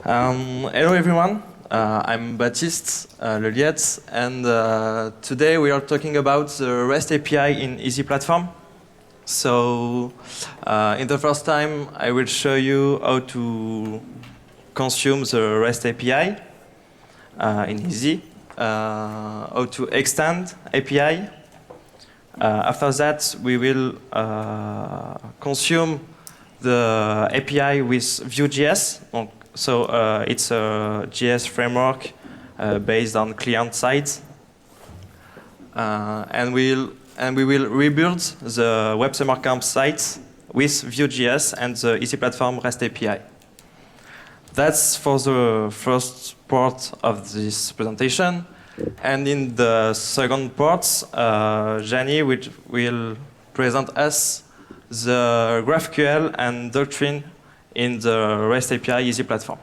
Hello everyone, I'm Baptiste Leliette, and today we are talking about the REST API in Easy Platform. So, in the first time, I will show you how to consume the REST API in Easy, how to extend API. After that, we will consume the API with Vue.js. So it's a JS framework based on client side, and we will rebuild the WebSummer Camp site with Vue.js and the Easy Platform REST API. That's for the first part of this presentation, and in the second part, Jani will present us the GraphQL and doctrine in the REST API Easy Platform.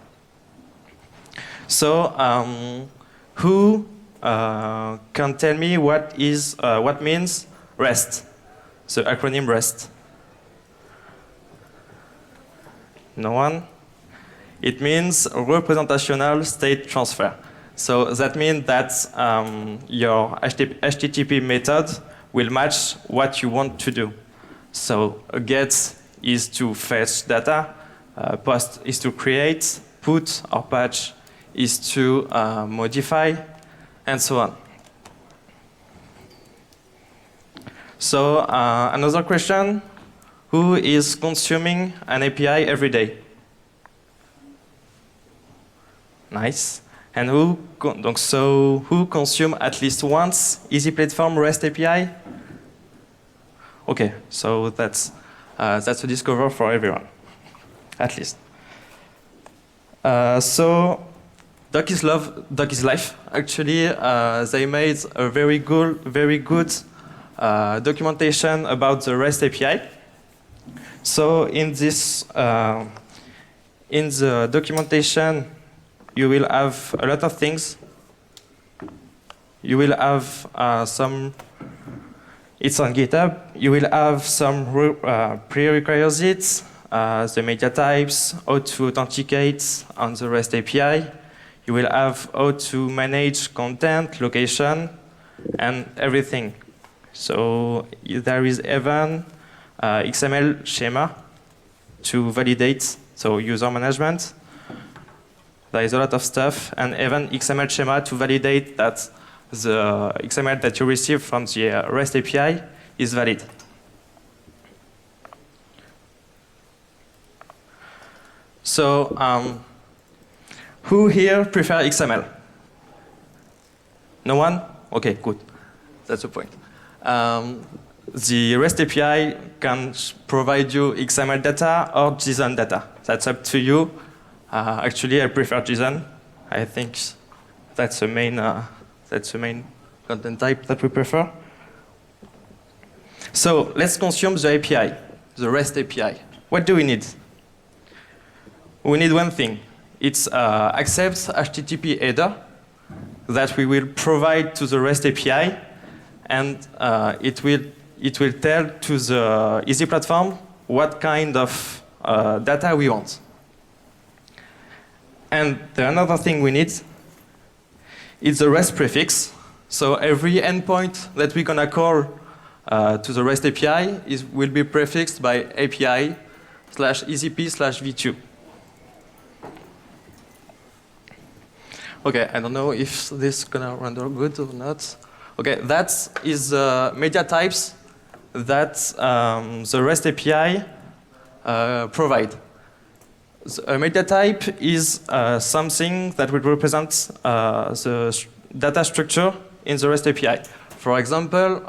So, who can tell me what means REST? The acronym REST. No one? It means representational state transfer. So that means that your HTTP method will match what you want to do. So a get is to fetch data, post is to create, put or patch is to modify, and so on. So another question, who is consuming an API every day? Nice. And who consume at least once Easy Platform REST API? Okay, so that's a discover for everyone, at least. So Doc is life. Actually, they made a very good documentation about the REST API. So in the documentation, you will have a lot of things. You will have it's on GitHub. You will have some prerequisites, the media types, how to authenticate on the REST API. You will have how to manage content, location, and everything. So there is even XML schema to validate, so user management. There is a lot of stuff, and even XML schema to validate that the XML that you receive from the REST API is valid. So, who here prefer XML? No one? Okay, good. That's the point. The REST API can provide you XML data or JSON data. That's up to you. Actually, I prefer JSON. I think that's the main content type that we prefer. So let's consume the API, the REST API. What do we need? We need one thing. It's accepts HTTP header that we will provide to the REST API, and it will tell to the Easy Platform what kind of data we want. And another thing we need is the REST prefix. So every endpoint that we're gonna call to the REST API will be prefixed by API/ECP/v2. Okay, I don't know if this is gonna render good or not. Okay, that is the media types that the REST API provide. A media type is something that will represent the data structure in the REST API. For example,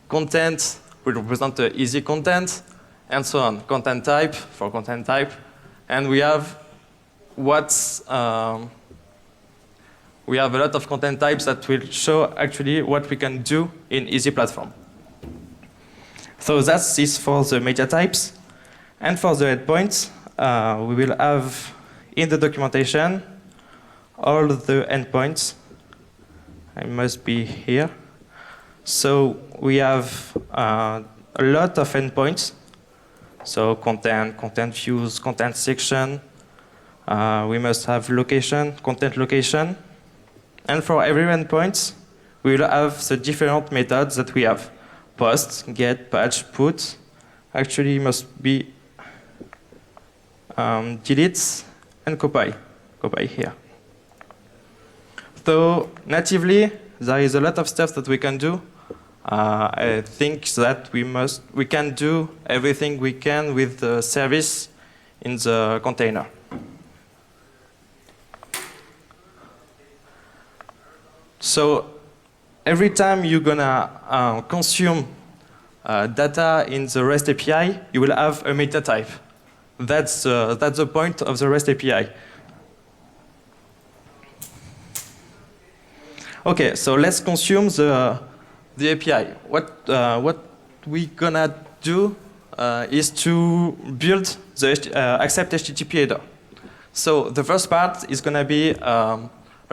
content will represent the easy content, and so on. Content type for content type, and we have we have a lot of content types that will show actually what we can do in Easy Platform. So that's this for the media types. And for the endpoints, we will have in the documentation all the endpoints. I must be here. So we have a lot of endpoints. So content views, content section, We must have location, content location. And for every endpoint, we will have the different methods that we have. Post, get, patch, put. Actually, must be delete and copy. Copy here. So natively, there is a lot of stuff that we can do. I think that we can do everything we can with the service in the container. So every time you're gonna consume data in the REST API, you will have a meta type. That's the point of the REST API. Okay, so let's consume the API. What we gonna do is to build the accept HTTP header. So the first part is gonna be a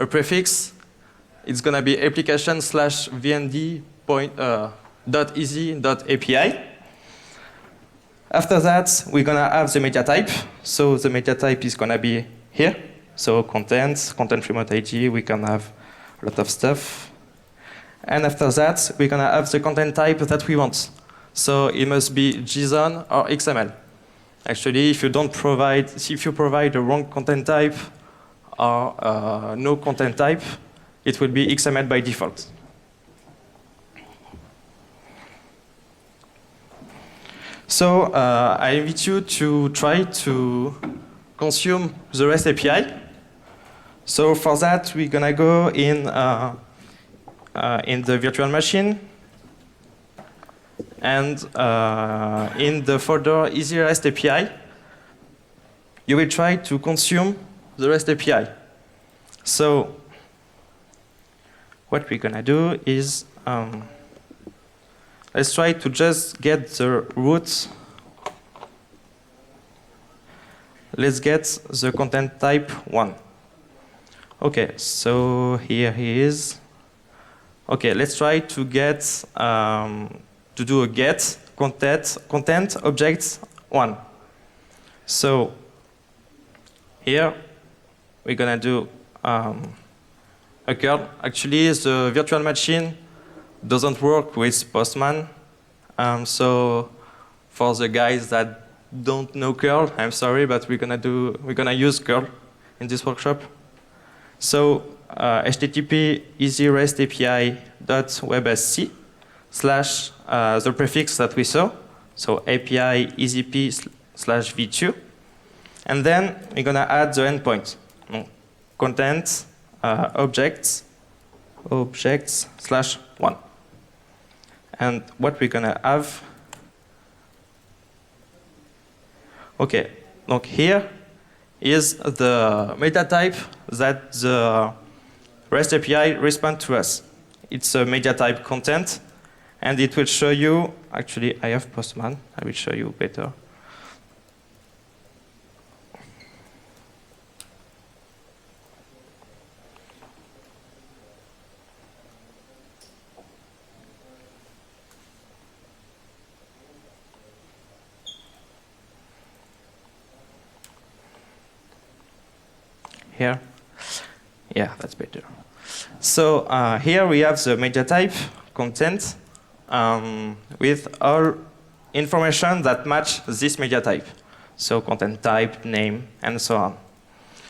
prefix. It's gonna be application/vnd.easy.api. After that, we're gonna have the meta type. So the meta type is gonna be here. So content remote ID. We can have a lot of stuff. And after that, we're gonna have the content type that we want. So it must be JSON or XML. Actually, if you provide the wrong content type or no content type, it will be XML by default. So I invite you to try to consume the REST API. So for that, we're gonna go in the virtual machine, and in the folder Easy REST API, you will try to consume the REST API. So what we're gonna do is let's try to just get the root. Let's get the content type 1. Okay, so here he is. Okay, let's try to get to do a get content object 1. So here we're gonna do a curl. Actually, the virtual machine doesn't work with Postman. So for the guys that don't know curl, I'm sorry, but we're gonna use curl in this workshop. So HTTP easy REST API.websc / the prefix that we saw. So API easyp/v2. And then we're gonna add the endpoint. Content objects /1. And what we're gonna have. Okay, look here is the meta type that the REST API responds to us. It's a media type content, and it will show you. Actually, I have Postman. I will show you better. Here? Yeah, that's better. So here we have the media type content with all information that match this media type. So content type, name, and so on.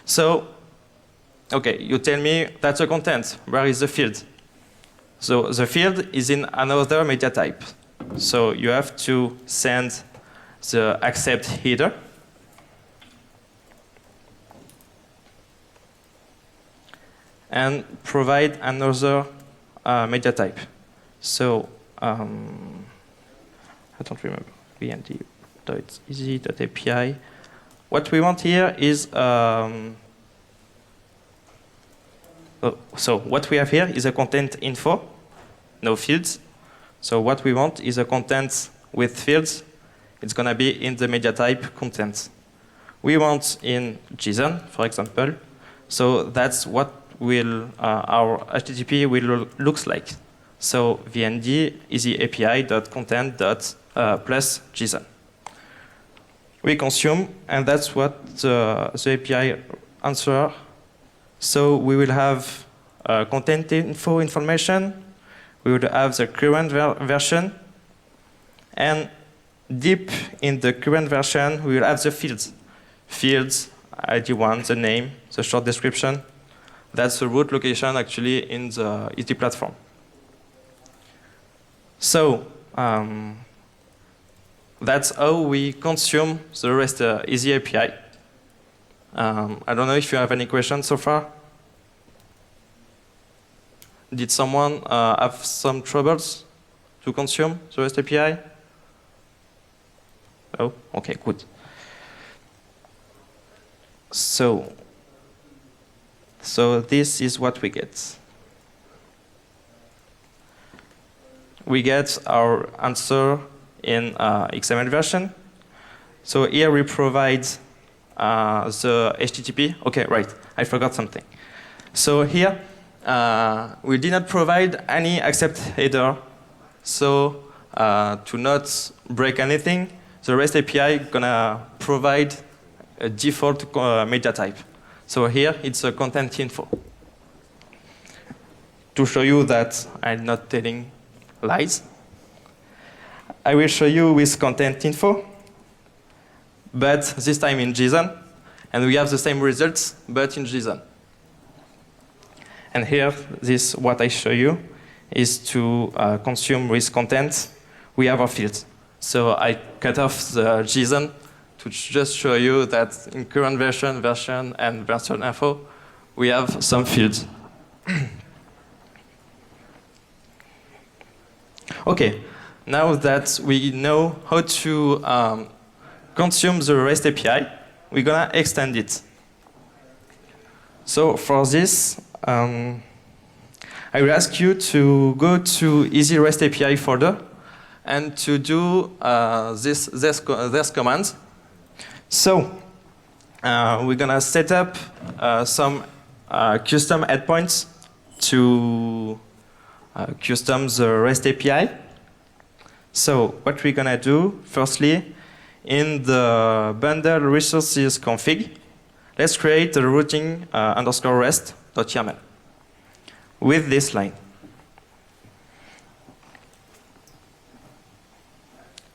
So, okay, you tell me that's a content. Where is the field? So the field is in another media type. So you have to send the accept header. And provide another media type. So I don't remember vnd.easy.api. What we want here is so what we have here is a content info, no fields. So what we want is a content with fields. It's gonna be in the media type content. We want in JSON, for example. So that's what our HTTP will looks like. So vnd easy API.content plus JSON. we consume, and that's what the API answer. So we will have content info information, we will have the current version, and deep in the current version, we will have the fields. Fields, ID1, the name, the short description. That's the root location actually in the ET platform. So that's how we consume the REST Easy API. I don't know if you have any questions so far. Did someone have some troubles to consume the REST API? Oh, okay, good. So this is what we get. We get our answer in XML version. So here we provide the HTTP. Okay, right, I forgot something. So here, we did not provide any accept header. So to not break anything, the REST API gonna provide a default media type. So here, it's a content info. To show you that I'm not telling lies, I will show you with content info, but this time in JSON, and we have the same results, but in JSON. And here, this what I show you is to consume with content. We have our fields. So I cut off the JSON to just show you that in current version, and version info, we have some fields. Okay, now that we know how to consume the REST API, we're gonna extend it. So for this, I will ask you to go to Easy REST API folder and to do this commands. So we're gonna set up some custom endpoints to custom the REST API. So what we're gonna do, firstly, in the bundle resources config, let's create a routing underscore rest.yaml with this line.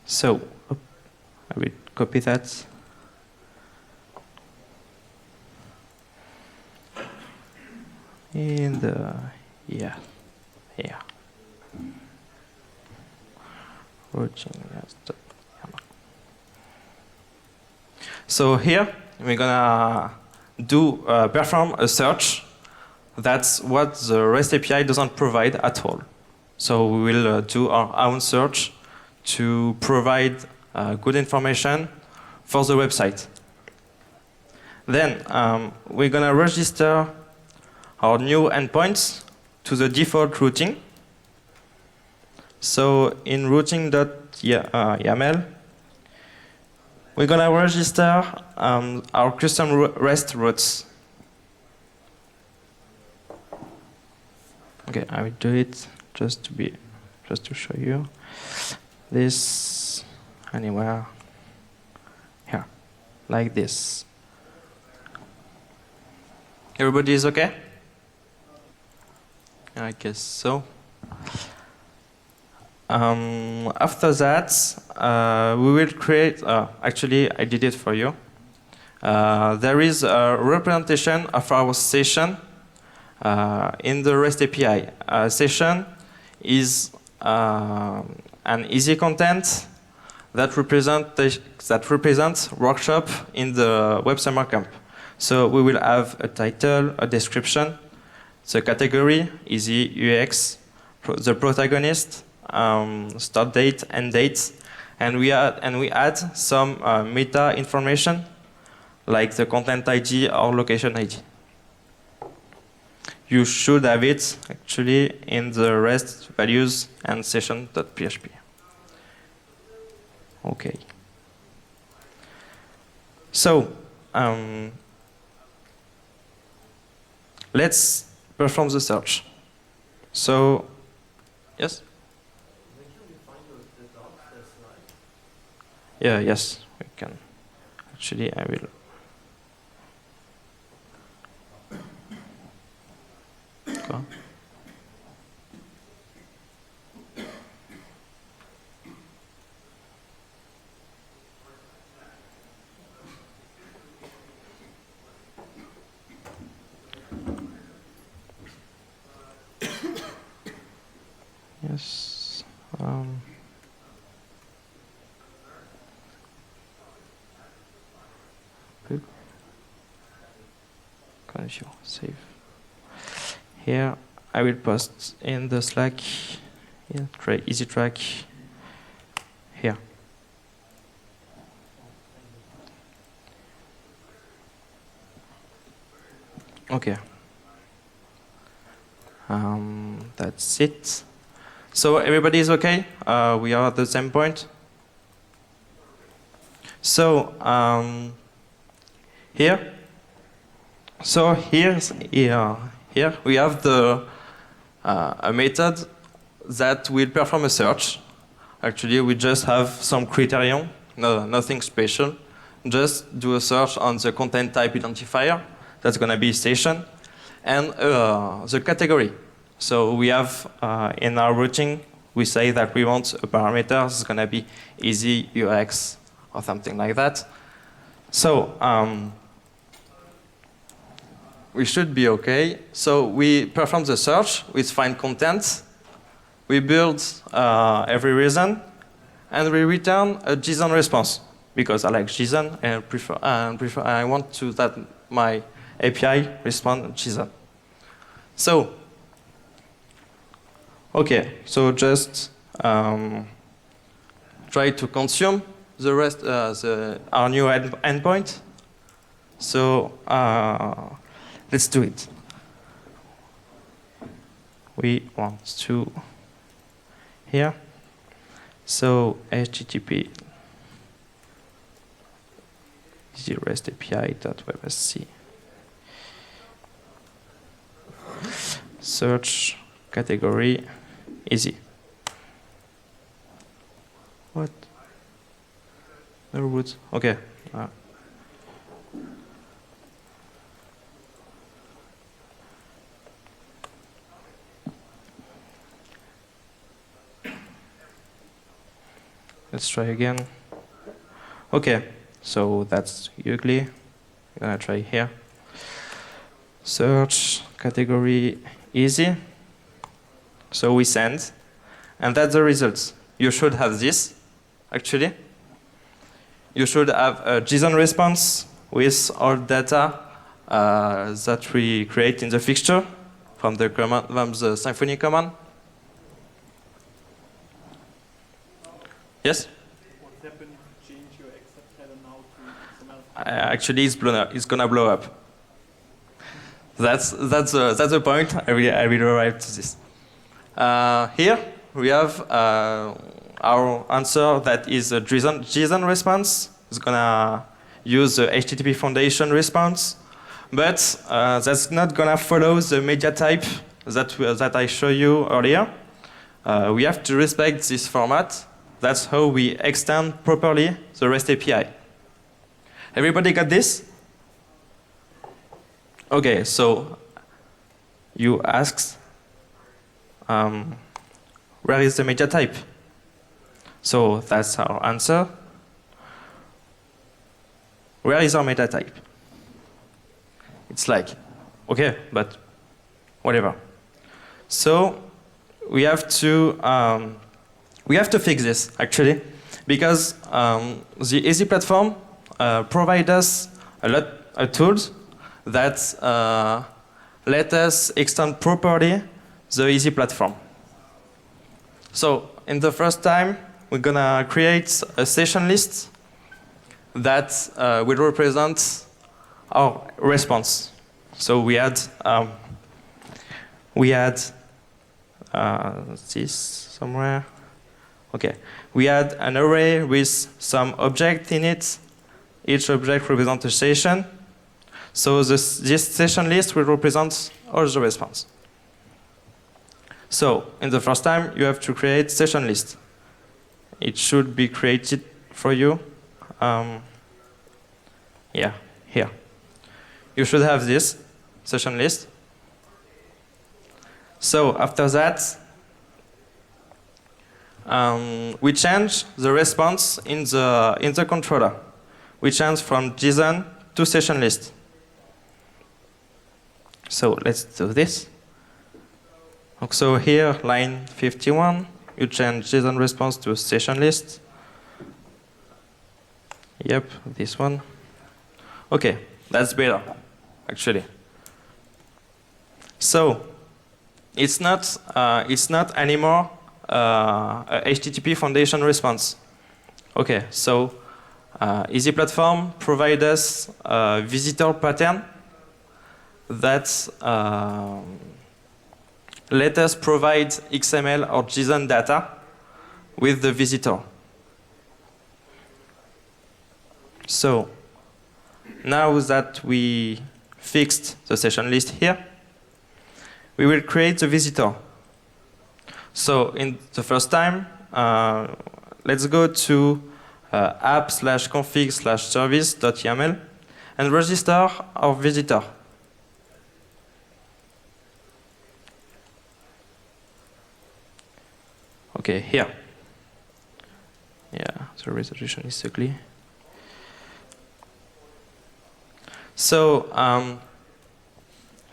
So I will copy that. In the, yeah. So here, we're gonna perform a search. That's what the REST API doesn't provide at all. So we will do our own search to provide good information for the website. Then we're gonna register our new endpoints to the default routing. So in routing.yaml, we're gonna register our custom REST routes. Okay, I will do it just to show you this anywhere here, like this. Everybody is okay? I guess so. After that, we will create, actually I did it for you. There is a representation of our session in the REST API. Session is an easy content that represents workshop in the Web Summer Camp. So we will have a title, a description, the category, easy UX, the protagonist, start date, end date, and we add some meta information like the content ID or location ID. You should have it actually in the REST values and session.php. Okay. So let's perform the search. So yes. Yeah, yes, we can. Actually, I will. Go. Yes. Confuse. Save. Here, I will post in the Slack. Yeah, easy track. Here. Okay. That's it. So everybody is okay? We are at the same point. So here. So here we have the a method that will perform a search. Actually, we just have some criterion, nothing special. Just do a search on the content type identifier. That's going to be station, and the category. So we have in our routing, we say that we want a parameter that's going to be easy UX or something like that. So we should be okay. So we perform the search, we find content, we build every reason, and we return a JSON response because I like JSON and I want to that my API respond JSON. So, okay, so just try to consume the rest, our new endpoint. So let's do it. We want to here. So HTTP REST API.websc. Search category easy. What? No root. Okay. Let's try again. Okay, so that's ugly. I'm gonna try here. Search category easy. So we send, and that's the results. You should have this, actually. You should have a JSON response with all data that we create in the fixture from the command, from the Symfony command. Yes? What happened if you change your accept header now to some else? Actually, it's blown up. It's gonna blow up. That's the point. I will arrive to this. Here we have our answer that is a JSON response. It's gonna use the HTTP Foundation response, but that's not gonna follow the media type that I showed you earlier. We have to respect this format. That's how we extend properly the REST API. Everybody got this? Okay, so you asked, where is the media type? So that's our answer. Where is our meta type? It's like, okay, but whatever. So we have to fix this, actually, because the Easy platform provides us a lot of tools that let us extend properly the Easy platform. So in the first time, we're gonna create a session list that will represent our response. So we had this somewhere. Okay, we had an array with some object in it. Each object represents a session. So this session list will represent all the response. So in the first time, you have to create session list. It should be created for you. Yeah, here. You should have this session list. So after that, we change the response in the controller. We change from JSON to session list. So let's do this. So here, line 51, you change JSON response to session list. Yep, this one. Okay, that's better, actually. So it's not anymore a HTTP Foundation response. Okay, so Easy Platform provides us a visitor pattern that let us provide XML or JSON data with the visitor. So now that we fixed the session list here, we will create the visitor. So in the first time, let's go to app/config/service.yaml and register our visitor. Okay, here. Yeah, the resolution is ugly. So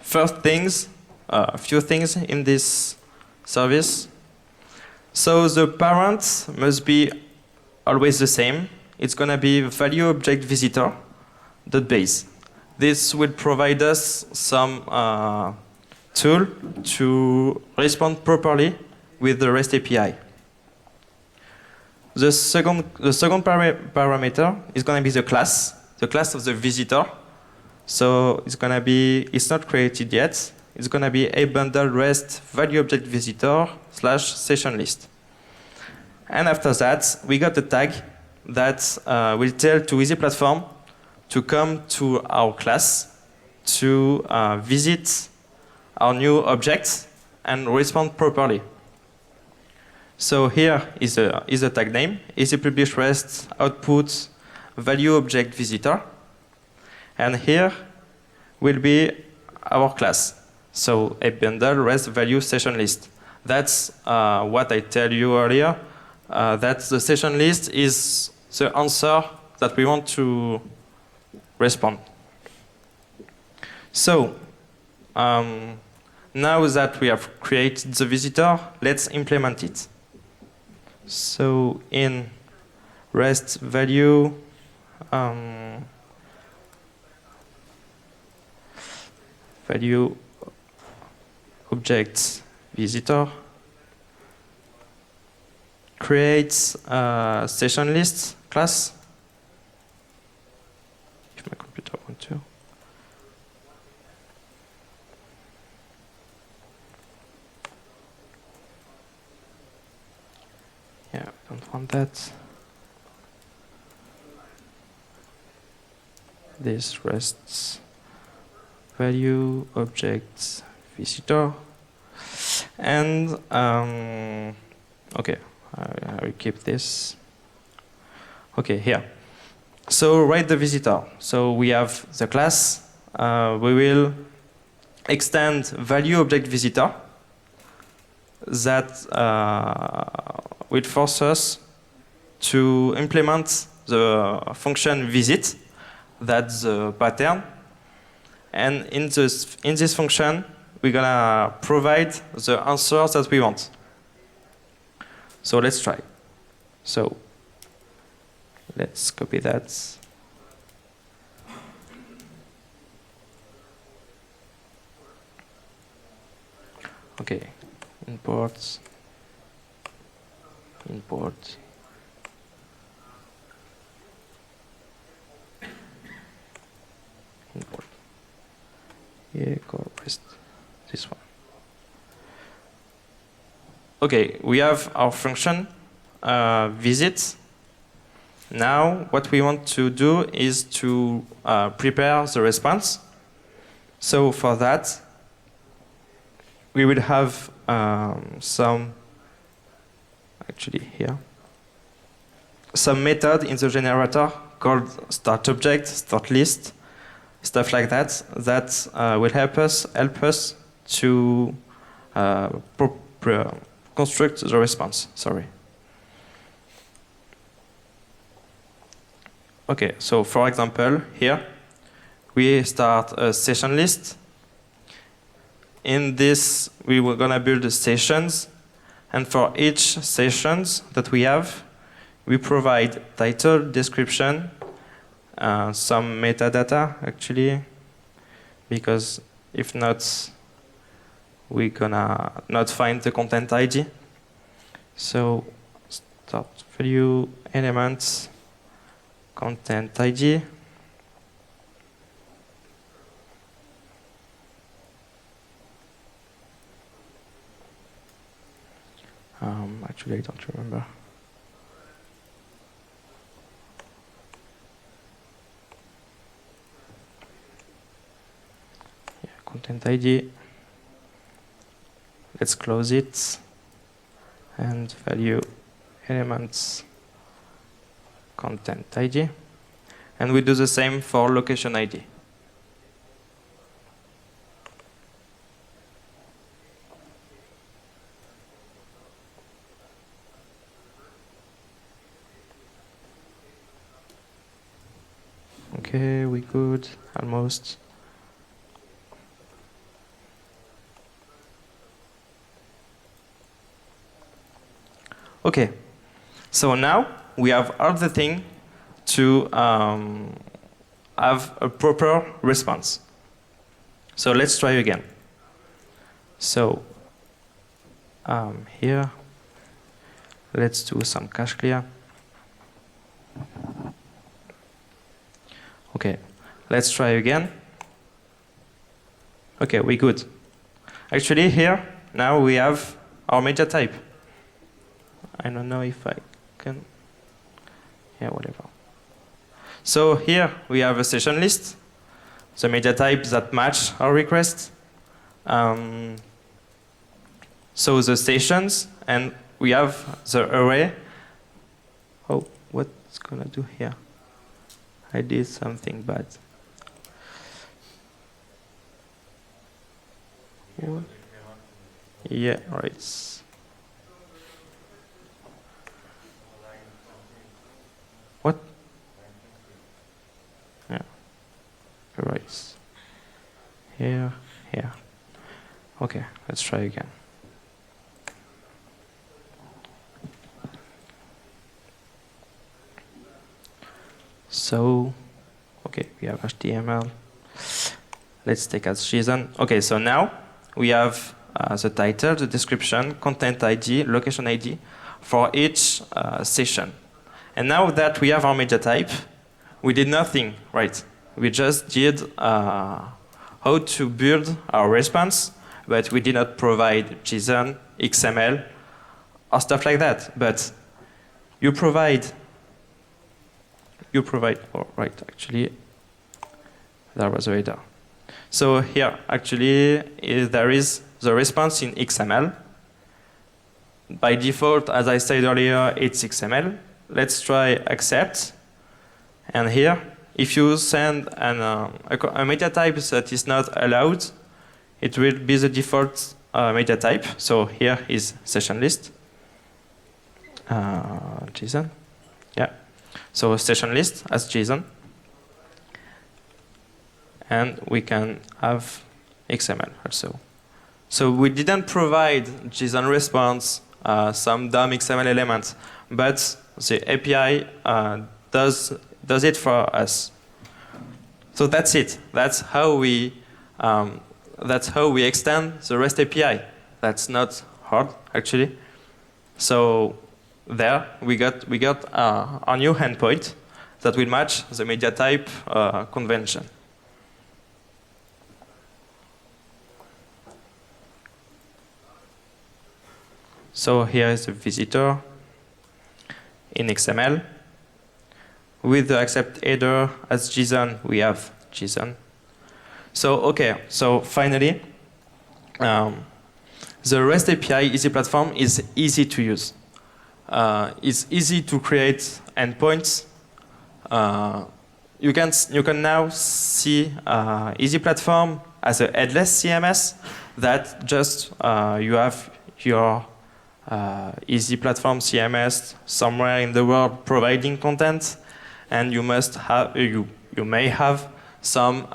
first things, a few things in this service. So the parent must be always the same. It's going to be value object visitor .base. This will provide us some tool to respond properly with the REST API. The second parameter is going to be the class of the visitor. So it's going to be, it's not created yet. It's going to be a bundle REST value object visitor / session list. And after that, we got a tag that will tell to Easy Platform to come to our class to visit our new objects and respond properly. So here is a tag name, Easy Publish REST output value object visitor. And here will be our class. So a bundle REST value session list. That's what I tell you earlier. That the session list is the answer that we want to respond. So now that we have created the visitor, let's implement it. So in REST value, value object visitor creates a session list class. If my computer wants to. Yeah, I don't want that. This rests value object visitor. And okay, I will keep this. Okay, here. So write the visitor. So we have the class. We will extend value object visitor that will force us to implement the function visit. That's the pattern. And in this function, we're gonna provide the answers that we want. So let's try. So let's copy that. Okay, import, import. Import. Yeah, core REST. This one. Okay, we have our function visit. Now, what we want to do is to prepare the response. So for that, we will have some, actually here, some method in the generator called start object, start list, stuff like that. That will help us to construct the response. Sorry. Okay, so for example, here we start a session list. In this, we were gonna build the sessions, and for each sessions that we have, we provide title, description, some metadata actually, because if not, we're gonna not find the content ID. So start value elements, content ID. Actually, I don't remember. Yeah, content ID. Let's close it. And value elements, content ID. And we do the same for location ID. Okay, we good, almost. Okay, so now we have all the thing to have a proper response. So let's try again. So here, let's do some cache clear. Okay, let's try again. Okay, we good. Actually here, now we have our media type. I don't know if I can, yeah, whatever. So here we have a session list, the media type that match our request. So the sessions, and we have the array. Oh, what's gonna do here? I did something bad. What? Yeah, right. What? Yeah, right. Here, here. Okay, let's try again. So, okay, we have HTML. Let's take as JSON. Okay, so now we have the title, the description, content ID, location ID for each session. And now that we have our media type, we did nothing, right? We just did how to build our response, but we did not provide JSON, XML, or stuff like that. But you provide, oh, right, actually, there was a header. So here, actually, there is the response in XML. By default, as I said earlier, it's XML. Let's try accept. And here, if you send a media type that is not allowed, it will be the default media type. So here is session list. JSON. Yeah. So session list as JSON. And we can have XML also. So we didn't provide JSON response, some dumb XML elements, but the API does it for us. So that's it. That's how we extend the REST API. That's not hard actually. So there we got our new endpoint that will match the media type convention. So here is the visitor in XML. With the accept header as JSON, we have JSON. So okay, so finally, the REST API Easy Platform is easy to use. It's easy to create endpoints. You can now see Easy Platform as a headless CMS that just you have your Easy Platform CMS somewhere in the world providing content, and you must have you may have some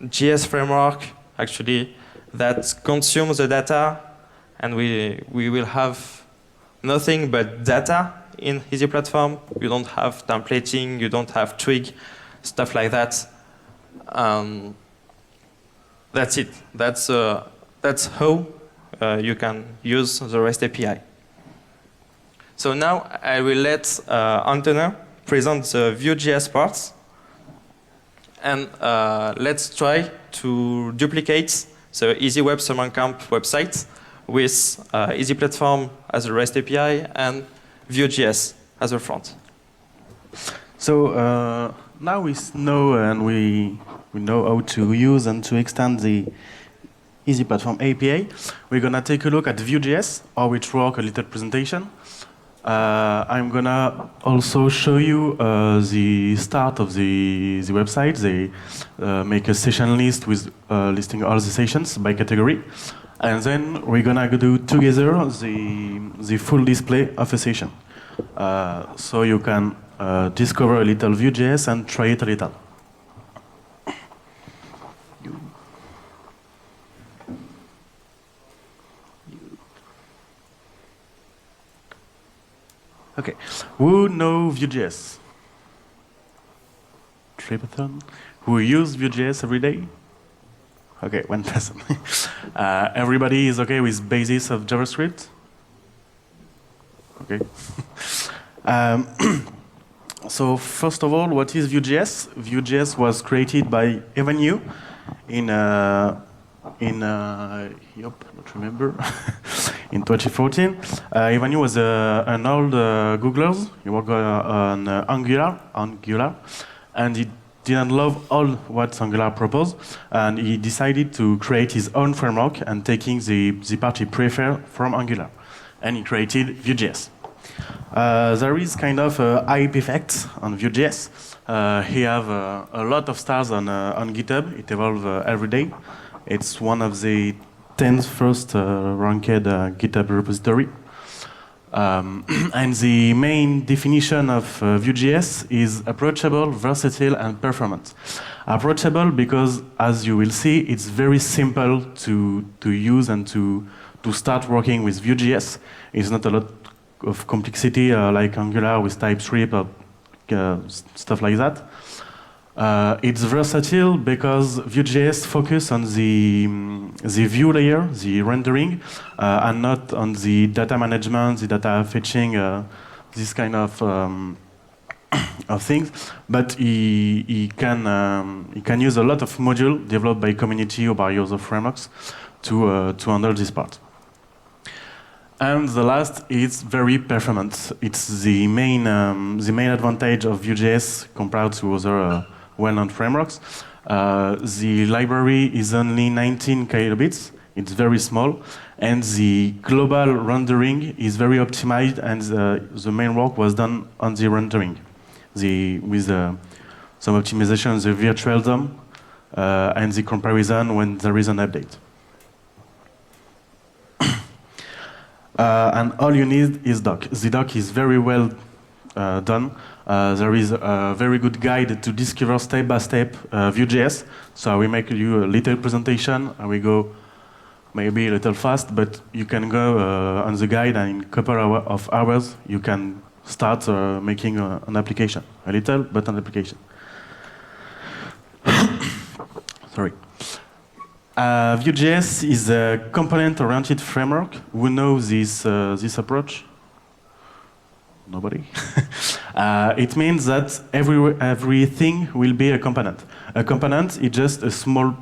JS framework actually that consumes the data, and we will have nothing but data in Easy Platform. You don't have templating, you don't have twig, stuff like that. That's it. That's how you can use the REST API. So now I will let Antonin present the Vue.js parts, and let's try to duplicate the Easy Web Summer Camp website with Easy Platform as a REST API and Vue.js as a front. So now we know and we know how to use and to extend the Easy Platform API. We're gonna take a look at Vue.js, how it works, a little presentation. I'm gonna also show you the start of the website. They make a session list with listing all the sessions by category. And then we're gonna do together the full display of a session. So you can discover a little Vue.js and try it a little. Okay, who know Vue.js? Tripathon? Who use Vue.js every day? Okay, one person. Everybody is okay with basis of JavaScript? Okay. So first of all, what is Vue.js? Vue.js was created by Evan You in not remember, in 2014. Evan You was an old Googler. He worked on Angular, and he didn't love all what Angular proposed, and he decided to create his own framework and taking the part he preferred from Angular, and he created Vue.js. There is kind of a hype effect on Vue.js. He have a lot of stars on GitHub. It evolves every day. It's one of the 10 first ranked GitHub repository. And the main definition of Vue.js is approachable, versatile, and performant. Approachable because, as you will see, it's very simple to use and to start working with Vue.js. It's not a lot of complexity like Angular with TypeScript or stuff like that. It's versatile because Vue.js focus on the view layer, the rendering, and not on the data management, the data fetching, this kind of things. But he can use a lot of modules developed by community or by user frameworks to handle this part. And the last is very performant. It's the main advantage of Vue.js compared to other well-known frameworks. The library is only 19 kilobits. It's very small, and the global rendering is very optimized. And the main work was done on the rendering, with some optimization on the virtual DOM and the comparison when there is an update. And all you need is doc. The doc is very well done. There is a very good guide to discover step-by-step Vue.js. So I will make you a little presentation. I will go maybe a little fast, but you can go on the guide, and in a couple of hours you can start making an application. A little, but an application. Sorry. Vue.js is a component-oriented framework. Who knows this approach? Nobody? It means that everything will be a component. A component is just a small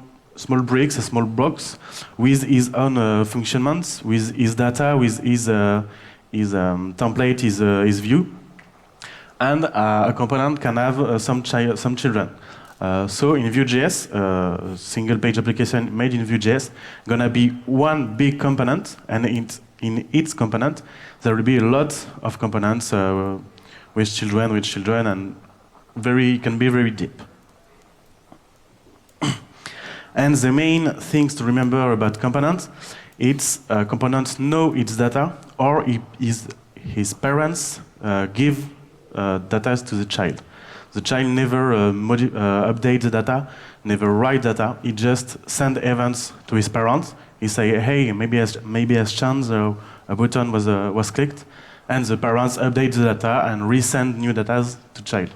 bricks, a small box with its own functions, with its data, with its template, his view. And a component can have some children. So in Vue.js, a single page application made in Vue.js gonna be one big component, and in its component there will be a lot of components with children, and can be very deep. And the main things to remember about components, it's components know its data, or his parents give data to the child. The child never updates the data, never write data. He just send events to his parents. He say, hey, maybe as chance a button was clicked, and the parents update the data and resend new data to child.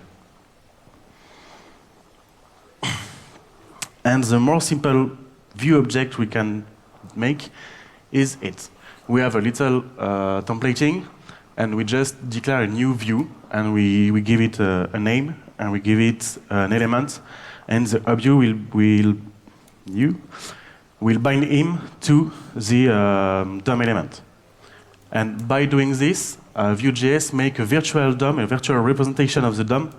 And the more simple view object we can make is it. We have a little templating, and we just declare a new view, and we give it a name, and we give it an element, and the object will bind him to the DOM element. And by doing this, Vue.js make a virtual DOM, a virtual representation of the DOM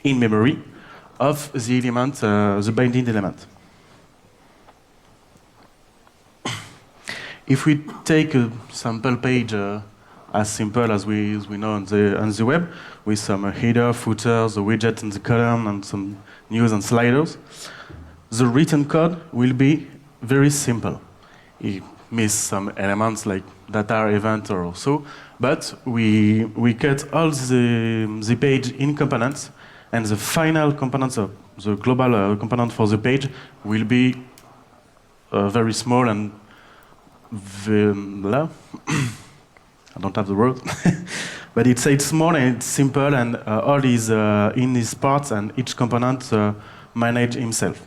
in memory of the element, the binding element. If we take a sample page as simple as we know on the web, with some header, footer, the widget and the column, and some news and sliders, the written code will be very simple. It miss some elements like data, event, or so, but we cut all the page in components, and the final components of the global component for the page will be very small and I don't have the word, but it's small and it's simple, and all is in his parts, and each component manage himself.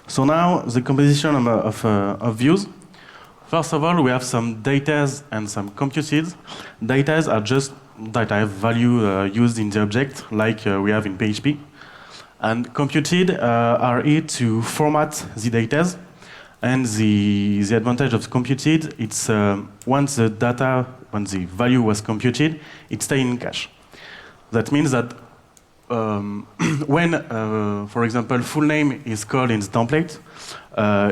So now the composition of views. First of all, we have some datas and some computed. Datas are just data value used in the object, like we have in PHP. And computed are here to format the datas. And the advantage of computed, it's once the value was computed, it stays in cache. That means that when, for example, full name is called in the template,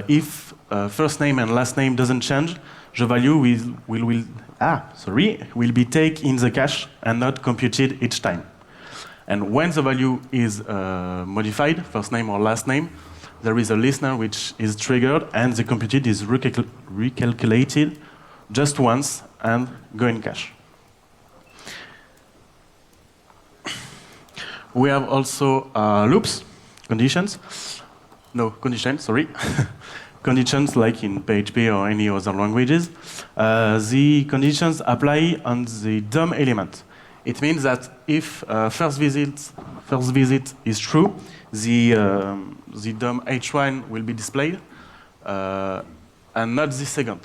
if first name and last name doesn't change, the value will be taken in the cache and not computed each time. And when the value is modified, first name or last name, there is a listener which is triggered, and the computed is recalculated just once and go in cache. We have also loops, conditions, conditions like in PHP or any other languages. The conditions apply on the DOM element. It means that if first visit is true, the DOM h1 will be displayed, and not the second.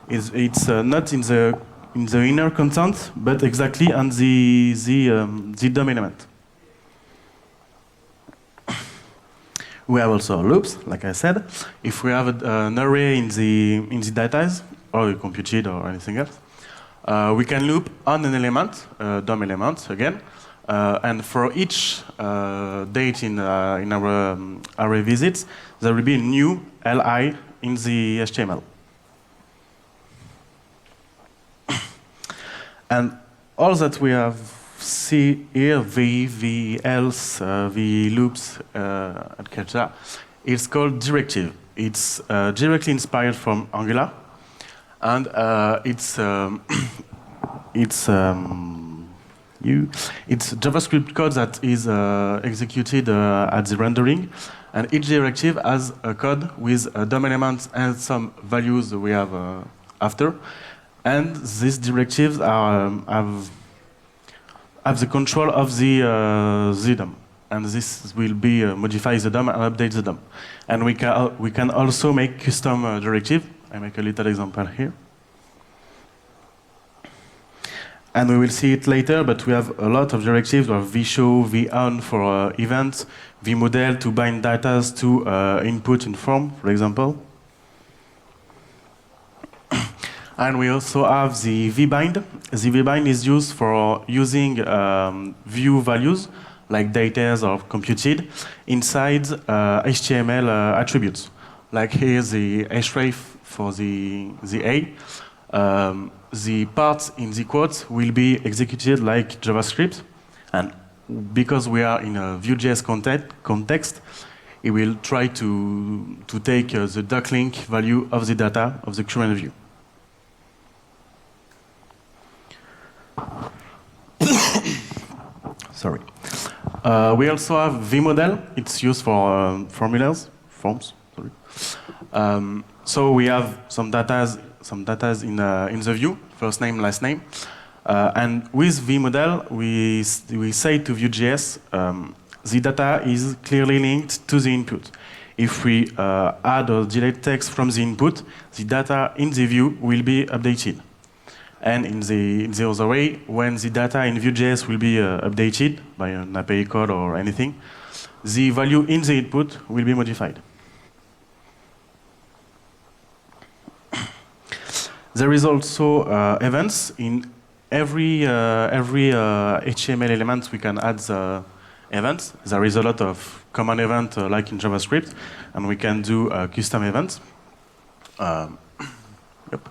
It's not in the inner content, but exactly on the DOM element. We have also loops, like I said. If we have an array in the data, or computed or anything else, we can loop on an element, DOM element again, and for each date in our array visits, there will be a new li in the HTML. And all that we have see here, the else, the loops, etc., it's called directive. It's directly inspired from Angular, and it's JavaScript code that is executed at the rendering, and each directive has a code with DOM elements and some values we have after, and these directives have the control of the DOM, and this will be modify the DOM and update the DOM. And we can also make custom directive. I make a little example here. And we will see it later, but we have a lot of directives. We have vshow, von for events, vmodel to bind data to input in form, for example. And we also have the vbind. The vbind is used for using view values, like data or computed, inside HTML attributes. Like here, the href for the A. the part in the quote will be executed like JavaScript, and because we are in a Vue.js context, it will try to take the docklink value of the data of the current view. Sorry. We also have vModel. It's used for forms. Sorry. So we have some data in the view, first name, last name, and with vModel we say to Vue.js the data is clearly linked to the input. If we add or delete text from the input, the data in the view will be updated. And in the other way, when the data in Vue.js will be updated by an API code or anything, the value in the input will be modified. There is also events. In every HTML element we can add the events. There is a lot of common event like in JavaScript, and we can do custom events. Yep.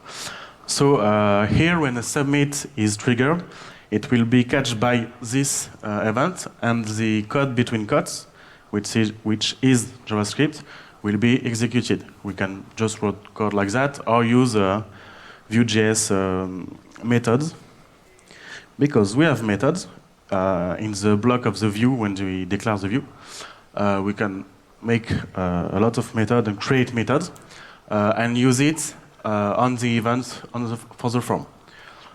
So here, when a submit is triggered, it will be catched by this event, and the code between quotes, which is JavaScript, will be executed. We can just write code like that, or use Vue.js methods, because we have methods in the block of the view. When we declare the view, we can make a lot of methods and create methods and use it on the events for the form.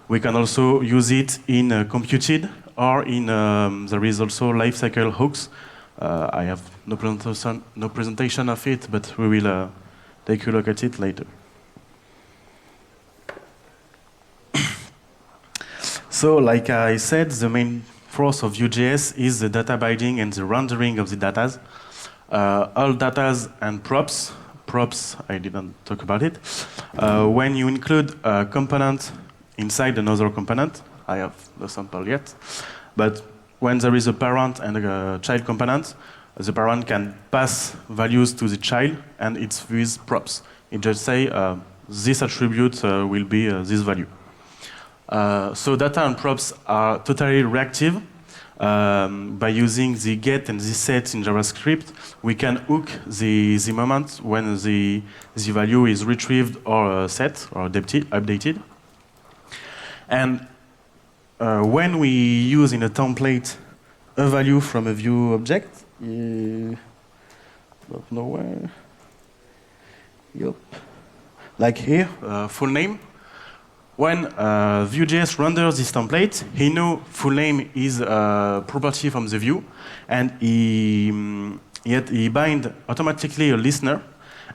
We can also use it in computed, or in there is also lifecycle hooks. I have no presentation of it, but we will take a look at it later. So, like I said, the main force of Vue.js is the data binding and the rendering of the data. All data and props, I didn't talk about it. When you include a component inside another component, I have no sample yet, but when there is a parent and a child component, the parent can pass values to the child, and it's with props. It just say this attribute will be this value. So data and props are totally reactive. By using the get and the set in JavaScript, we can hook the moment when the value is retrieved or set or updated. And when we use in a template a value from a view object, don't know where. Yep. Like here, full name. When Vue.js renders this template, he knows full name is a property from the view, and he bind automatically a listener.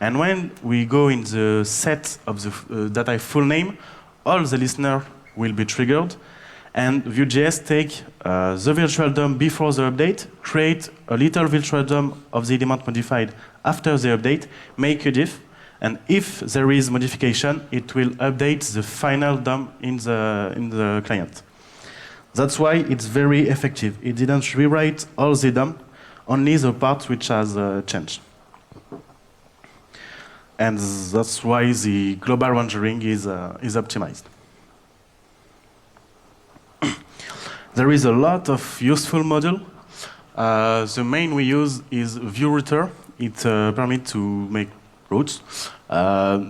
And when we go in the set of the data full name, all the listener will be triggered, and Vue.js take the virtual DOM before the update, create a little virtual DOM of the element modified after the update, make a diff, and if there is modification, it will update the final DOM in the client. That's why it's very effective. It didn't rewrite all the DOM, only the part which has changed. And that's why the global rendering is optimized. There is a lot of useful module. The main we use is view router. It permits to make routes,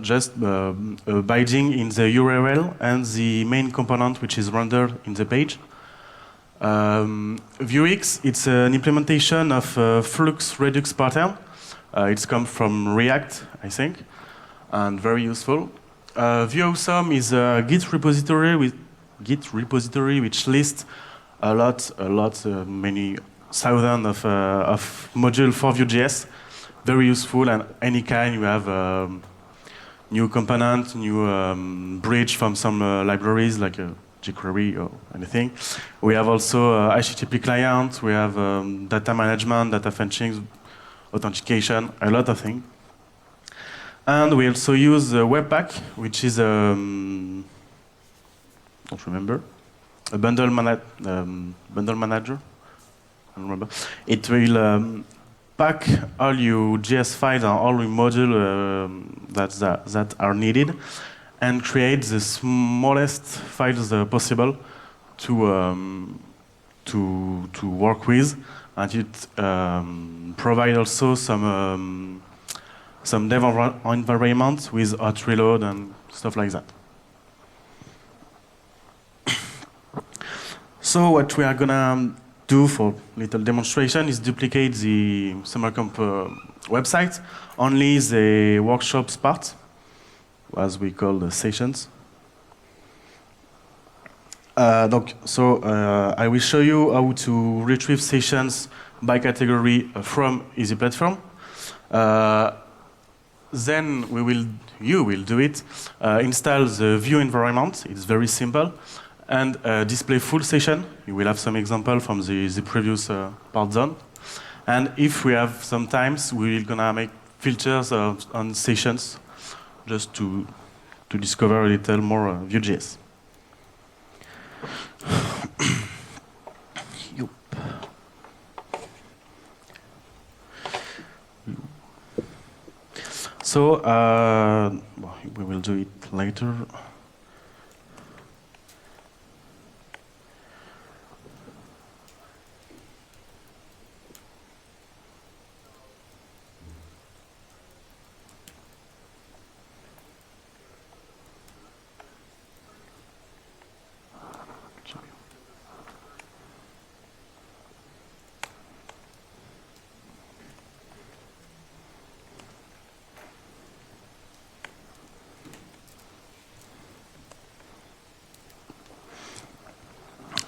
just binding in the URL and the main component which is rendered in the page. Vuex, it's an implementation of Flux Redux pattern. It's come from React, I think, and very useful. VueAwesome is a Git repository which lists many thousands of modules for Vue.js. Very useful, and any kind. You have new component, new bridge from some libraries like jQuery or anything. We have also HTTP client. We have data management, data fetching, authentication, a lot of things. And we also use Webpack, which is don't remember, a bundle manager. I don't remember. It will pack all your JS files and all your modules that are needed, and create the smallest files possible to work with, and it provides also some dev environment with hot reload and stuff like that. So what we are gonna do for little demonstration is duplicate the SummerCamp website, only the workshops part, as we call the sessions. I will show you how to retrieve sessions by category from Easy Platform. Then you will do it. Install the view environment. It's very simple. And display full session. You will have some example from the previous part done. And if we have some times, we're gonna make filters on sessions just to discover a little more Vue.js. So we will do it later.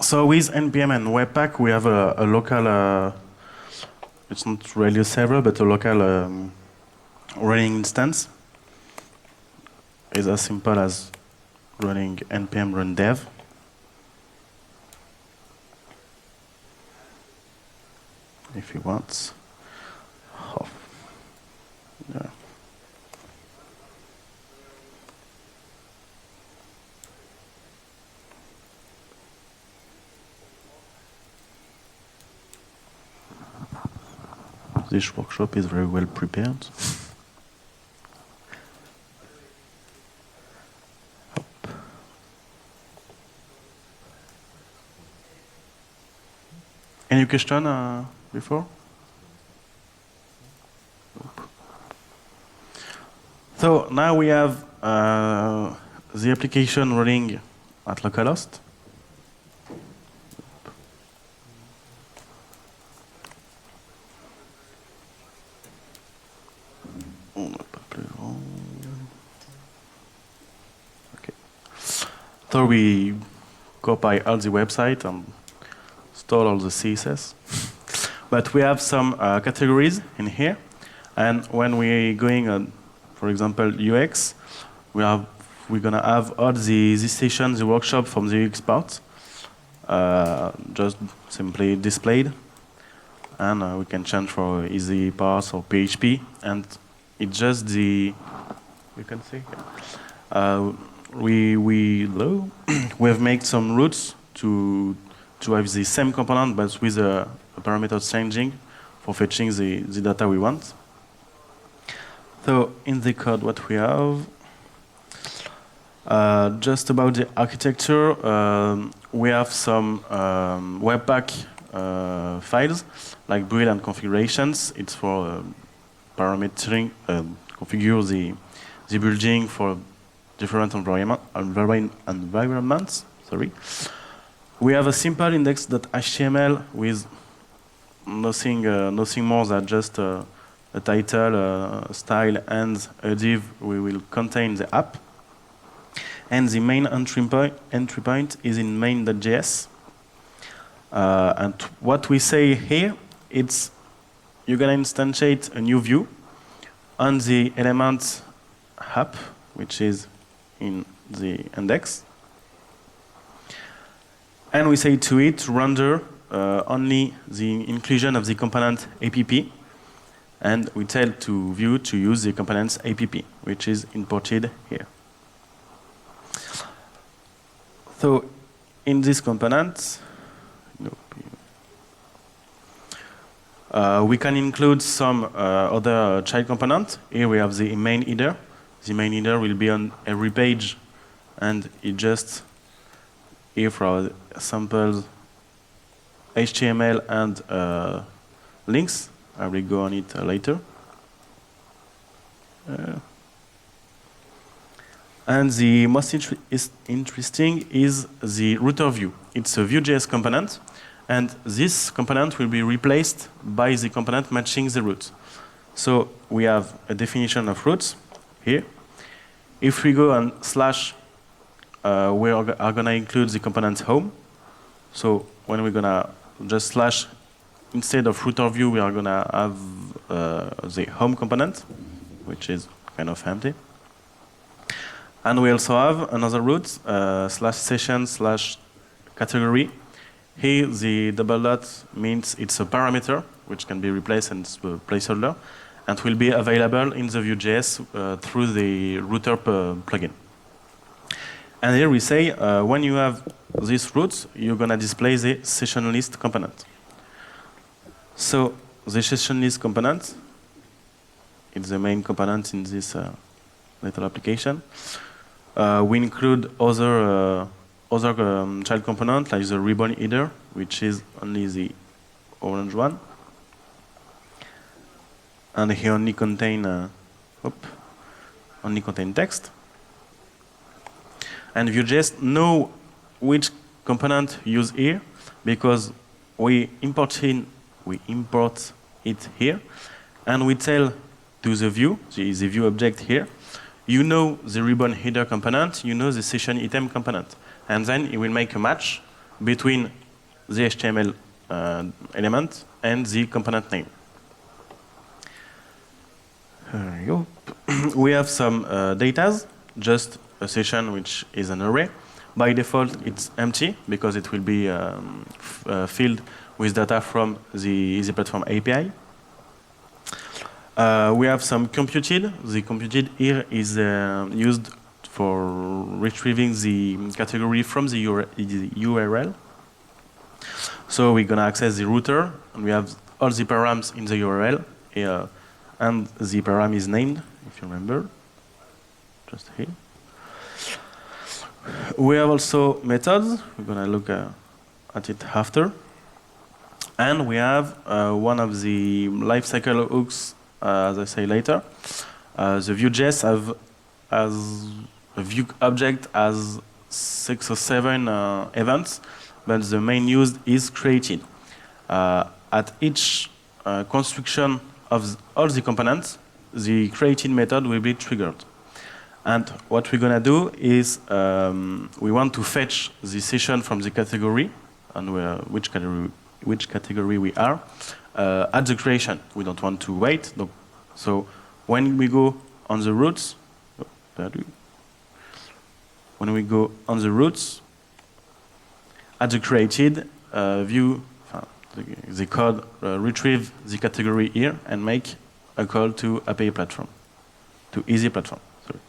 So with NPM and Webpack, we have a local, it's not really a server, but a local running instance. It's as simple as running npm run dev. If you want. Oh. Yeah. This workshop is very well prepared. Any question before? So now we have the application running at localhost. Okay. So we copy all the website and install all the CSS. But we have some categories in here. And when we're going on, for example, UX, we're gonna have all the sessions, the workshop from the UX part, just simply displayed. And we can change for easy parts or PHP. And it's just the, you can see, we've made some routes to have the same component, but with a parameter changing for fetching the data we want. So in the code, what we have, just about the architecture, we have some Webpack files, like build and configurations. It's for parametering, configure the building for different environments. Sorry. We have a simple index.html with nothing more than just a title, a style, and a div. We will contain the app. And the main entry point is in main.js. And what we say here, it's you're gonna instantiate a new view on the element app, which is in the index. And we say to it, render only the inclusion of the component app. And we tell to Vue to use the components app, which is imported here. So in this component, we can include some other child component. Here we have the main header. the main header will be on every page, and it just here for samples HTML and links. I will go on it later. And the most interesting is the router view. It's a Vue.js component, and this component will be replaced by the component matching the route. So we have a definition of routes here. If we go on slash, we are going to include the component home. So when we're going to just slash, instead of router view, we are going to have the home component, which is kind of empty. And we also have another route, slash session slash category. Here, the double dot means it's a parameter, which can be replaced and it's a placeholder, and will be available in the Vue.js through the router plugin. And here we say, when you have this route, you're going to display the session list component. So the session list component, it's the main component in this little application. We include other child component, like the ribbon header, which is only the orange one. And he only contain text. And Vue.js know which component use here because we import it here, and we tell to the view, the view object here, you know the ribbon header component, you know the session item component, and then it will make a match between the HTML element and the component name. We have some data, just a session which is an array. By default, it's empty because it will be filled with data from the Easy Platform API. We have some computed. The computed here is used for retrieving the category from the URL. So we're going to access the router, and we have all the params in the URL here. And the param is named, if you remember, just here. We have also methods. We're going to look at it after. And we have one of the lifecycle hooks, as I say later. The Vue.js has a Vue object has 6 or 7 events, but the main use is created. At each construction of all the components, the created method will be triggered. And what we're going to do is we want to fetch the session from the category, and which category we are, at the creation. We don't want to wait. No. So when we go on the routes, at the created view, the code retrieve the category here and make a call to API platform, to Easy Platform. Sorry.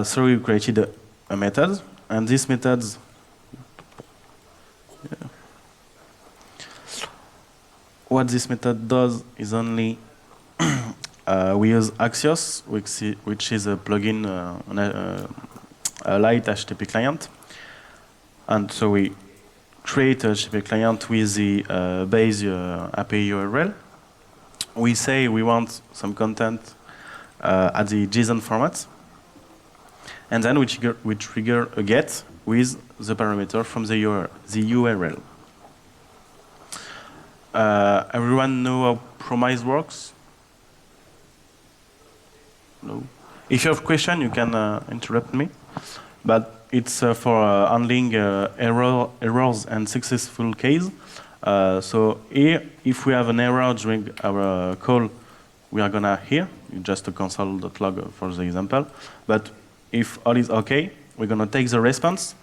So we created a method, and these methods, what this method does is only we use Axios, which is a plugin, a light HTTP client, and so we create a HTTP client with the base API URL. We say we want some content at the JSON format, and then we trigger a get with the parameter from the URL. Everyone know how promise works? No. If you have a question, you can interrupt me. But it's for handling errors and successful case. So here, if we have an error during our call, we are gonna here, just a console.log for the example. But if all is okay, we're gonna take the response,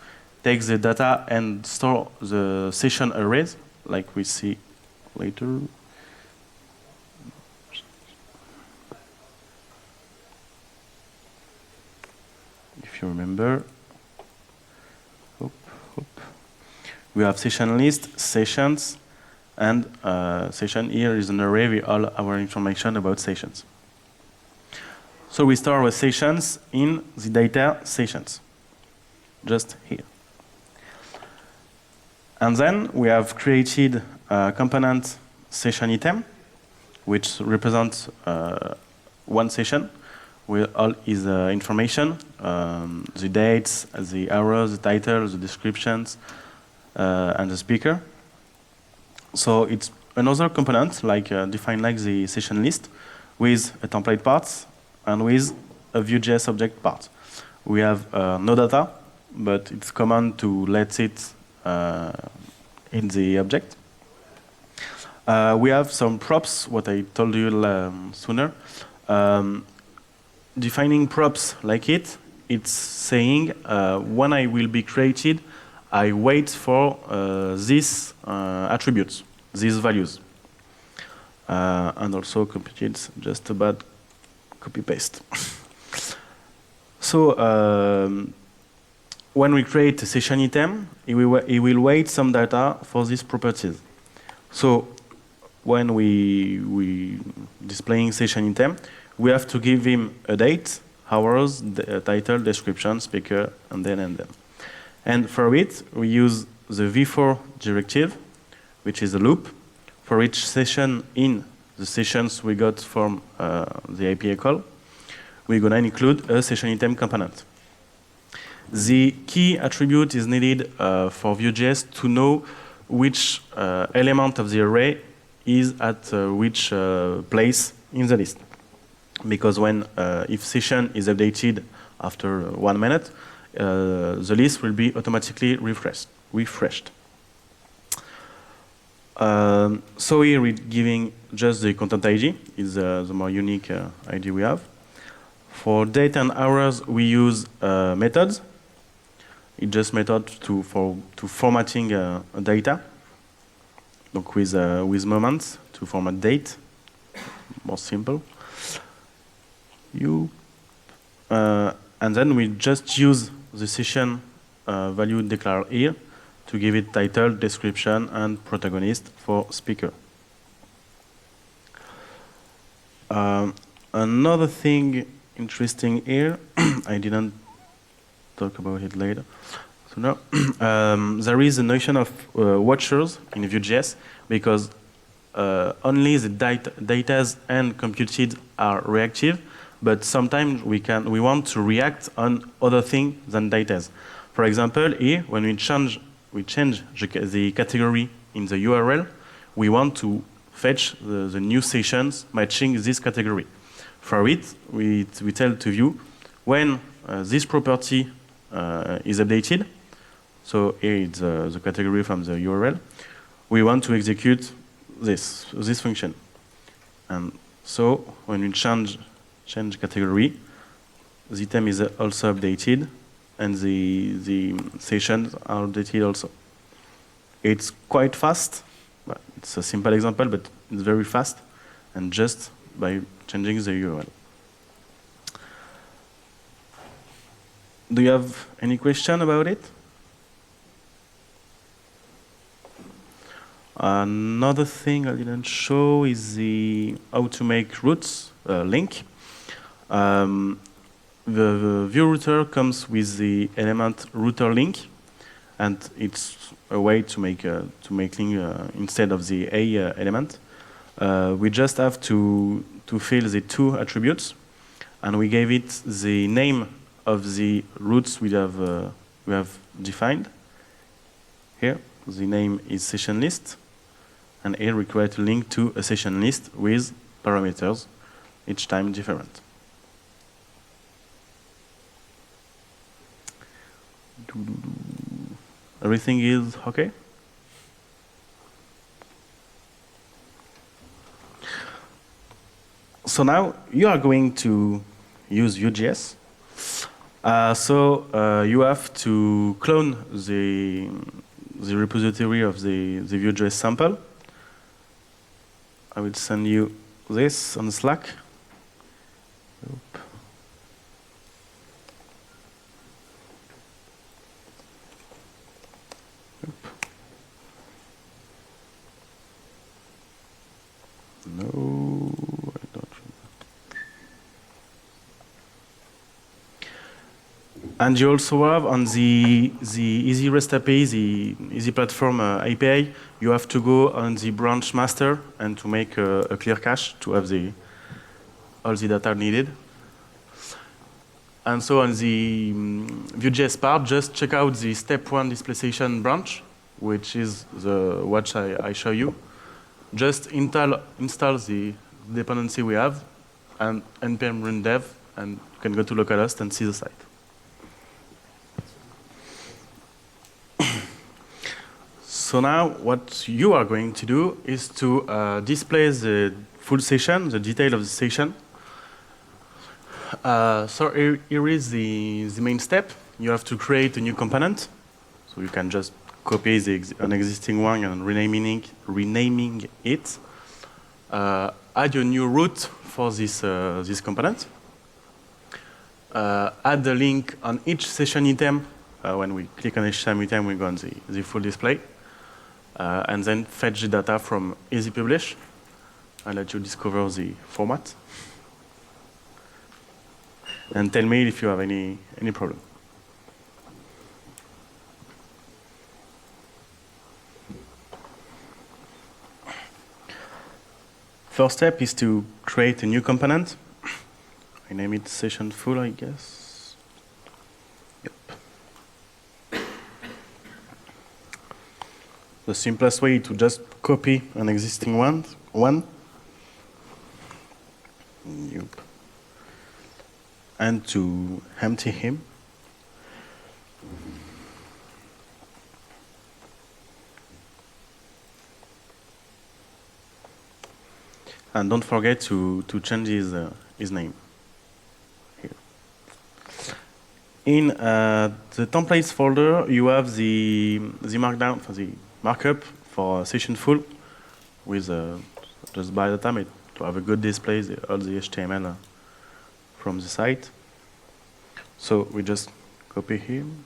take the data, and store the session arrays, like we see later. If you remember, we have session list, sessions, and session here is an array with all our information about sessions. So we store our sessions in the data sessions, just here. And then we have created a component session item, which represents one session with all its information, the dates, the hours, the title, the descriptions, and the speaker. So it's another component, like defined like the session list, with a template part and with a Vue.js object part. We have no data, but it's common to let it in the object. We have some props, what I told you sooner. Defining props like it's saying when I will be created, I wait for these attributes, these values. And also computed just a bad copy-paste. So when we create a session item, it will wait some data for these properties. So when we displaying session item, we have to give him a date, hours, title, description, speaker, and then. And for it, we use the v4 directive, which is a loop. For each session in the sessions we got from the API call, we're going to include a session item component. The key attribute is needed for Vue.js to know which element of the array is at which place in the list. Because when if session is updated after 1 minute, the list will be automatically refreshed. So here we're giving just the content ID, is the more unique ID we have. For date and hours, we use methods. It's just method to formatting data. Donc with moments to format date, more simple. And then we just use the session value declared here to give it title, description, and protagonist for speaker. Another thing interesting here, I didn't talk about it later. So now, there is a notion of watchers in Vue.js because only the datas and computed are reactive, but sometimes we want to react on other things than datas. For example, here when we change the category in the URL, we want to fetch the new sessions matching this category. For it, we tell to Vue when this property is updated. So here it's the category from the URL. We want to execute this function. And so when we change category, the item is also updated, and the sessions are updated also. It's quite fast. It's a simple example, but it's very fast, and just by changing the URL. Do you have any question about it? Another thing I didn't show is how to make routes link. The Vue router comes with the element router link, and it's a way to make link instead of the A element. We just have to fill the two attributes, and we gave it the name of the routes we have defined. Here, the name is session list, and here we create a link to a session list with parameters, each time different. Everything is okay? So now you are going to use Vue.js. So you have to clone the repository of the Vue.js sample. I will send you this on Slack. Oop. No, I don't remember. And you also have on the Easy REST API, the Easy Platform API, you have to go on the branch master and to make a clear cache to have all the data needed. And so on the Vue.js part, just check out the step 1 display station branch, which is what I show you. Just install the dependency we have and npm run dev, and you can go to localhost and see the site. So now what you are going to do is to display the full session, the detail of the session. So here is the main step. You have to create a new component. So you can just copy an existing one and renaming it. Add your new root for this component. Add the link on each session item. When we click on each session item, we go on the full display. And then fetch the data from Easy Publish. I'll let you discover the format. And tell me if you have any problem. First step is to create a new component. I name it session full, I guess. Yep. The simplest way is to just copy an existing one. Yep. And to empty him. And don't forget to change his name. Here. In the templates folder, you have the markdown for the markup for session full with just by the time to have a good display all the HTML from the site. So we just copy him.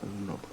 No problem.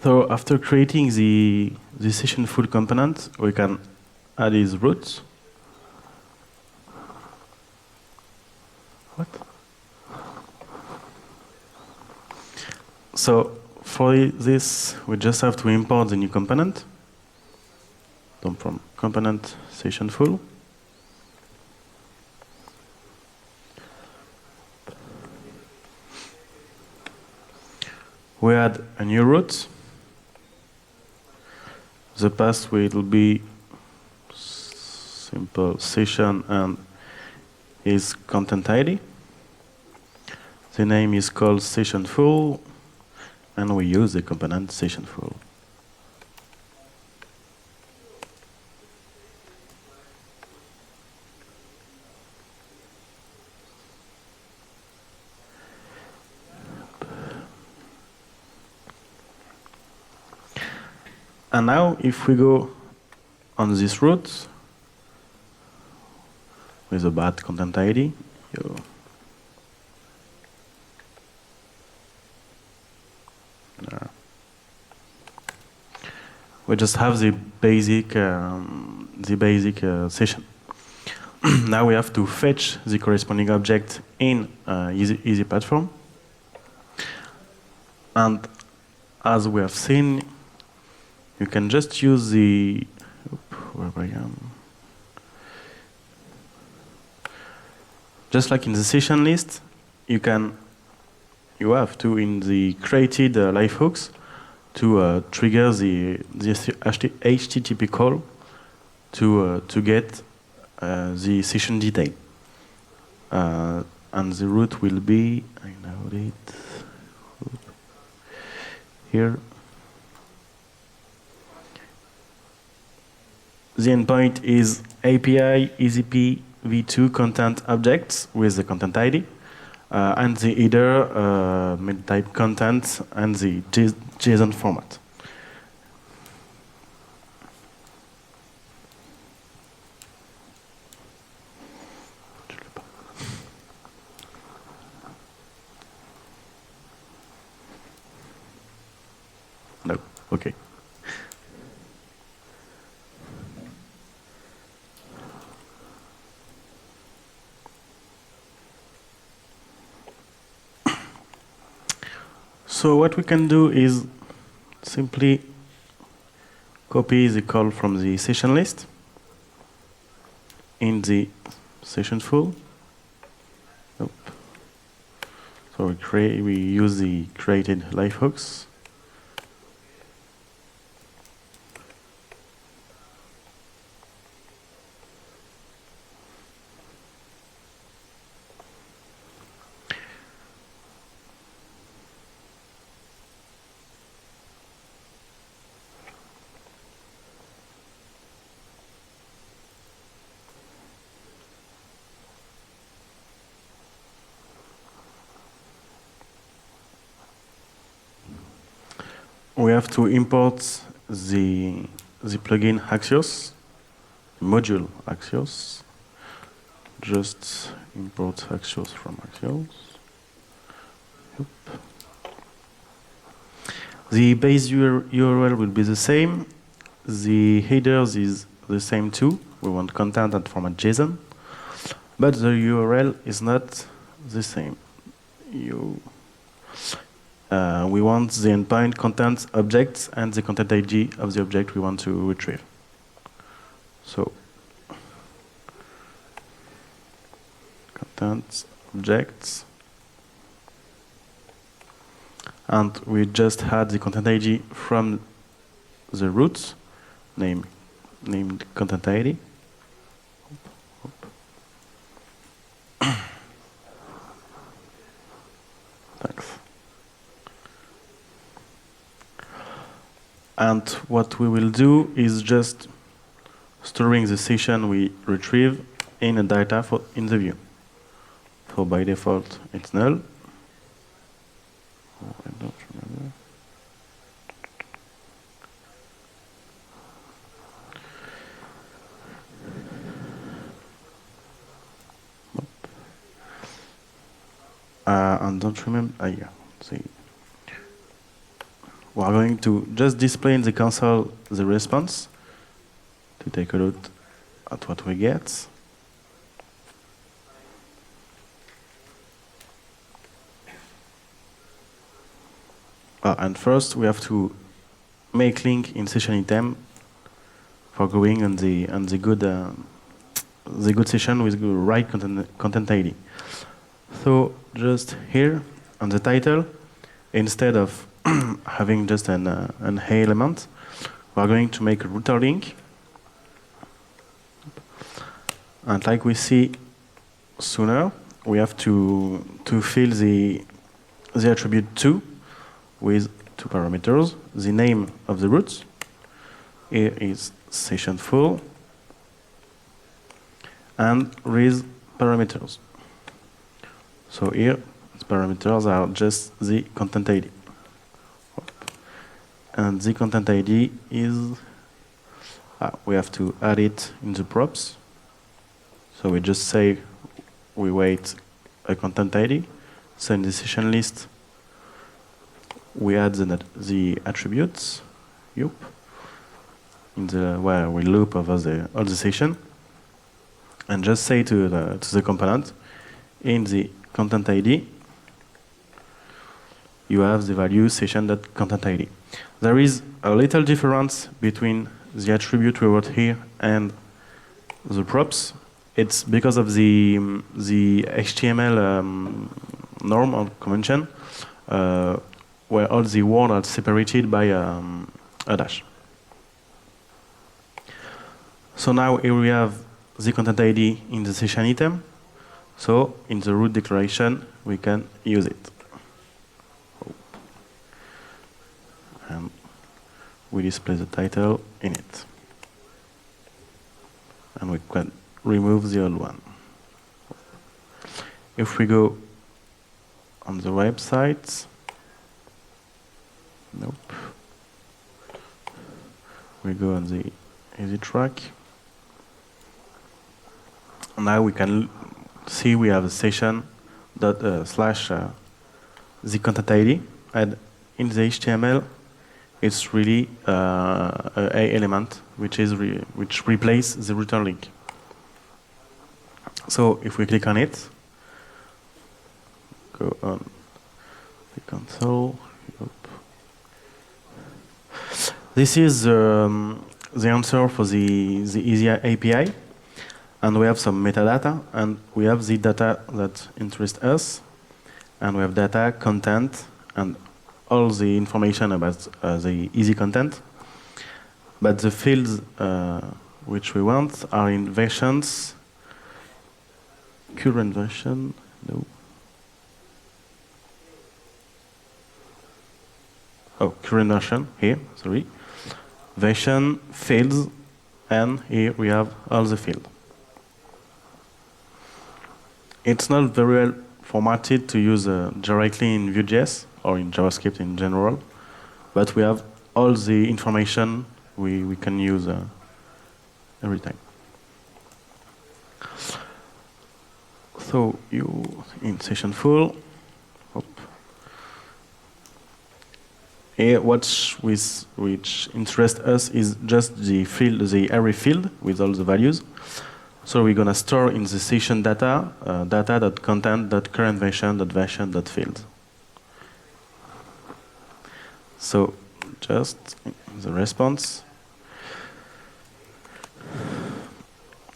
So after creating the session full component, we can add his roots. What? So for this, we just have to import the new component. So from component session full. We add a new root. The path will be simple session and is content ID. The name is called session full, and we use the component session full. And now, if we go on this route with a bad content ID, we just have the basic session. now we have to fetch the corresponding object in easy platform. And as we have seen, you can just use the where I am. Just like in the session list, you have to in the created live hooks to trigger the HTTP call to get the session detail. And the route will be, I know it here. The endpoint is API EZP v2 content objects with the content ID, and the header type content and the JSON format. No, okay. So what we can do is simply copy the call from the session list in the session full. Nope. So we use the created live hooks. We have to import the plugin Axios, module Axios. Just import Axios from Axios. Yep. The base URL will be the same. The headers is the same too. We want content and format JSON, but the URL is not the same. We want the endpoint content objects and the content ID of the object we want to retrieve. So, content objects, and we just had the content ID from the root, named content ID. Thanks. And what we will do is just storing the session we retrieve in a data in the view. So by default, it's null. Oh, I don't remember. Nope. And don't remember. Yeah. See. We are going to just display in the console the response to take a look at what we get. And first, we have to make link in session item for going on the good session with the right content ID. So just here on the title, instead of having just an A element, we are going to make a router link. And like we see sooner, we have to fill the attribute 2 with 2 parameters. The name of the root, here is session full, and with parameters. So here, the parameters are just the content ID. And the content ID is, we have to add it in the props. So we just say we wait a content ID. So in the session list, we add the attributes, where we loop over all the session. and just say to the component, in the content ID, you have the value session.content ID. There is a little difference between the attribute we wrote here and the props. It's because of the HTML norm or convention, where all the words are separated by a dash. So now here we have the content ID in the session item. So in the root declaration, we can use it. And we display the title in it. And we can remove the old one. If we go on the website, nope. We go on the easy track. Now we can see we have a session slash the content ID, and in the HTML it's really a element which replaces the return link. So if we click on it, go on the console. This is the answer for the Easy API. And we have some metadata, and we have the data that interests us, and we have data, content, and all the information about the easy content. But the fields which we want are in versions, current version, no. Oh, current version, here, sorry. Version, fields, and here we have all the fields. It's not very well formatted to use directly in Vue.js or in JavaScript in general, but we have all the information we can use every time. So you in session full, here which interests us is just the field, the array field with all the values. So we're going to store in the session data, data.content.currentVersion.version.field. So just the response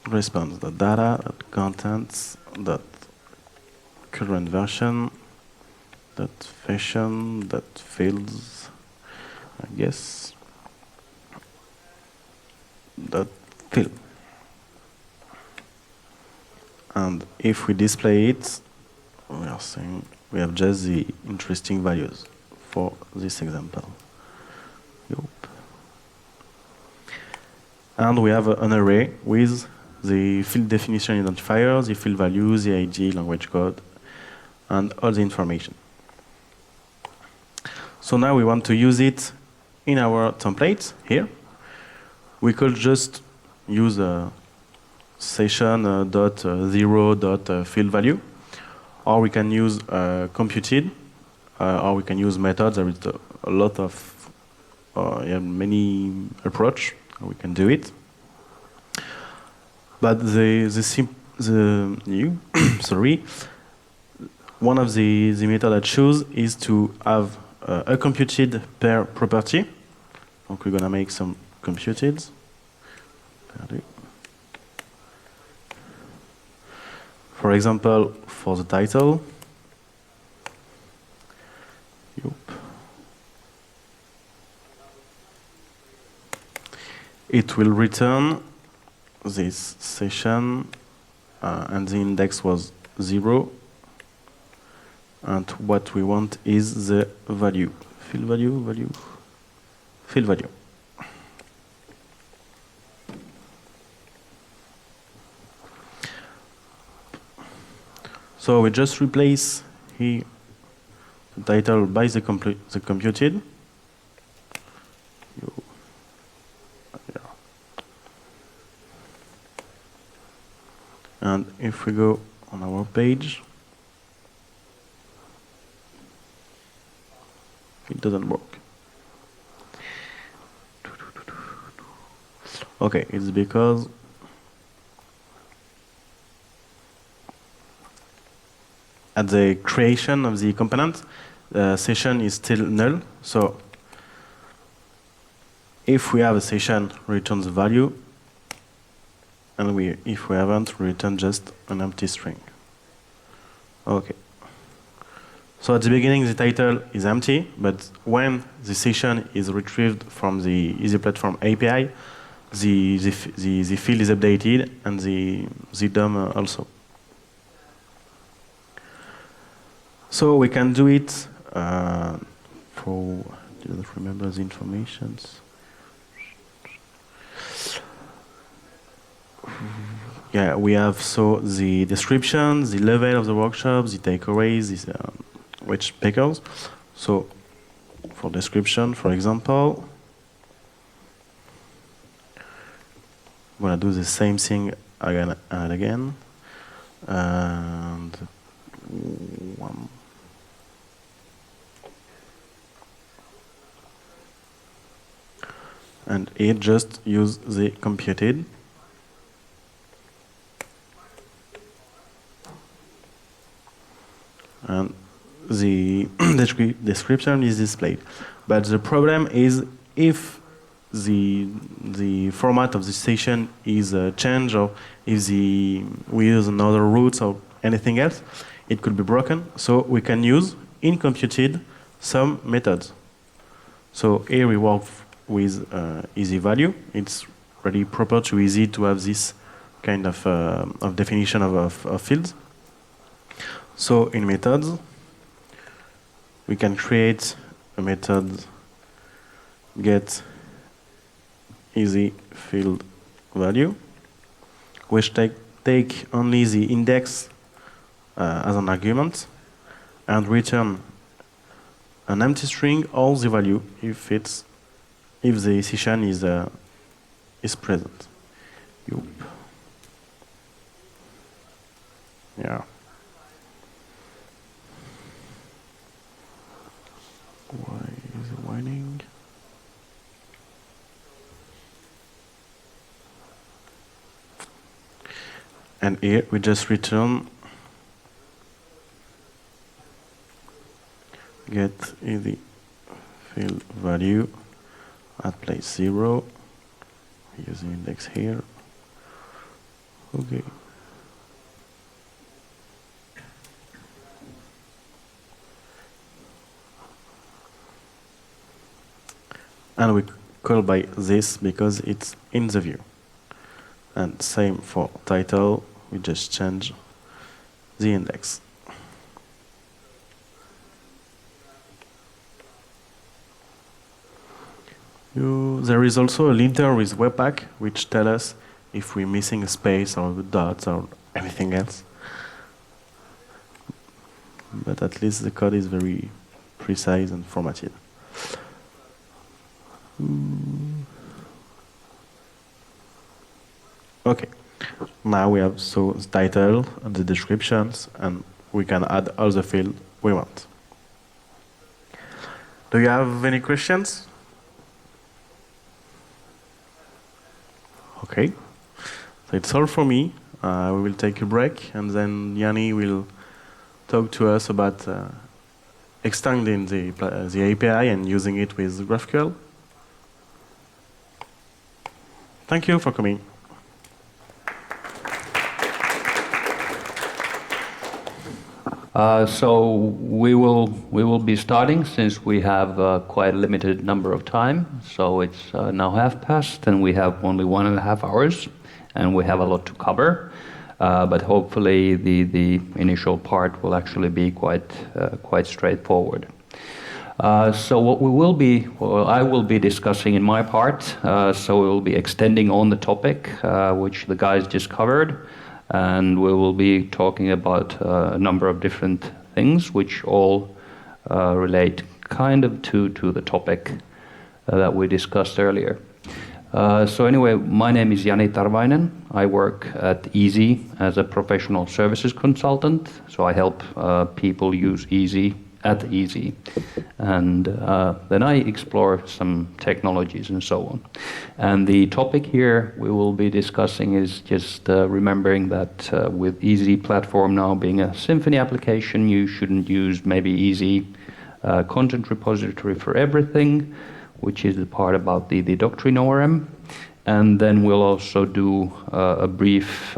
data.content.currentVersion.version.fields, I guess, .field. And if we display it, we are saying we have just the interesting values for this example. Yep. And we have an array with the field definition identifier, the field values, the ID, language code, and all the information. So now we want to use it in our template here. We could just use a session.0.field value, or we can use computed, or we can use methods. There is a lot of many approach we can do it. But one of the method I choose is to have a computed per property. Donc we're gonna make some computed. For example, for the title, it will return this session, and the index was 0. And what we want is the value, field value. So we just replace here the title by the computed. And if we go on our page, it doesn't work. Okay, it's because at the creation of the component, the session is still null. So if we have a session, return the value, and if we haven't, return just an empty string. Okay. So at the beginning, the title is empty, but when the session is retrieved from the Easy Platform API, the field is updated and the DOM also. So we can do it for, I don't remember the informations. Yeah, we have so the description, the level of the workshop, the takeaways, which pickles. So for description, for example, I'm gonna do the same thing again and again. And one. And it just use the computed. And the description is displayed. But the problem is if the format of the session is changed, or if we use another route or anything else, it could be broken. So we can use in computed some methods. So here we work with easy value. It's really proper to easy to have this kind of definition of fields. So in methods, we can create a method get easy field value, which take only the index as an argument, and return an empty string or the value if the session is present. Yup. Yeah. Why is it whining? And here we just return get easy field value at place 0. Use the index here. Okay. And we call by this because it's in the view. And same for title, we just change the index. There is also a linter with Webpack, which tells us if we're missing a space or dots or anything else. But at least the code is very precise and formatted. Okay, now we have so the title and the descriptions, and we can add all the fields we want. Do you have any questions? Okay, so it's all for me. We will take a break, and then Yanni will talk to us about extending the API and using it with GraphQL. Thank you for coming. So we will be starting, since we have quite a limited number of time. So it's now past, and we have only 1.5 hours, and we have a lot to cover. But hopefully the initial part will actually be quite straightforward. So what I will be discussing in my part. So we will be extending on the topic which the guys just covered. And we will be talking about a number of different things which all relate kind of to the topic that we discussed earlier. So anyway, my name is Jani Tarvainen. I work at Easy as a professional services consultant. So I help people use Easy at easy. And then I explore some technologies and so on. And the topic here we will be discussing is just remembering that with Easy Platform now being a Symfony application, you shouldn't use maybe Easy content repository for everything, which is the part about the doctrine ORM. And then we'll also do a brief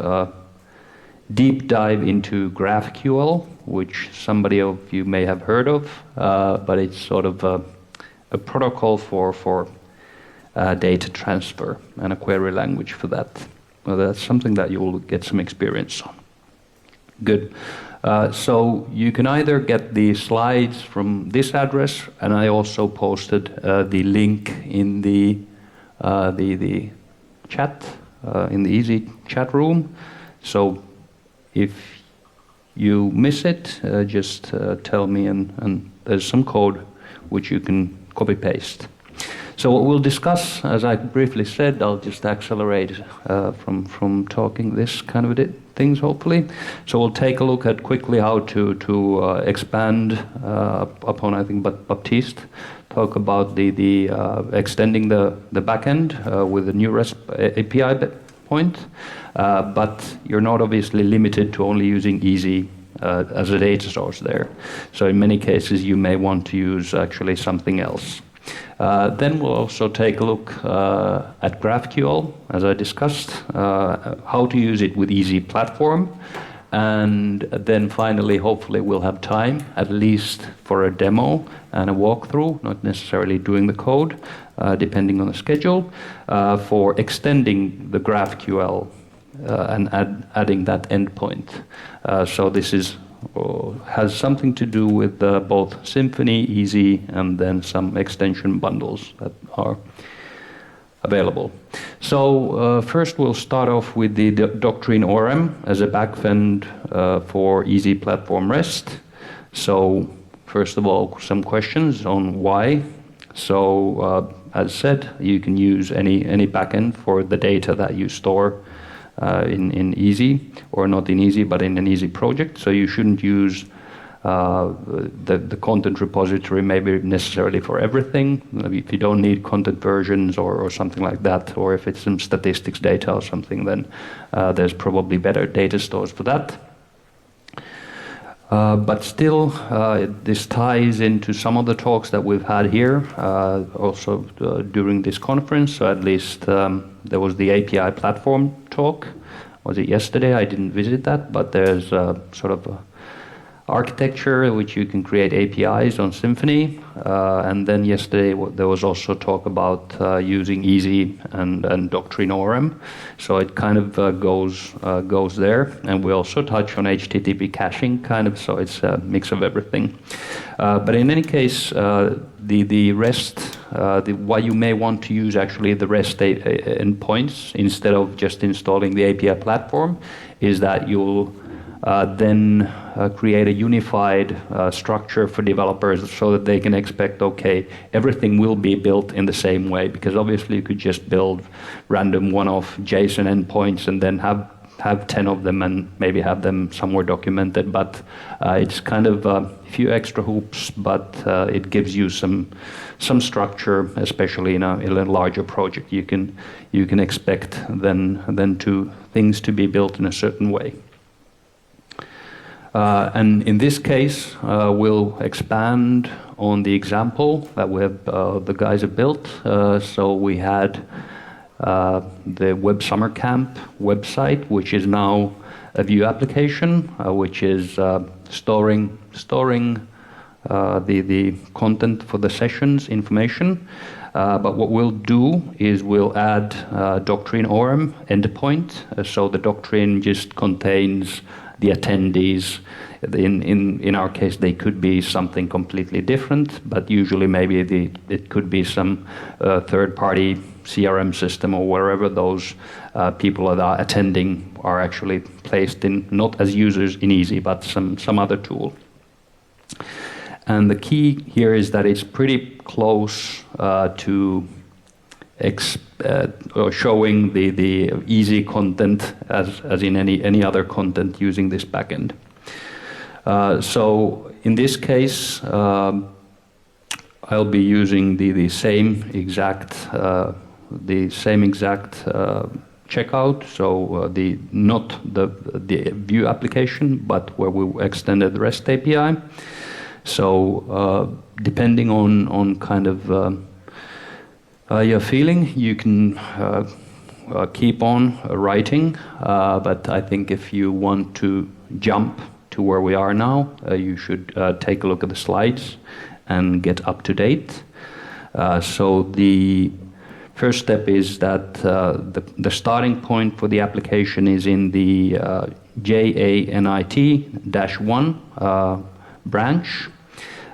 deep dive into GraphQL, which somebody of you may have heard of, but it's sort of a protocol for data transfer and a query language for that. Well, that's something that you will get some experience on. Good. So you can either get the slides from this address, and I also posted the link in the chat, in the Easy chat room. So if you miss it, just tell me, and there's some code which you can copy paste. So what we'll discuss, as I briefly said, I'll just accelerate from talking this kind of things, hopefully. So we'll take a look at quickly how to expand upon, I think, Baptiste talk about the extending the backend with a new REST API point. But you're not obviously limited to only using Easy as a data source there. So in many cases, you may want to use actually something else. Then we'll also take a look at GraphQL, as I discussed, how to use it with Easy Platform. And then finally, hopefully, we'll have time, at least for a demo and a walkthrough, not necessarily doing the code, depending on the schedule, for extending the GraphQL and adding that endpoint. So this is has something to do with both Symfony, Easy, and then some extension bundles that are available. So first we'll start off with the doctrine ORM as a backend for Easy Platform REST. So first of all, some questions on why. So as said, you can use any backend for the data that you store in Easy, or not in Easy, but in an Easy project. So you shouldn't use the content repository maybe necessarily for everything. Maybe if you don't need content versions or something like that, or if it's some statistics data or something, then there's probably better data stores for that. But still, this ties into some of the talks that we've had here, also during this conference. So at least there was the API platform talk. Was it yesterday? I didn't visit that, but there's sort of architecture which you can create APIs on Symfony. And then yesterday there was also talk about using Easy and Doctrine ORM. So it kind of goes there. And we also touch on HTTP caching, kind of, so it's a mix of everything. But in any case, the REST, why you may want to use actually the REST endpoints instead of just installing the API platform is that you'll then create a unified structure for developers so that they can expect, okay, everything will be built in the same way, because obviously you could just build random one-off JSON endpoints and then have 10 of them and maybe have them somewhere documented, but it's kind of a few extra hoops, but it gives you some structure, especially in a larger project. You can expect then to things to be built in a certain way. And in this case, we'll expand on the example that the guys have built. So we had the Web Summer Camp website, which is now a Vue application, which is storing the content for the sessions information. But what we'll do is we'll add Doctrine ORM endpoint. So the Doctrine just contains the attendees. In our case, they could be something completely different, but usually maybe it could be some third-party CRM system or wherever those people that are attending are actually placed in, not as users in Easy, but some other tool. And the key here is that it's pretty close to showing the Easy content as in any other content using this backend. So in this case, I'll be using the same exact checkout. So not the view application, but where we extended the REST API. So depending on kind of your feeling, you can keep on writing. But I think if you want to jump to where we are now, you should take a look at the slides and get up to date. So the first step is that the starting point for the application is in the JANIT-1 branch.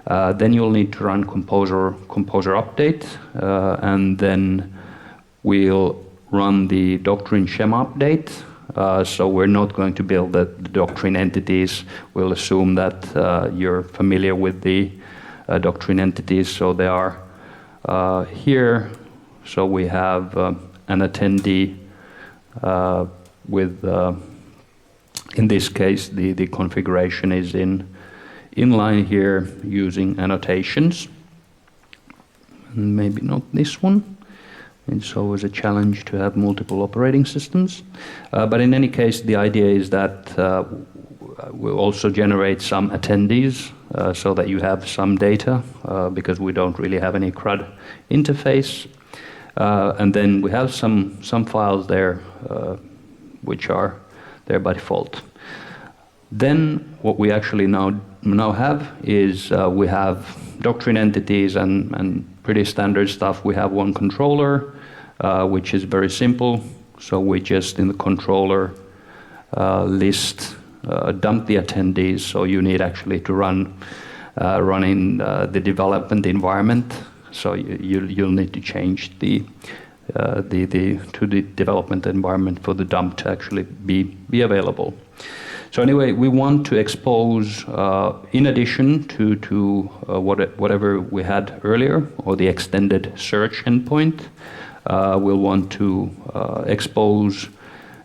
Then you'll need to run composer update, and then we'll run the doctrine schema update. So we're not going to build the doctrine entities. We'll assume that you're familiar with the doctrine entities, so they are here. So we have an attendee with, in this case, the configuration is in line here using annotations. And maybe not this one. It's always a challenge to have multiple operating systems. But in any case, the idea is that we'll also generate some attendees so that you have some data because we don't really have any CRUD interface. And then we have some files there which are there by default. Then what we actually now have is we have doctrine entities and pretty standard stuff. We have one controller, which is very simple. So we just in the controller list dump the attendees. So you need actually to run in the development environment. So you'll need to change to the development environment for the dump to actually be available. So anyway, we want to expose, in addition to whatever we had earlier, or the extended search endpoint, we'll want to expose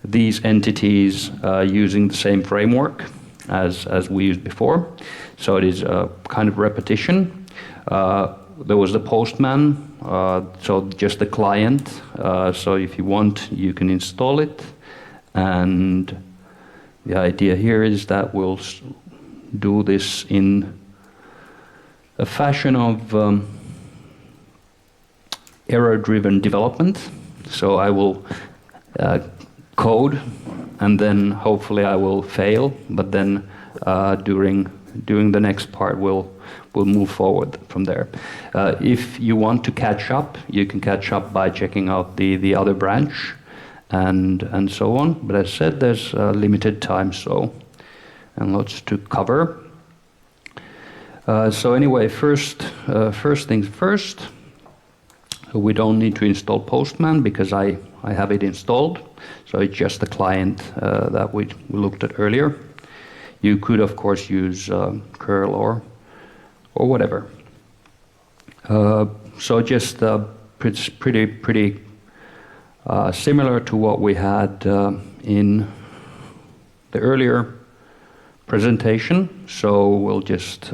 these entities using the same framework as we used before. So it is a kind of repetition. There was the postman, so just the client. So if you want, you can install it. And the idea here is that we'll do this in a fashion of error-driven development. So I will code, and then hopefully I will fail, but then during the next part we'll move forward from there. If you want to catch up, you can catch up by checking out the other branch and so on. But as I said, there's limited time, and lots to cover. So anyway, first things first. We don't need to install Postman because I have it installed. So it's just the client that we looked at earlier. You could, of course, use curl or whatever. So just pretty similar to what we had in the earlier presentation. So we'll just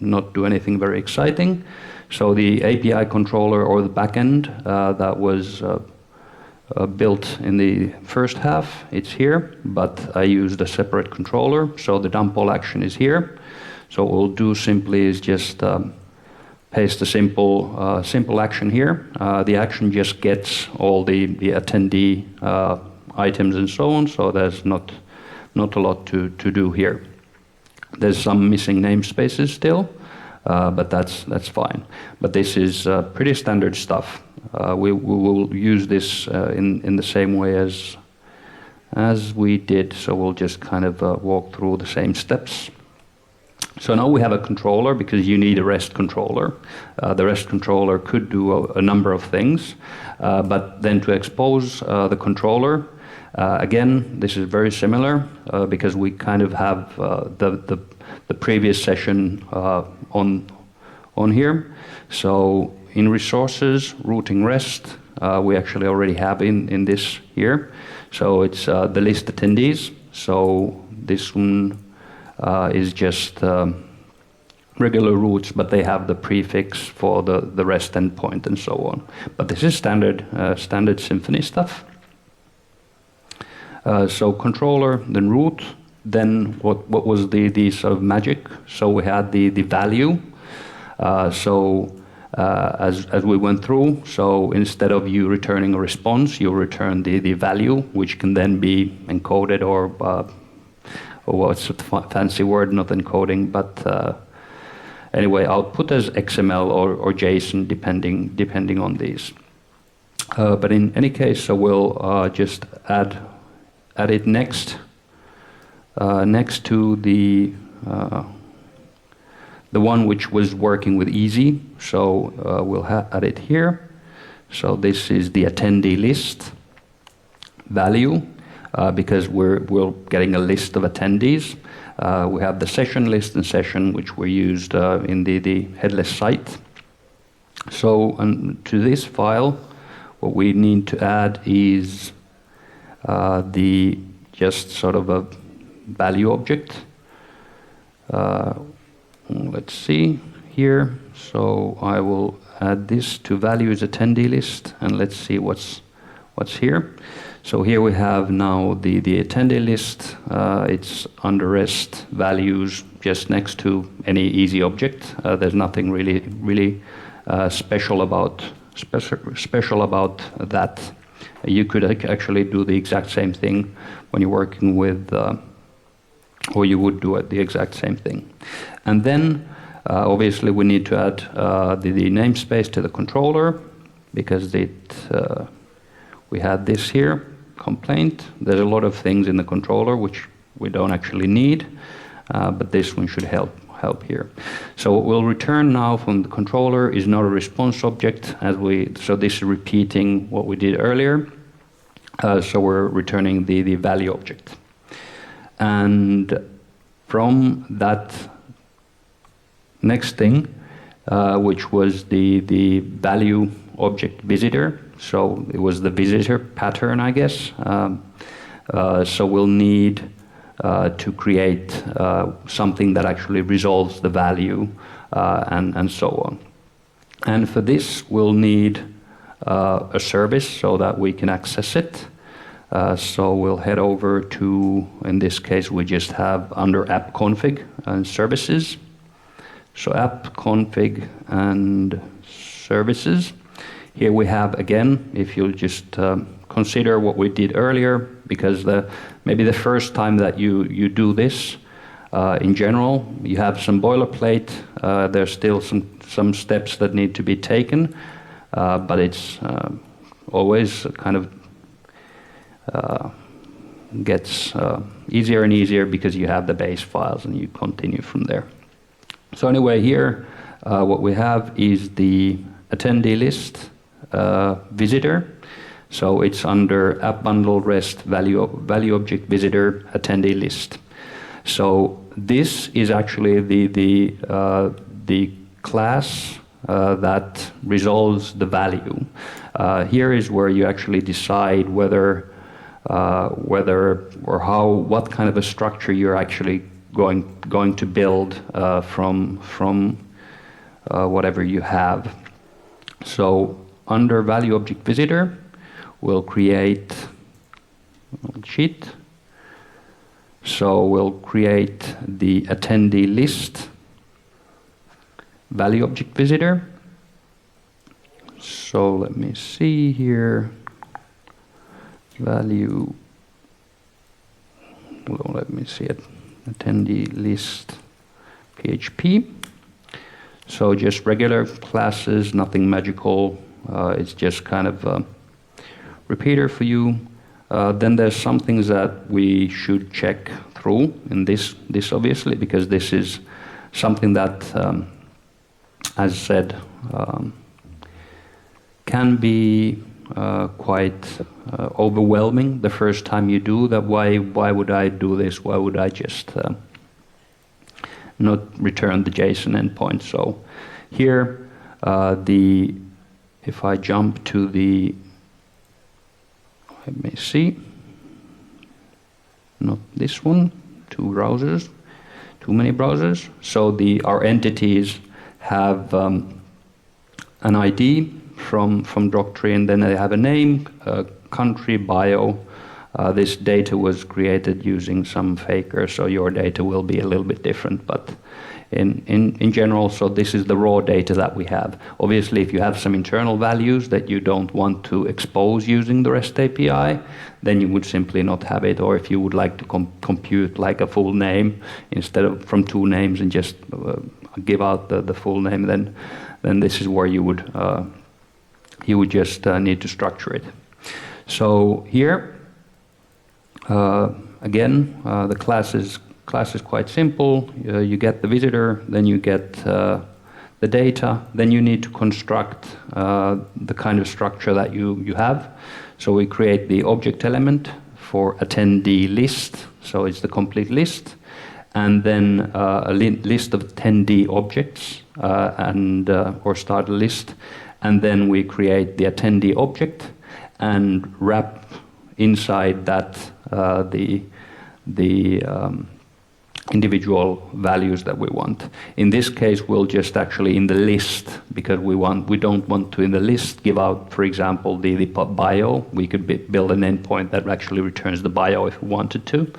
not do anything very exciting. So the API controller or the backend that was built in the first half, it's here, but I used a separate controller, so the dump all action is here. So what we'll do simply is just paste a simple action here. The action just gets all the attendee items and so on, so there's not a lot to do here. There's some missing namespaces still, but that's fine. But this is pretty standard stuff. We will use this in the same way as we did, so we'll just kind of walk through the same steps. So now we have a controller because you need a REST controller. The REST controller could do a number of things, but then to expose the controller, again, this is very similar because we kind of have the previous session on here. So in resources, routing REST, we actually already have in this here. So it's the list attendees. So this one is just regular roots, but they have the prefix for the REST endpoint and so on. But this is standard Symfony stuff. So controller, then root, then what was the sort of magic? So we had the value. As we went through, so instead of you returning a response, you return the value, which can then be encoded or what's a fancy word, not encoding, but anyway, output as XML or JSON, depending on these. But in any case, so we'll just add it next to the one which was working with easy. So we'll add it here. So this is the attendee list value because we're getting a list of attendees. We have the session list and session which were used in the headless site. So to this file, what we need to add is the just sort of a value object. Let's see here. So I will add this to values attendee list, and let's see what's here. So here we have now the attendee list. It's under REST values just next to any easy object. There's nothing really special about that. You could actually do the exact same thing when you're working with, or you would do the exact same thing. And then, obviously, we need to add the namespace to the controller because we had this here, complaint. There's a lot of things in the controller which we don't actually need, but this one should help here. So what we'll return now from the controller is not a response object, so this is repeating what we did earlier. So we're returning the value object. And from that next thing, which was the value object visitor, so it was the visitor pattern, I guess. So we'll need to create something that actually resolves the value and so on. And for this, we'll need a service so that we can access it. So we'll head over to, in this case, we just have under app config and services. So app config and services. Here we have, again, if you'll just consider what we did earlier, because maybe the first time that you do this, in general, you have some boilerplate. There's still some steps that need to be taken, but it's always kind of gets easier and easier because you have the base files and you continue from there. So anyway, here what we have is the attendee list visitor. So it's under app bundle REST value object visitor attendee list. So this is actually the class that resolves the value. Here is where you actually decide whether or how, what kind of a structure you're actually going to build from whatever you have. So under value object visitor, we'll create a sheet. So we'll create the attendee list value object visitor. So let me see here. Value, well, let me see it. Attendee list PHP. So just regular classes, nothing magical. It's just kind of a repeater for you. Then there's some things that we should check through in this obviously, because this is something that, as said, can be quite overwhelming the first time you do that. Why would I do this? Why would I just not return the JSON endpoint? So here, if I jump to the, let me see, not this one, two browsers. too many browsers. So our entities have an ID from Doctrine, then they have a name, a country, bio. This data was created using some faker, so your data will be a little bit different, but in general, so this is the raw data that we have. Obviously, if you have some internal values that you don't want to expose using the REST API, then you would simply not have it, or if you would like to compute like a full name instead of from two names and just give out the full name, then this is where you would just need to structure it. So here, again, the class is quite simple. You get the visitor, then you get the data, then you need to construct the kind of structure that you have. So we create the object element for attendee list, so it's the complete list, and then a list of attendee objects or start a list, and then we create the attendee object and wrap inside that the individual values that we want. In this case, we'll just actually in the list, because we don't want to in the list give out, for example, the bio. We could build an endpoint that actually returns the bio if we wanted to.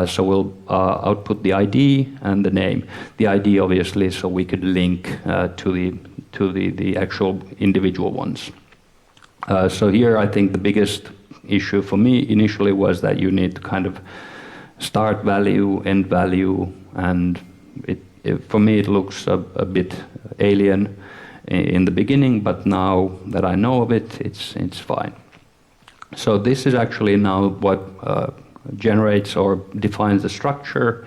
So we'll output the ID and the name. The ID obviously, so we could link to the actual individual ones. So here, I think the biggest issue for me initially was that you need to kind of start value, end value, and for me it looks a bit alien in the beginning, but now that I know of it, it's fine. So this is actually now what generates or defines the structure.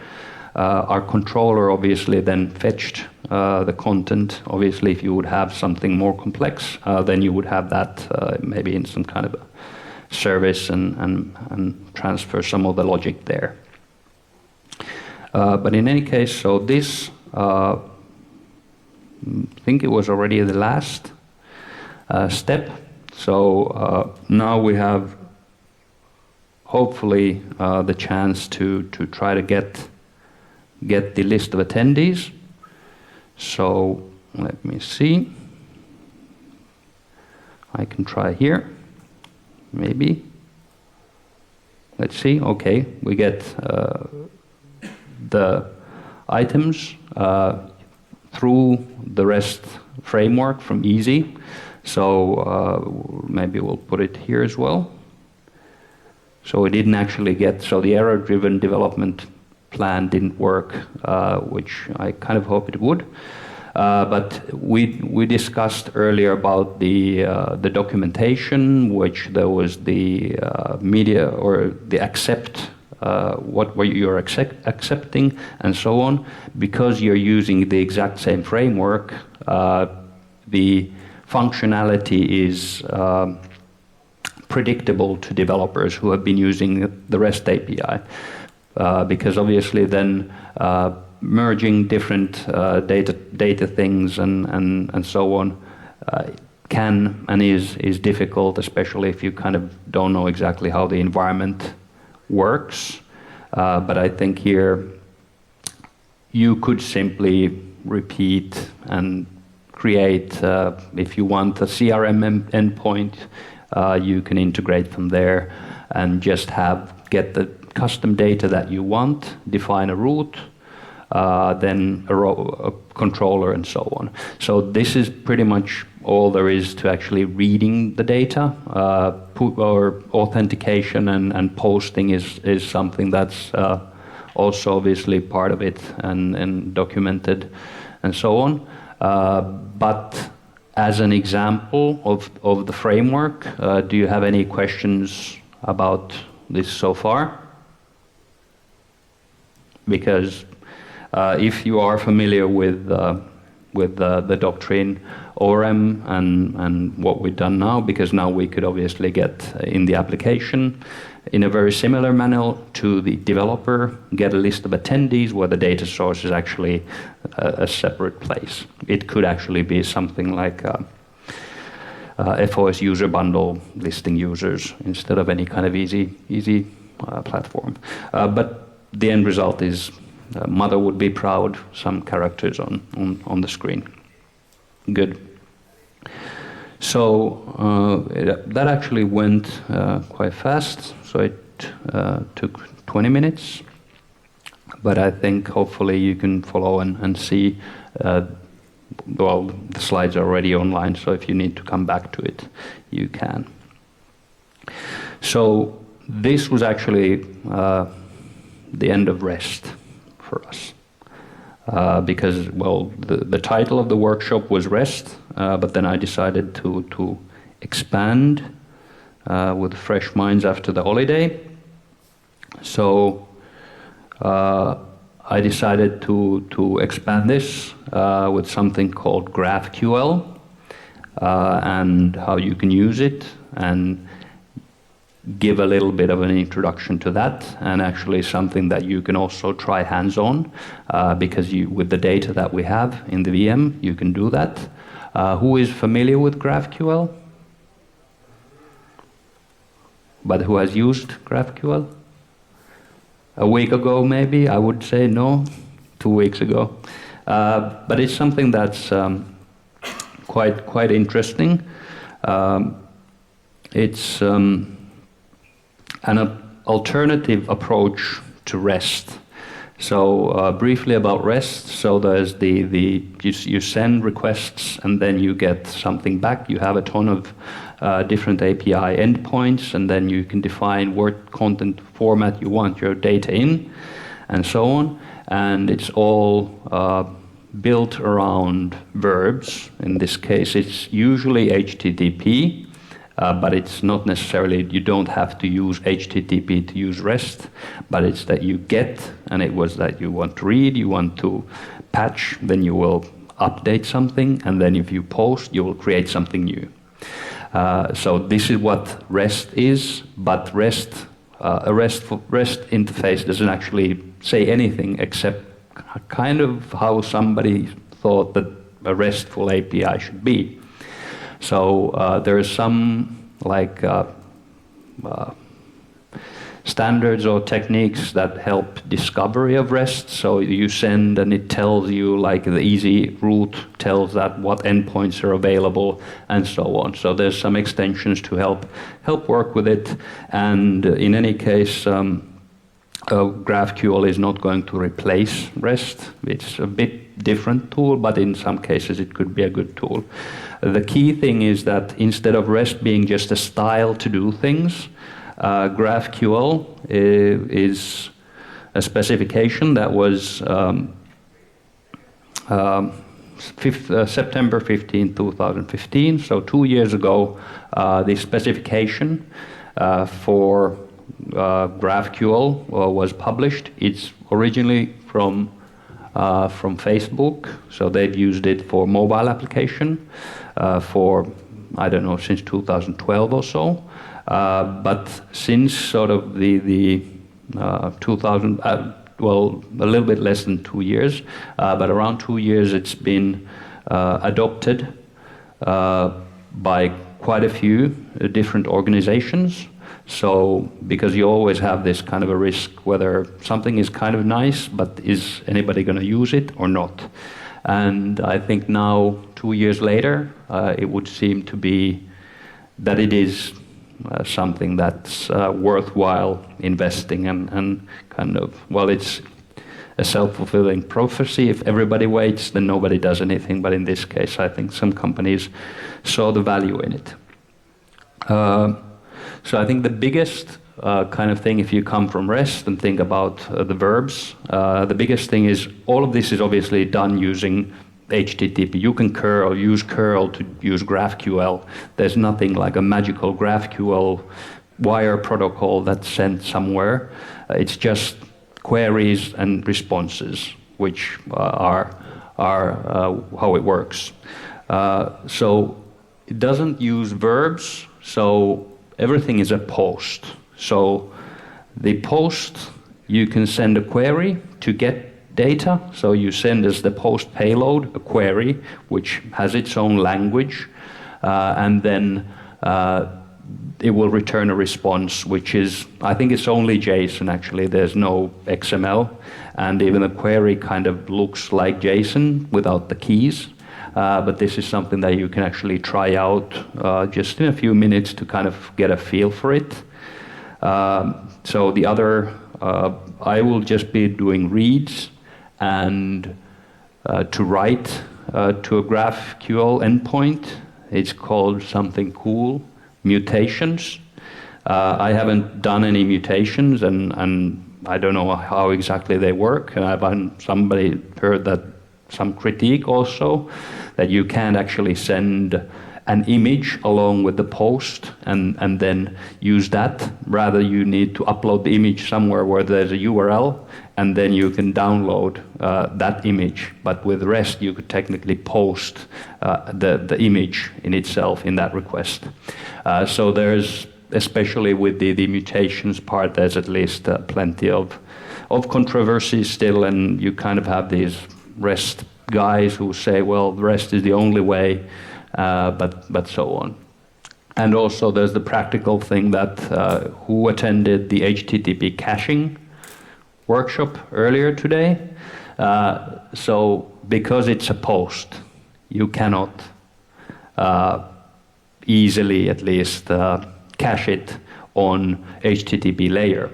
Our controller obviously then fetched the content. Obviously, if you would have something more complex, then you would have that maybe in some kind of a service and transfer some of the logic there. But in any case, so this, I think it was already the last step. So now we have hopefully the chance to try to get the list of attendees. So let me see. I can try here. Maybe. Let's see. Okay, we get the items through the REST framework from Easy. So maybe we'll put it here as well. So we didn't actually get, so the error-driven development plan didn't work, which I kind of hope it would. But we discussed earlier about the documentation, which there was the media or the accept, what you're accepting, and so on. Because you're using the exact same framework, the functionality is predictable to developers who have been using the REST API. Because obviously then merging different data things and so on can and is difficult, especially if you kind of don't know exactly how the environment works. But I think here you could simply repeat and create, if you want a CRM endpoint, you can integrate from there and just get the custom data that you want, define a route, then a controller and so on. So this is pretty much all there is to actually reading the data. Or authentication and posting is something that's also obviously part of it and documented and so on. But as an example of the framework, do you have any questions about this so far? Because if you are familiar with the doctrine ORM and what we've done now, because now we could obviously get in the application in a very similar manner to the developer, get a list of attendees where the data source is actually a separate place. It could actually be something like FOS user bundle listing users instead of any kind of easy platform. But the end result is mother would be proud, some characters on the screen. Good. So that actually went quite fast, so it took 20 minutes. But I think hopefully you can follow and see, well, the slides are already online, so if you need to come back to it, you can. So this was actually the end of REST for us. Because, well, the title of the workshop was REST, but then I decided to expand with fresh minds after the holiday. So I decided to expand this with something called GraphQL and how you can use it, and give a little bit of an introduction to that, and actually something that you can also try hands-on, because with the data that we have in the VM, you can do that. Who is familiar with GraphQL? But who has used GraphQL? A week ago, maybe, I would say no, 2 weeks ago. But it's something that's quite interesting. It's an alternative approach to REST. So briefly about REST, so there's you send requests and then you get something back. You have a ton of different API endpoints, and then you can define what content format you want your data in, and so on. And it's all built around verbs. In this case, it's usually HTTP. But it's not necessarily, you don't have to use HTTP to use REST, but it's that you get, and it was that you want to read, you want to patch, then you will update something, and then if you post, you will create something new. So this is what REST is, but a REST interface doesn't actually say anything except kind of how somebody thought that a RESTful API should be. So there are some standards or techniques that help discovery of REST. So you send and it tells you, like the easy route tells that what endpoints are available and so on. So there's some extensions to help work with it. And in any case, GraphQL is not going to replace REST. It's a bit different tool, but in some cases it could be a good tool. The key thing is that instead of REST being just a style to do things, GraphQL is a specification that was September 15, 2015, so 2 years ago. The specification for GraphQL was published. It's originally from Facebook, so they've used it for mobile application for, I don't know, since 2012 or so. But since sort of the 2000, well, a little bit less than 2 years, but around 2 years, it's been adopted by quite a few different organizations. So, because you always have this kind of a risk whether something is kind of nice, but is anybody going to use it or not? And I think now, 2 years later, it would seem to be that it is something that's worthwhile investing and kind of, well, it's a self-fulfilling prophecy. If everybody waits, then nobody does anything. But in this case, I think some companies saw the value in it. So I think the biggest kind of thing, if you come from REST and think about the verbs, the biggest thing is all of this is obviously done using HTTP. You can use curl to use GraphQL. There's nothing like a magical GraphQL wire protocol that's sent somewhere. It's just queries and responses, which are how it works. So it doesn't use verbs, so everything is a post. So the post, you can send a query to get data. So you send as the post payload a query which has its own language, and then it will return a response, which is, I think it's only JSON actually, there's no XML, and even the query kind of looks like JSON without the keys. But this is something that you can actually try out just in a few minutes to kind of get a feel for it. So the other, I will just be doing reads and to write to a GraphQL endpoint. It's called something cool, mutations. I haven't done any mutations, and I don't know how exactly they work. And I've somebody heard that some critique also, that you can't actually send an image along with the post and then use that. Rather, you need to upload the image somewhere where there's a URL, and then you can download that image. But with REST, you could technically post the image in itself in that request. So there's, especially with the mutations part, there's at least plenty of controversy still, and you kind of have these REST guys who say, well, REST is the only way, but so on. And also there's the practical thing that who attended the HTTP caching workshop earlier today. So because it's a post, you cannot easily, at least, cache it on HTTP layer.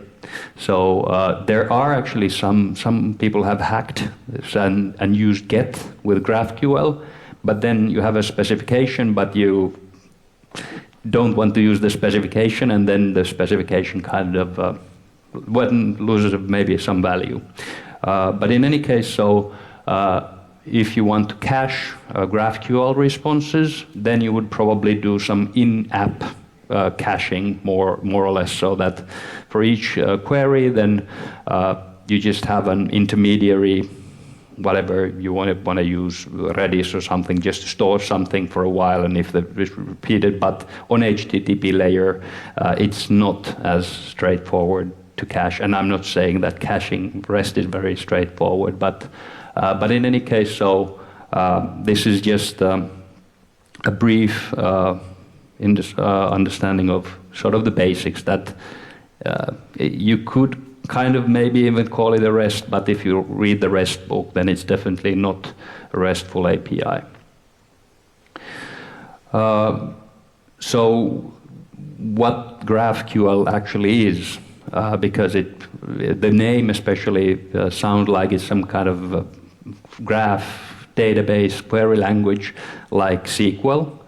So there are actually some people have hacked this and used get with GraphQL, but then you have a specification, but you don't want to use the specification, and then the specification kind of loses maybe some value. But in any case, so if you want to cache GraphQL responses, then you would probably do some in-app caching, more or less, so that for each query, then you just have an intermediary, whatever you want to use, Redis or something, just to store something for a while, and if it's repeated. But on HTTP layer, it's not as straightforward to cache. And I'm not saying that caching REST is very straightforward, but in any case, so this is just a brief understanding of sort of the basics that you could kind of maybe even call it a REST, but if you read the REST book, then it's definitely not a RESTful API. So what GraphQL actually is, because the name especially sounds like it's some kind of graph database query language like SQL.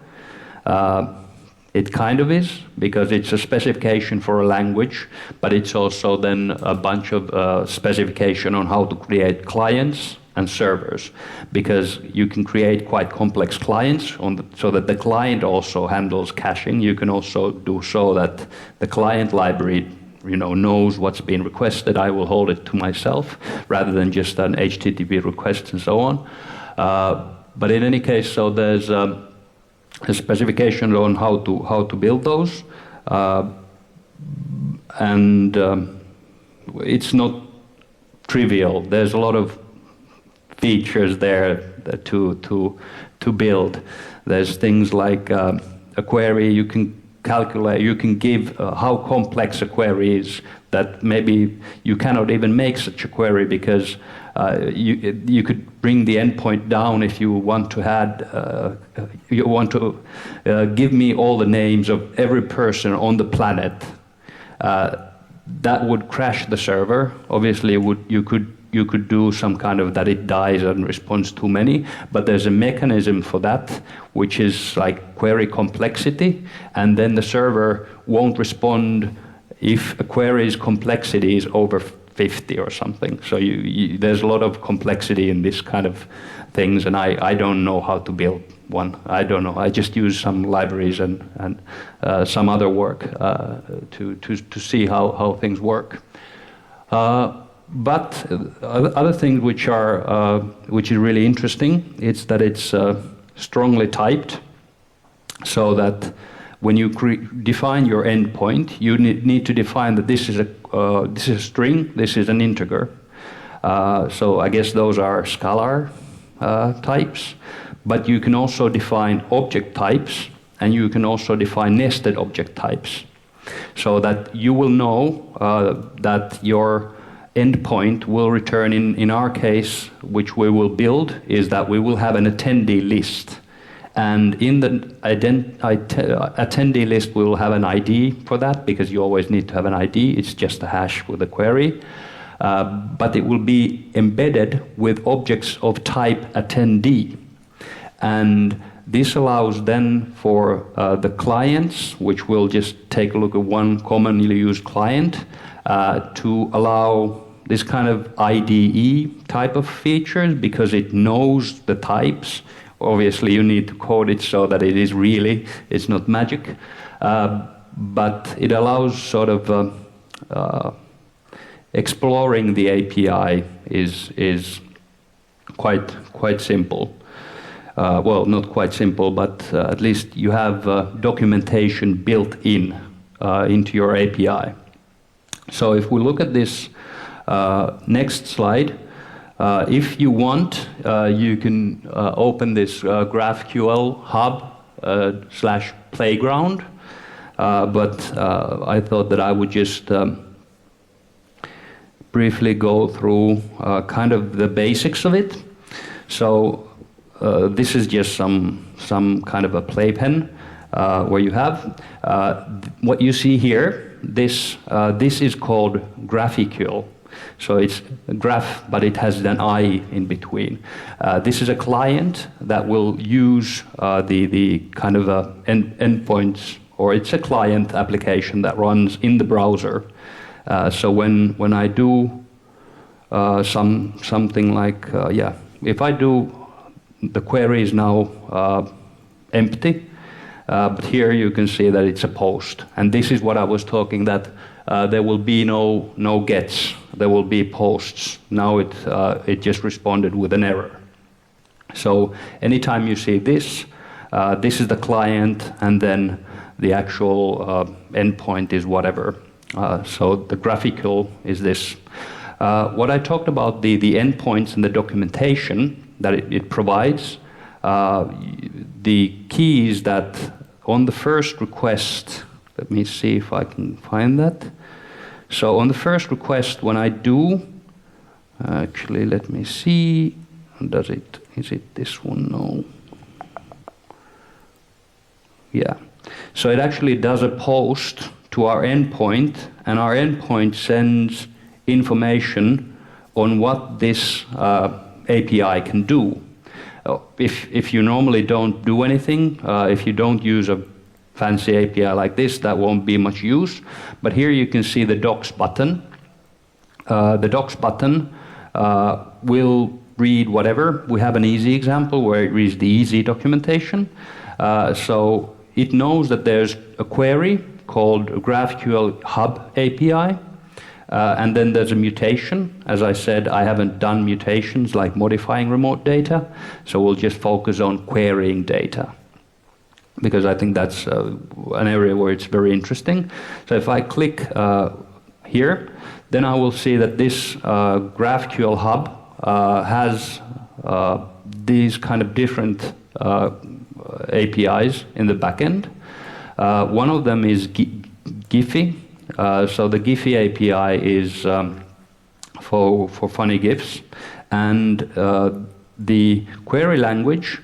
It kind of is, because it's a specification for a language, but it's also then a bunch of specification on how to create clients and servers, because you can create quite complex clients so that the client also handles caching. You can also do so that the client library knows what's been requested. I will hold it to myself rather than just an HTTP request and so on. But in any case, so there's a specification on how to build those, and it's not trivial. There's a lot of features there to build. There's things like a query you can calculate, you can give how complex a query is, that maybe you cannot even make such a query because you could bring the endpoint down if you want to add, you want to give me all the names of every person on the planet. That would crash the server. Obviously, you could do some kind of that it dies and responds too many, but there's a mechanism for that, which is like query complexity, and then the server won't respond if a query's complexity is over 50 or something. So there's a lot of complexity in this kind of things, and I don't know how to build one. I don't know. I just use some libraries and some other work to see how things work. But other things which is really interesting is that it's strongly typed, so that when you define your endpoint, you need to define that this is a string, this is an integer. So I guess those are scalar types, but you can also define object types and you can also define nested object types, so that you will know that your endpoint will return, in our case, which we will build, is that we will have an attendee list. And in the attendee list, we will have an ID for that, because you always need to have an ID. It's just a hash with a query. But it will be embedded with objects of type attendee. And this allows then for the clients, which we'll just take a look at one commonly used client, to allow this kind of IDE type of features, because it knows the types. Obviously, you need to code it so that it is really, it's not magic. But it allows sort of exploring the API is quite simple. Well, not quite simple, but at least you have documentation built in into your API. So if we look at this next slide, if you want, you can open this GraphQL hub / playground, but I thought that I would just briefly go through kind of the basics of it. So this is just some kind of a playpen where you have what you see here. This is called GraphQL. So it's a graph, but it has an I in between. This is a client that will use the kind of endpoints, or it's a client application that runs in the browser. So when I do something like, if I do, the query is now empty, but here you can see that it's a post. And this is what I was talking, that there will be no gets, there will be posts. Now it just responded with an error. So anytime you see this, this is the client, and then the actual endpoint is whatever. So the GraphQL is this. What I talked about, the endpoints and the documentation that it provides, the key is that on the first request, let me see if I can find that. So on the first request, when I do, actually let me see, is it this one? No. Yeah. So it actually does a post to our endpoint, and our endpoint sends information on what this API can do. If you normally don't do anything, if you don't use a fancy API like this, that won't be much use. But here you can see the docs button. The docs button will read whatever. We have an easy example where it reads the easy documentation. So it knows that there's a query called GraphQL Hub API. And then there's a mutation. As I said, I haven't done mutations like modifying remote data, so we'll just focus on querying data, because I think that's an area where it's very interesting. So if I click here, then I will see that this GraphQL Hub has these kind of different APIs in the backend. One of them is Giphy. So the Giphy API is for funny GIFs, and the query language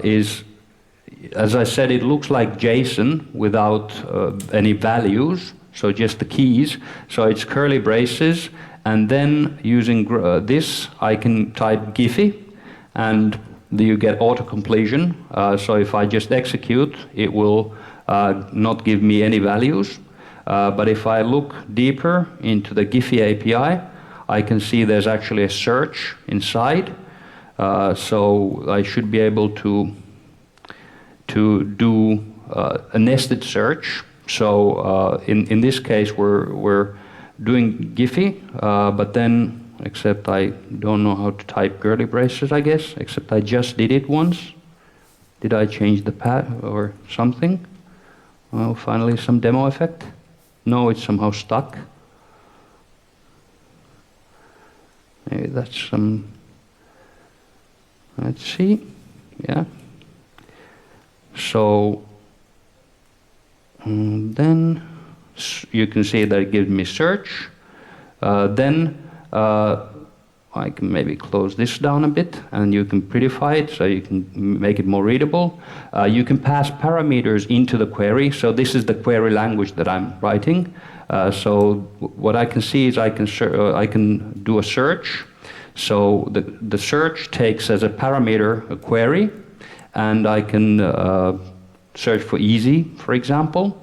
is, as I said, it looks like JSON without any values, so just the keys. So it's curly braces, and then using this, I can type Giphy, and you get auto-completion. So if I just execute, it will not give me any values. But if I look deeper into the Giphy API, I can see there's actually a search inside. So I should be able to do a nested search. So in this case, we're doing Giphy, but then, except I don't know how to type curly braces, I guess, except I just did it once. Did I change the path or something? Well, finally some demo effect. No, it's somehow stuck. Maybe that's some, let's see, yeah. So Then you can see that it gives me search. Then I can maybe close this down a bit, and you can prettify it so you can make it more readable. You can pass parameters into the query. So this is the query language that I'm writing. So what I can see is I can do a search. So the search takes as a parameter a query, and I can search for easy, for example.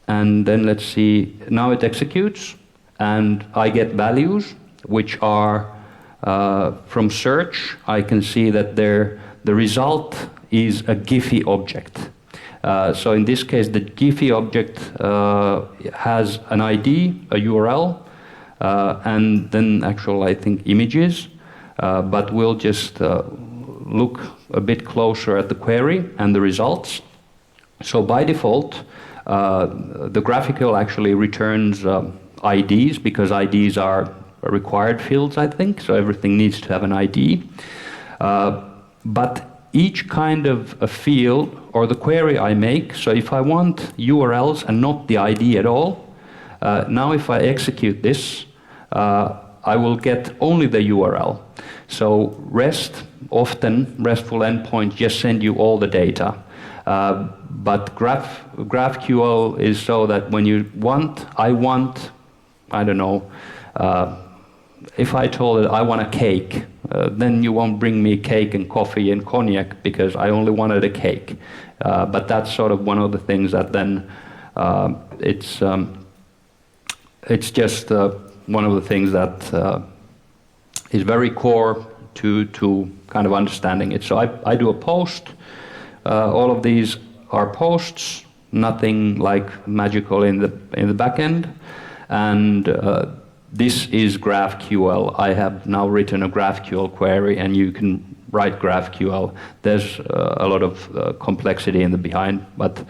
And then let's see, now it executes, and I get values, which are from search. I can see that the result is a Giphy object. So in this case, the Giphy object has an ID, a URL, and then actual, I think, images. But we'll just look a bit closer at the query and the results. So by default, the graphical actually returns IDs, because IDs are required fields, I think, so everything needs to have an ID. But each kind of a field or the query I make, so if I want URLs and not the ID at all, now if I execute this, I will get only the URL. So RESTful endpoints just send you all the data. But GraphQL is so that when you want, I don't know, if I told it I want a cake, then you won't bring me cake and coffee and cognac because I only wanted a cake. But that's sort of one of the things that then it's just one of the things that is very core to kind of understanding it. So I do a post. All of these are posts, nothing like magical in the backend, and this is GraphQL. I have now written a GraphQL query, and you can write GraphQL. There's a lot of complexity in the behind, but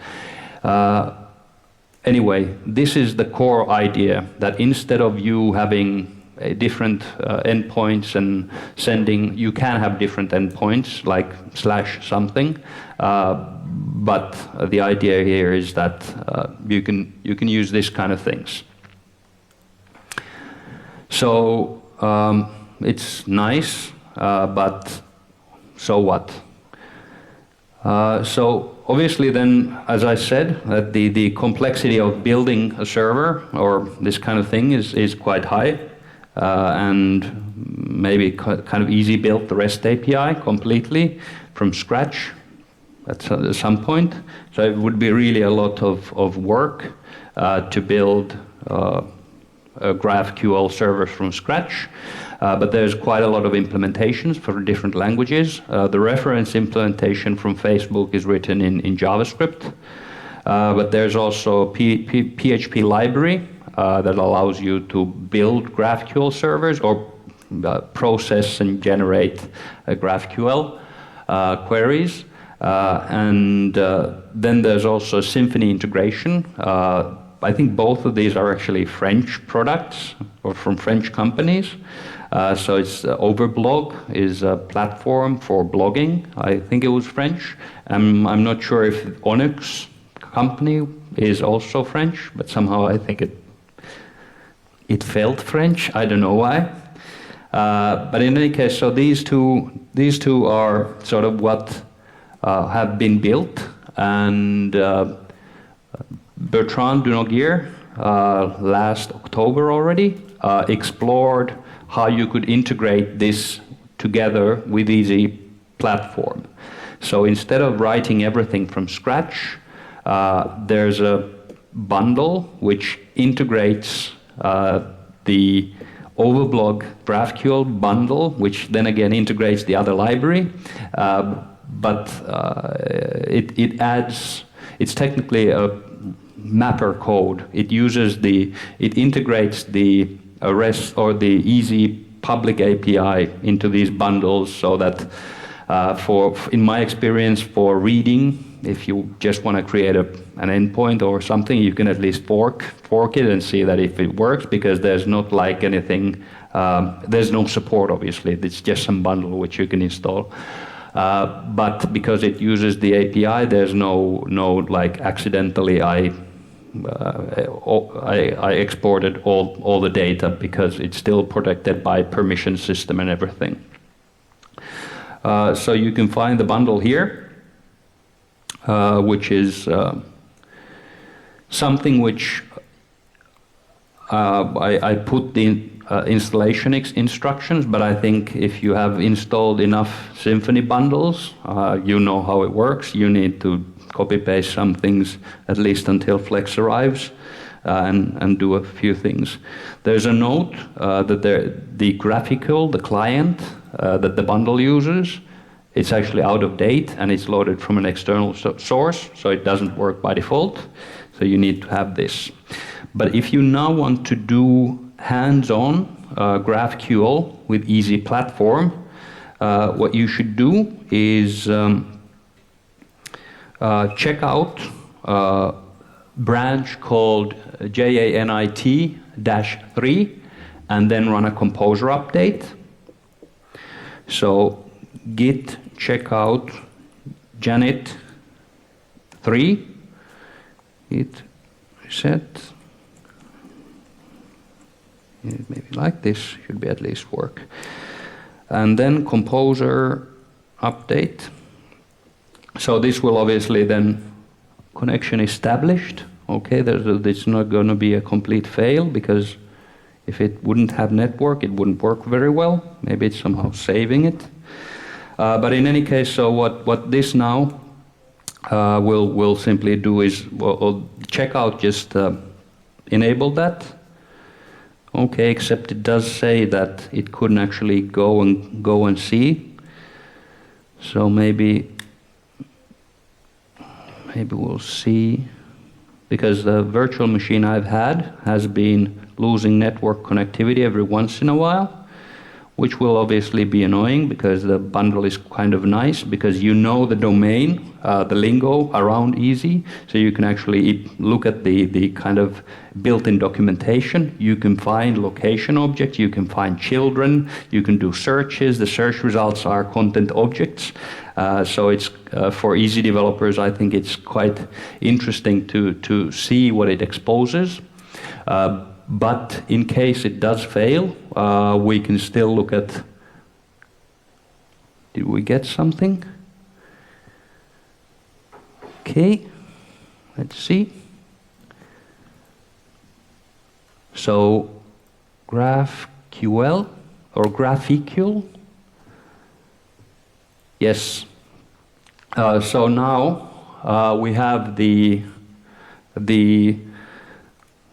anyway, this is the core idea, that instead of you having different endpoints and sending, you can have different endpoints like / something, but the idea here is that you can use this kind of things. So it's nice, but so what? So obviously then, as I said, that the complexity of building a server or this kind of thing is quite high, and maybe kind of easy build the REST API completely from scratch at some point. So it would be really a lot of work to build GraphQL servers from scratch, but there's quite a lot of implementations for different languages. The reference implementation from Facebook is written in JavaScript, but there's also a PHP library that allows you to build GraphQL servers or process and generate GraphQL queries. And then there's also Symfony integration. I think both of these are actually French products or from French companies. So it's Overblog is a platform for blogging. I think it was French. I'm not sure if Onyx company is also French, but somehow I think it felt French. I don't know why. But in any case, so these two are sort of what have been built, and Bertrand Dunogier last October already explored how you could integrate this together with Easy Platform. So instead of writing everything from scratch, there's a bundle which integrates the Overblog GraphQL bundle, which then again integrates the other library, but it adds, it's technically a mapper code. It integrates the REST or the Easy public API into these bundles, so that in my experience, for reading, if you just want to create an endpoint or something, you can at least fork it and see that if it works, because there's not like anything, there's no support obviously, it's just some bundle which you can install. But because it uses the API, there's no like accidentally I exported all the data, because it's still protected by permission system and everything. So you can find the bundle here, which is something which I put the installation instructions, but I think if you have installed enough Symfony bundles, you know how it works. You need to copy-paste some things at least until Flex arrives, and do a few things. There's a note that the graphical, the client that the bundle uses, it's actually out of date and it's loaded from an external source, so it doesn't work by default. So you need to have this. But if you now want to do hands-on GraphQL with easy platform, what you should do is check out a branch called JANIT-3 and then run a composer update. So git checkout janit 3, git reset, maybe like this, should be at least work. And then composer update. So this will obviously then connection established. Okay, it's not going to be a complete fail, because if it wouldn't have network, it wouldn't work very well. Maybe it's somehow saving it. But in any case, so what this now will simply do is we'll check out, just enable that. Okay, except it does say that it couldn't actually go and see. So maybe we'll see, because the virtual machine I've had has been losing network connectivity every once in a while, which will obviously be annoying, because the bundle is kind of nice, because you know the domain, the lingo around easy, so you can actually look at the kind of built-in documentation. You can find location objects, you can find children, you can do searches. The search results are content objects. So it's for easy developers, I think it's quite interesting to see what it exposes. But in case it does fail, we can still look at, did we get something? Okay, let's see. So GraphQL or GraphQL. Yes. So now we have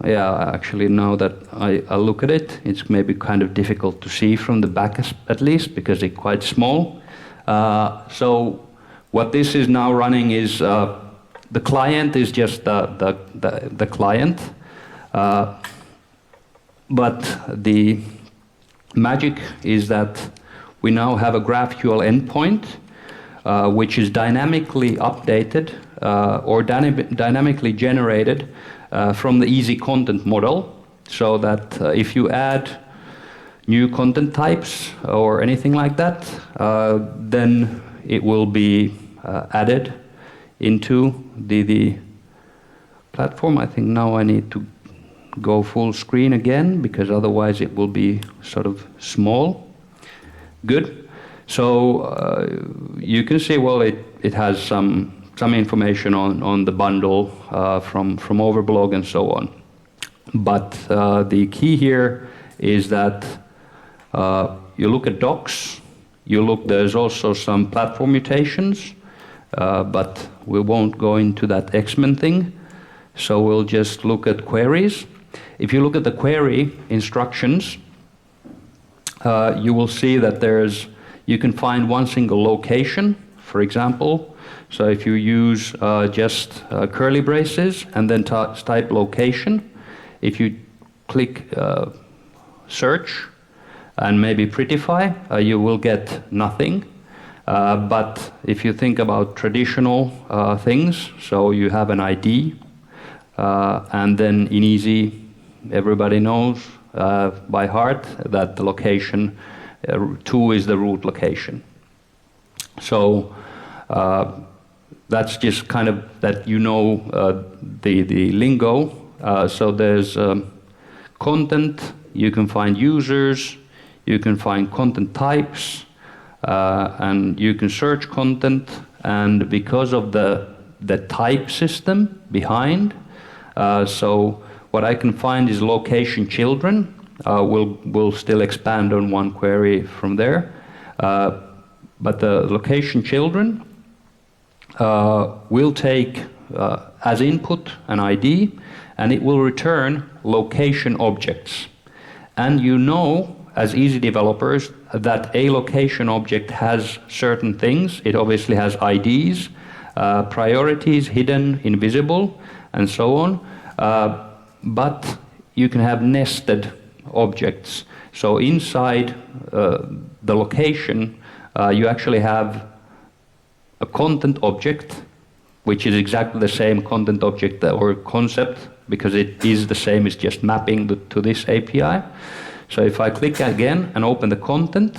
actually now that I look at it, it's maybe kind of difficult to see from the back at least, because it's quite small. So what this is now running is the client is just the client, but the magic is that we now have a GraphQL endpoint which is dynamically updated or dynamically generated from the easy content model, so that if you add new content types or anything like that, then it will be added into the platform. I think now I need to go full screen again, because otherwise it will be sort of small. Good. So you can see, well, it has some information on the bundle from Overblog and so on. But the key here is that you look at docs, there's also some platform mutations, but we won't go into that X-Men thing. So we'll just look at queries. If you look at the query instructions, you will see that you can find one single location, for example. So if you use just curly braces and then type location, if you click search and maybe prettify, you will get nothing. But if you think about traditional things, so you have an ID, and then in easy, everybody knows by heart that the location 2 is the root location. So that's just kind of that you know the lingo. So there's content, you can find users, you can find content types, and you can search content. And because of the type system behind, so what I can find is location children. We'll still expand on one query from there. But the location children will take as input an ID, and it will return location objects. And you know, as easy developers, that a location object has certain things. It obviously has IDs, priorities, hidden, invisible, and so on. But you can have nested objects. So inside the location, you actually have a content object, which is exactly the same content object or concept, because it is the same, it's just mapping to this API. So if I click again and open the content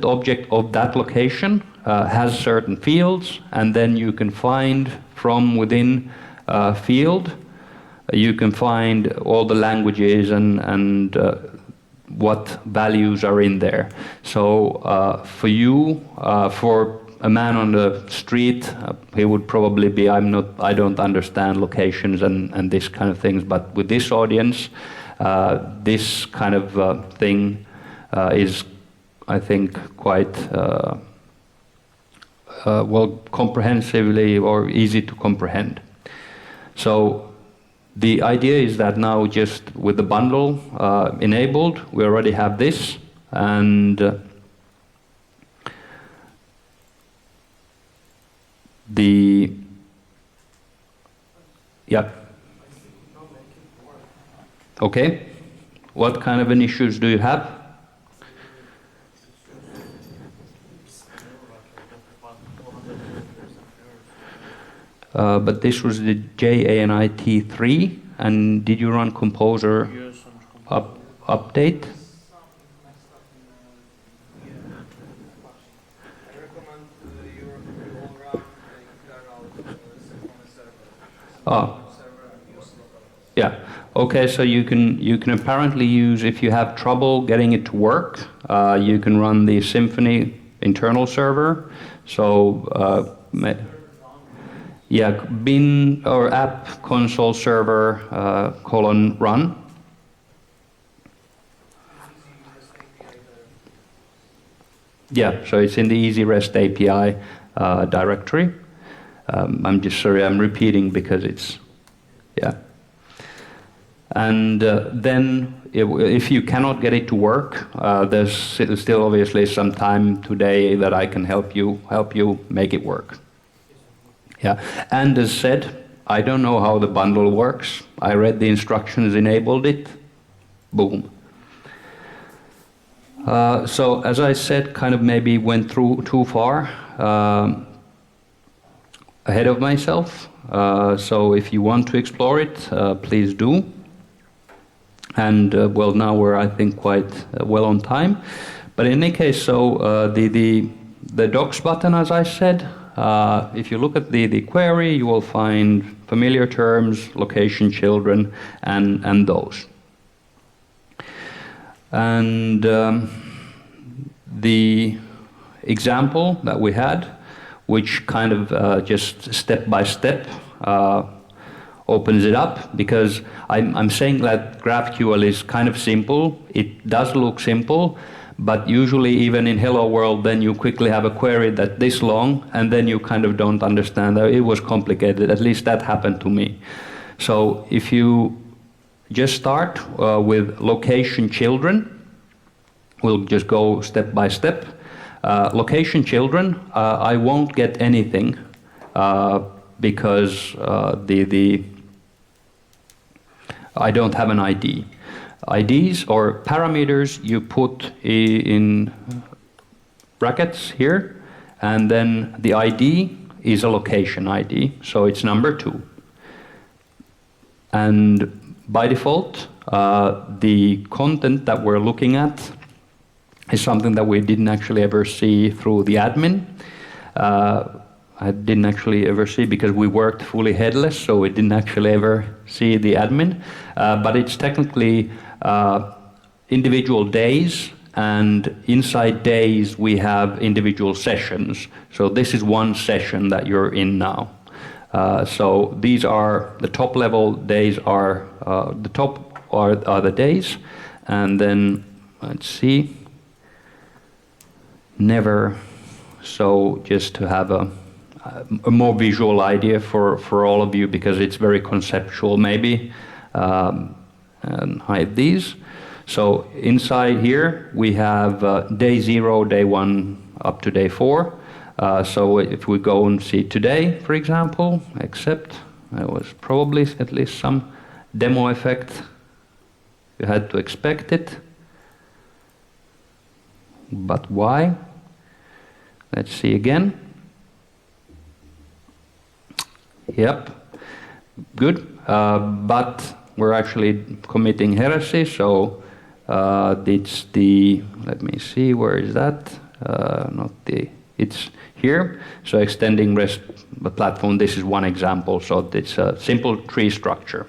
object of that location has certain fields, and then you can find from within a field, you can find all the languages and what values are in there. So for you, for a man on the street, he would probably be, I don't understand locations and this kind of things, but with this audience, this kind of thing is, I think, quite well comprehensively or easy to comprehend. So the idea is that now just with the bundle enabled, we already have this, and yeah. Okay. What kind of an issues do you have? But this was the JANIT3, and did you run Composer update? Yeah. Okay. So you can apparently use, if you have trouble getting it to work, you can run the Symfony internal server. So yeah, bin or app console server :run. Yeah. So it's in the Easy REST API directory. I'm just sorry, I'm repeating because it's, yeah. And then if you cannot get it to work, there's still obviously some time today that I can help you make it work. Yeah, and as said, I don't know how the bundle works. I read the instructions, enabled it, boom. So as I said, kind of maybe went through too far. Ahead of myself. So if you want to explore it, please do. And well, now we're, I think, quite well on time. But in any case, so the docs button, as I said, if you look at the query, you will find familiar terms, location children, and those. And the example that we had, which kind of just step by step opens it up, because I'm saying that GraphQL is kind of simple. It does look simple, but usually even in Hello World, then you quickly have a query that's this long, and then you kind of don't understand that it was complicated. At least that happened to me. So if you just start with location children, we'll just go step by step. Location children, I won't get anything because I don't have an ID. IDs or parameters you put in brackets here, and then the ID is a location ID, so it's number 2. And by default, the content that we're looking at is something that we didn't actually ever see through the admin. I didn't actually ever see because we worked fully headless, so we didn't actually ever see the admin. But it's technically individual days, and inside days we have individual sessions. So this is one session that you're in now. So these are the top level days are the top are the days, and then let's see. Never. So just to have a more visual idea for all of you, because it's very conceptual maybe, and hide these. So inside here we have day 0, day 1 up to day 4. So if we go and see today, for example, except there was probably at least some demo effect. You had to expect it. But why? Let's see again. Yep, good. But we're actually committing heresy, so it's the, let me see, where is that? Not the, it's here. So extending REST platform, this is one example. So it's a simple tree structure.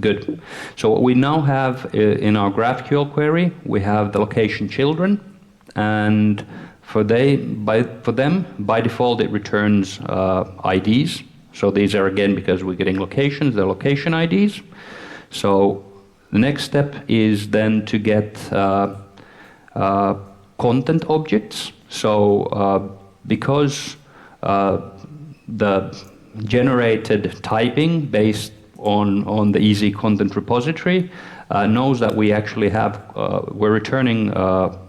Good. So what we now have in our GraphQL query, we have the location children, and for them, by default, it returns IDs. So these are, again, because we're getting locations, the location IDs. So the next step is then to get content objects. So because the generated typing based on the easy content repository knows that we actually have, we're returning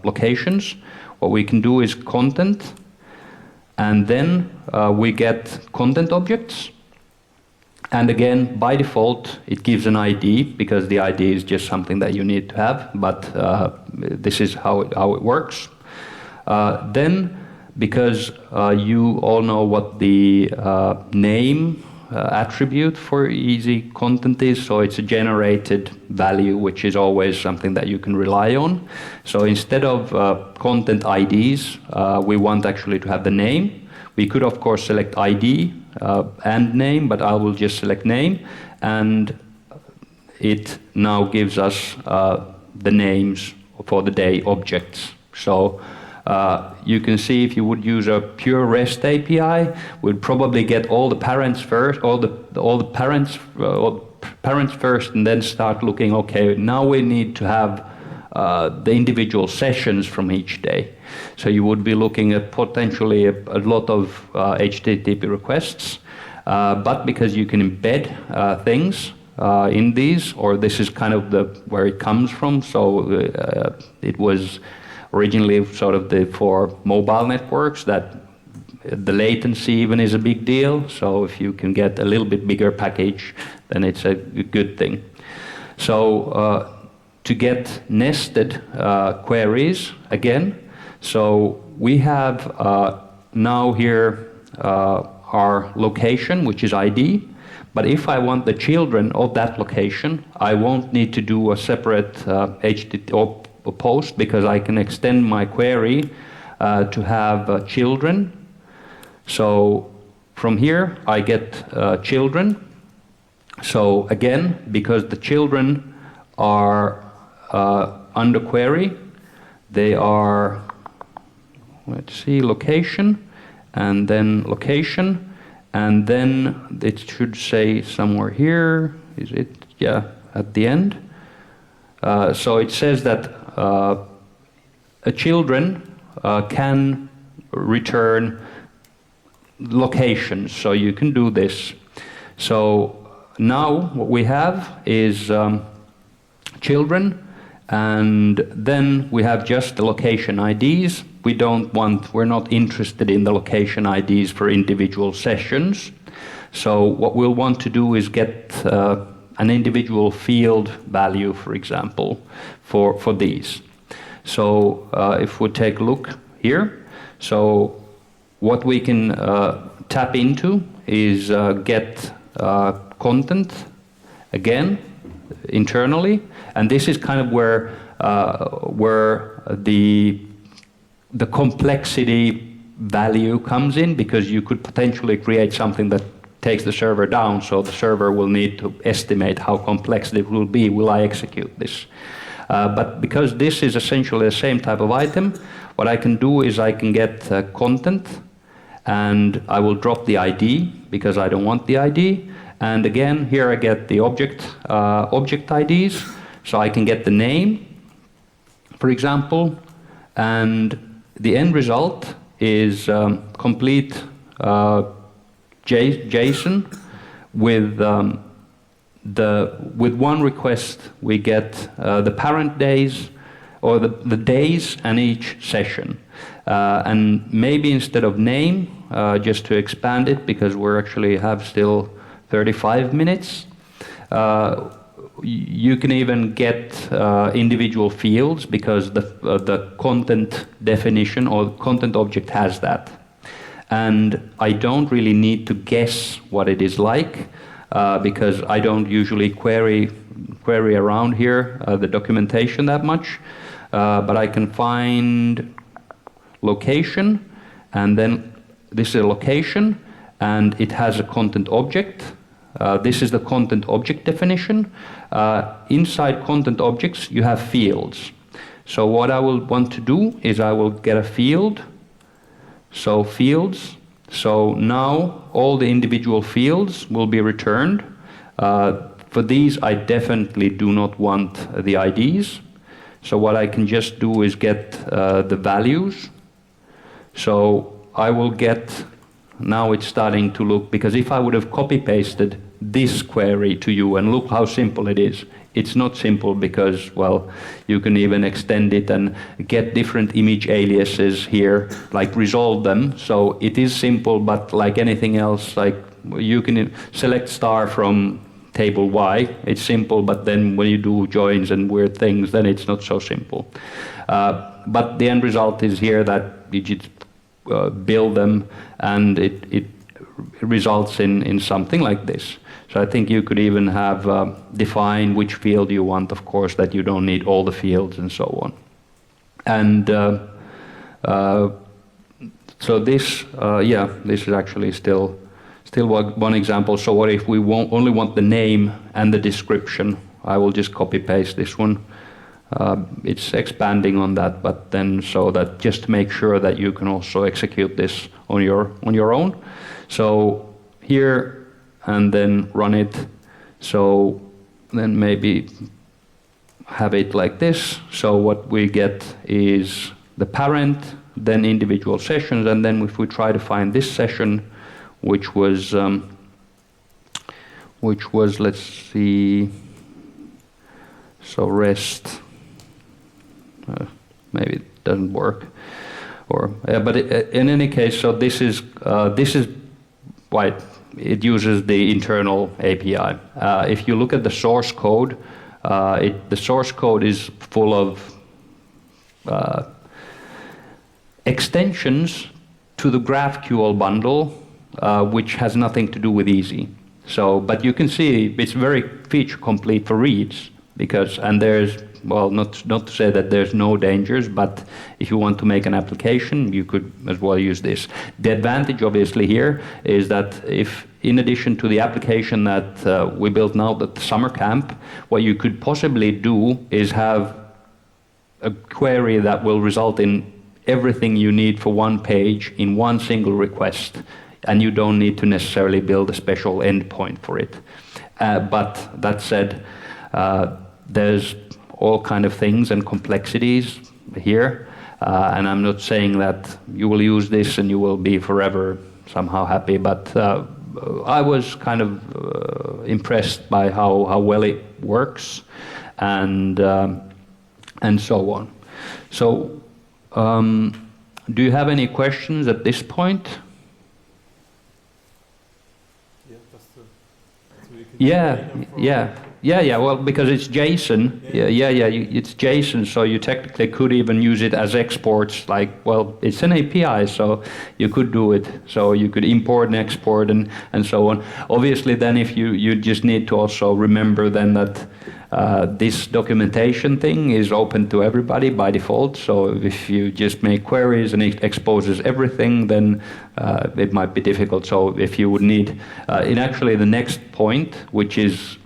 locations. What we can do is content, and then we get content objects. And again, by default, it gives an ID, because the ID is just something that you need to have, but this is how it works. Then, because you all know what the name attribute for easy content is, so it's a generated value, which is always something that you can rely on. So instead of content IDs, we want actually to have the name. We could of course select ID and name, but I will just select name, and it now gives us the names for the day objects. So you can see if you would use a pure REST API, we'd probably get all the parents first, all the parents first, and then start looking. Okay, now we need to have the individual sessions from each day. So you would be looking at potentially a lot of HTTP requests, but because you can embed things in these, or this is kind of where it comes from. So it was originally sort of for mobile networks that the latency even is a big deal. So if you can get a little bit bigger package, then it's a good thing. So to get nested queries again, so we have now here our location, which is ID. But if I want the children of that location, I won't need to do a separate HTTP post, because I can extend my query to have children. So from here I get children. So again, because the children are under query, they are, let's see, location, and then location, and then it should say somewhere here, is it? Yeah, at the end. So it says that children can return locations, so you can do this. So now what we have is children, and then we have just the location IDs. We're not interested in the location IDs for individual sessions. So what we'll want to do is get an individual field value, for example, for these. So if we take a look here, so what we can tap into is get content again internally, and this is kind of where the the complexity value comes in, because you could potentially create something that takes the server down, so the server will need to estimate how complex it will be. Will I execute this? But because this is essentially the same type of item, what I can do is I can get content, and I will drop the ID because I don't want the ID. And again, here I get the object IDs, so I can get the name, for example, and the end result is complete JSON with with one request we get the parent days, or the days and each session. And maybe instead of name, just to expand it, because we're actually have still 35 minutes, you can even get individual fields, because the content definition or content object has that. And I don't really need to guess what it is like, because I don't usually query around here the documentation that much. But I can find location, and then this is a location, and it has a content object. This is the content object definition. Inside content objects, you have fields. So what I will want to do is I will get a field. So fields. So now all the individual fields will be returned. For these, I definitely do not want the IDs. So what I can just do is get the values. So I will get, now it's starting to look, because if I would have copy-pasted this query to you, and look how simple it is. It's not simple because, well, you can even extend it and get different image aliases here, like resolve them. So it is simple, but like anything else, like you can select star from table Y. It's simple, but then when you do joins and weird things, then it's not so simple. But the end result is here that you just build them, and it results in something like this. So I think you could even have define which field you want, of course, that you don't need all the fields and so on. And so this, this is actually still one example. So what if we only want the name and the description? I will just copy paste this one. It's expanding on that, but then so that just to make sure that you can also execute this on your own. So here, and then run it. So then maybe have it like this. So what we get is the parent, then individual sessions, and then if we try to find this session, which was let's see, so rest, maybe it doesn't work, or but in any case, so this is why it uses the internal API. If you look at the source code, the source code is full of extensions to the GraphQL bundle, which has nothing to do with easy. So, but you can see it's very feature complete for reads, because, and there's, well, not to say that there's no dangers, but if you want to make an application, you could as well use this. The advantage obviously here is that if, in addition to the application that we built now, the summer camp, what you could possibly do is have a query that will result in everything you need for one page in one single request, and you don't need to necessarily build a special endpoint for it. But that said, there's all kind of things and complexities here, and I'm not saying that you will use this and you will be forever somehow happy, but I was kind of impressed by how well it works, and so on. So, do you have any questions at this point? Yeah. Well, because it's JSON. It's JSON, so you technically could even use it as exports. Like, well, it's an API, so you could do it. So you could import and export and so on. Obviously, then if you just need to also remember then that This documentation thing is open to everybody by default, so if you just make queries and it exposes everything, then it might be difficult. So if you would need, in actually the next point, which is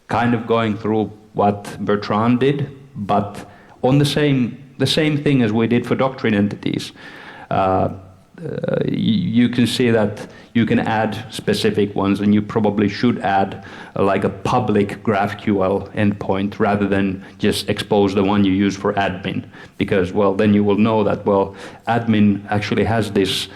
kind of going through what Bertrand did, but on the same thing as we did for doctrine entities. You can see that you can add specific ones, and you probably should add like a public GraphQL endpoint rather than just expose the one you use for admin, because, well, then you will know that, well, admin actually has this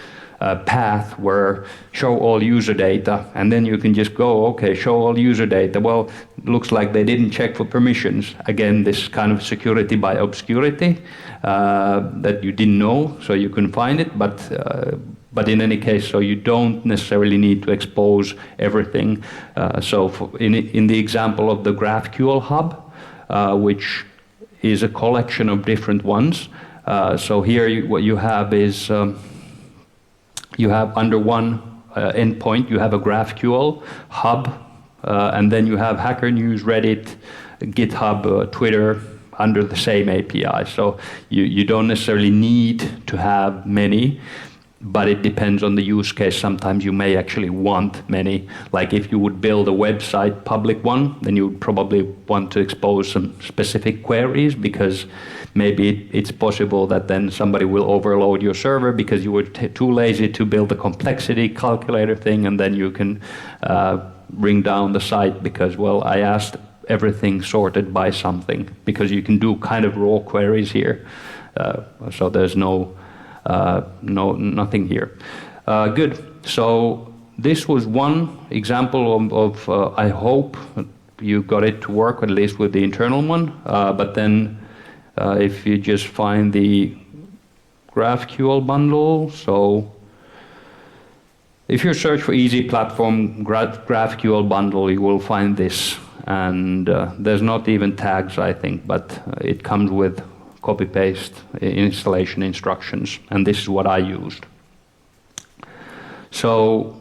path where show all user data, and then you can just go, okay, show all user data. Well, looks like they didn't check for permissions. Again, this kind of security by obscurity that you didn't know, so you can find it, but in any case, so you don't necessarily need to expose everything. In the example of the GraphQL hub, which is a collection of different ones, so here what you have is you have under one endpoint, you have a GraphQL hub, and then you have Hacker News, Reddit, GitHub, Twitter, under the same API. So you don't necessarily need to have many, but it depends on the use case. Sometimes you may actually want many. Like if you would build a website, public one, then you would probably want to expose some specific queries, because maybe it's possible that then somebody will overload your server because you were too lazy to build a complexity calculator thing, and then you can bring down the site because, well, I asked everything sorted by something, because you can do kind of raw queries here. So there's nothing here. Good. So this was one example of I hope you got it to work, at least with the internal one. But then if you just find the GraphQL bundle, so if you search for easy platform GraphQL bundle, you will find this. And there's not even tags, I think, but it comes with copy-paste installation instructions, and this is what I used. So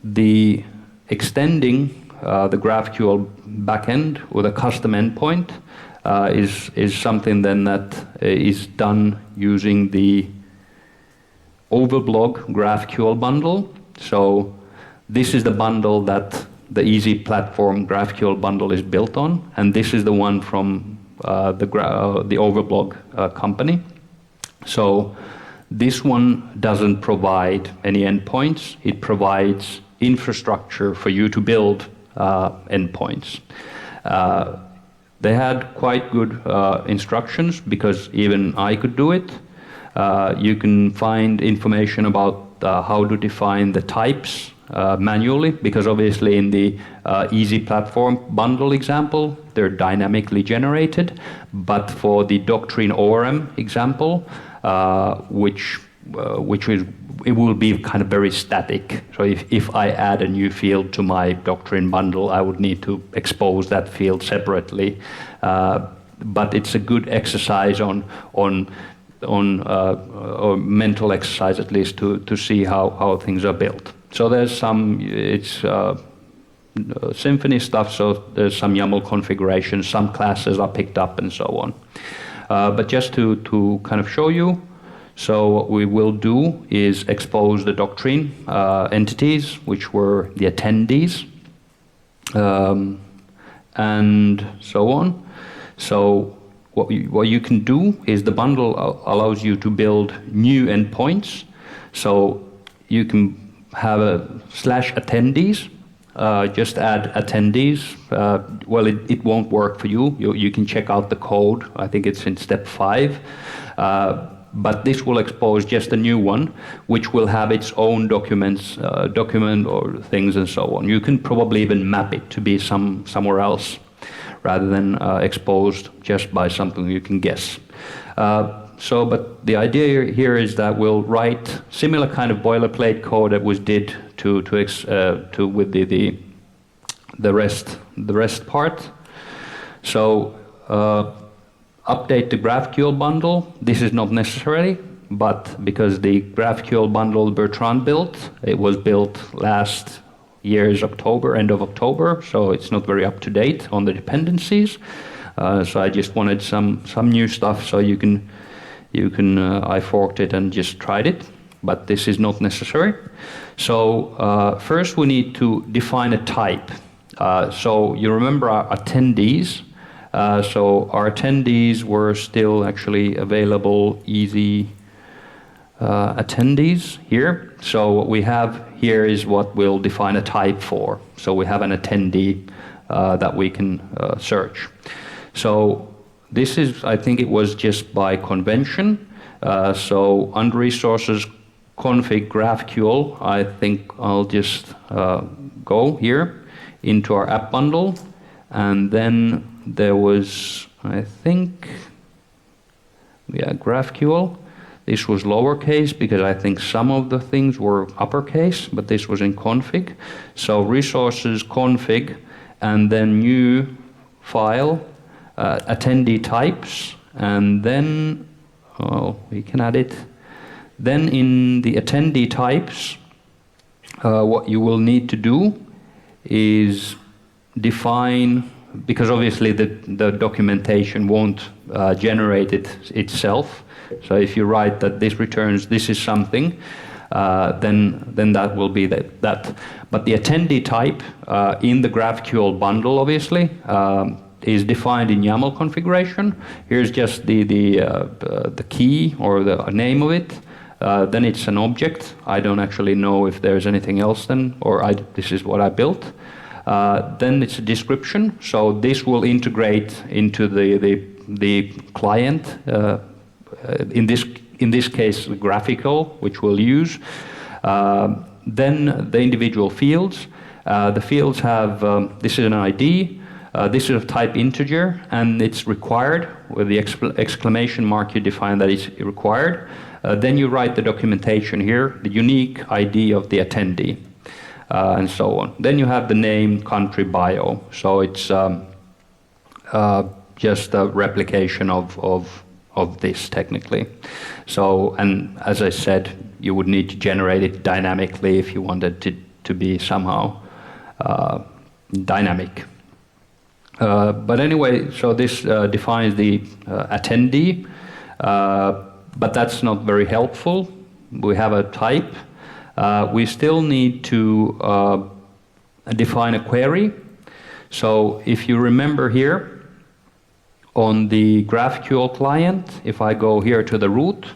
the extending the GraphQL backend with a custom endpoint is something then that is done using the Overblog GraphQL bundle. So this is the bundle that the Easy Platform GraphQL bundle is built on, and this is the one from the Overblog company. So this one doesn't provide any endpoints. It provides infrastructure for you to build endpoints. They had quite good instructions, because even I could do it. You can find information about how to define the types manually, because obviously in the Easy Platform bundle example, they're dynamically generated. But for the Doctrine ORM example, which it will be kind of very static. So if I add a new field to my Doctrine bundle, I would need to expose that field separately. But it's a good exercise or mental exercise at least to see how things are built. So there's some, it's Symfony stuff, so there's some YAML configuration, some classes are picked up and so on. But just to kind of show you, so what we will do is expose the Doctrine entities, which were the attendees, and so on. So what you can do is the bundle allows you to build new endpoints. So you can have a /attendees, just add attendees. Well, it won't work for you. You can check out the code. I think it's in step 5. But this will expose just a new one, which will have its own document or things and so on. You can probably even map it to be somewhere else, rather than exposed just by something you can guess. But the idea here is that we'll write similar kind of boilerplate code that was did with the rest part. So update the GraphQL bundle. This is not necessary, but because the GraphQL bundle Bertrand built, it was built last year is October, end of October, so it's not very up to date on the dependencies. So I just wanted some new stuff, so you can I forked it and just tried it, but this is not necessary. So first we need to define a type. So you remember our attendees. So our attendees were still actually available, easy attendees here. So what we have here is what we'll define a type for. So we have an attendee that we can search. So this is, I think it was just by convention. So under resources config GraphQL, I think I'll just go here into our app bundle, and then there was, I think, yeah, GraphQL. This was lowercase because I think some of the things were uppercase, but this was in config. So resources config, and then new file, attendee types, and then, oh, we can add it. Then in the attendee types, what you will need to do is define, because obviously the documentation won't generate it itself. So if you write that this returns this is something, then that will be that. But the attendee type in the GraphQL bundle, obviously, is defined in YAML configuration. Here's just the key or the name of it. Then it's an object. I don't actually know if there's anything else then, or this is what I built. Then it's a description. So this will integrate into the client. In this case, the graphical, which we'll use. Then the individual fields. The fields have, this is an ID, this is of type integer, and it's required. With the exclamation mark, you define that it's required. Then you write the documentation here, the unique ID of the attendee, and so on. Then you have the name, country, bio. So it's just a replication of this technically. So, and as I said, you would need to generate it dynamically if you wanted it to be somehow dynamic. But anyway, so this defines the attendee, but that's not very helpful. We have a type. We still need to define a query. So if you remember here, on the GraphQL client, if I go here to the root,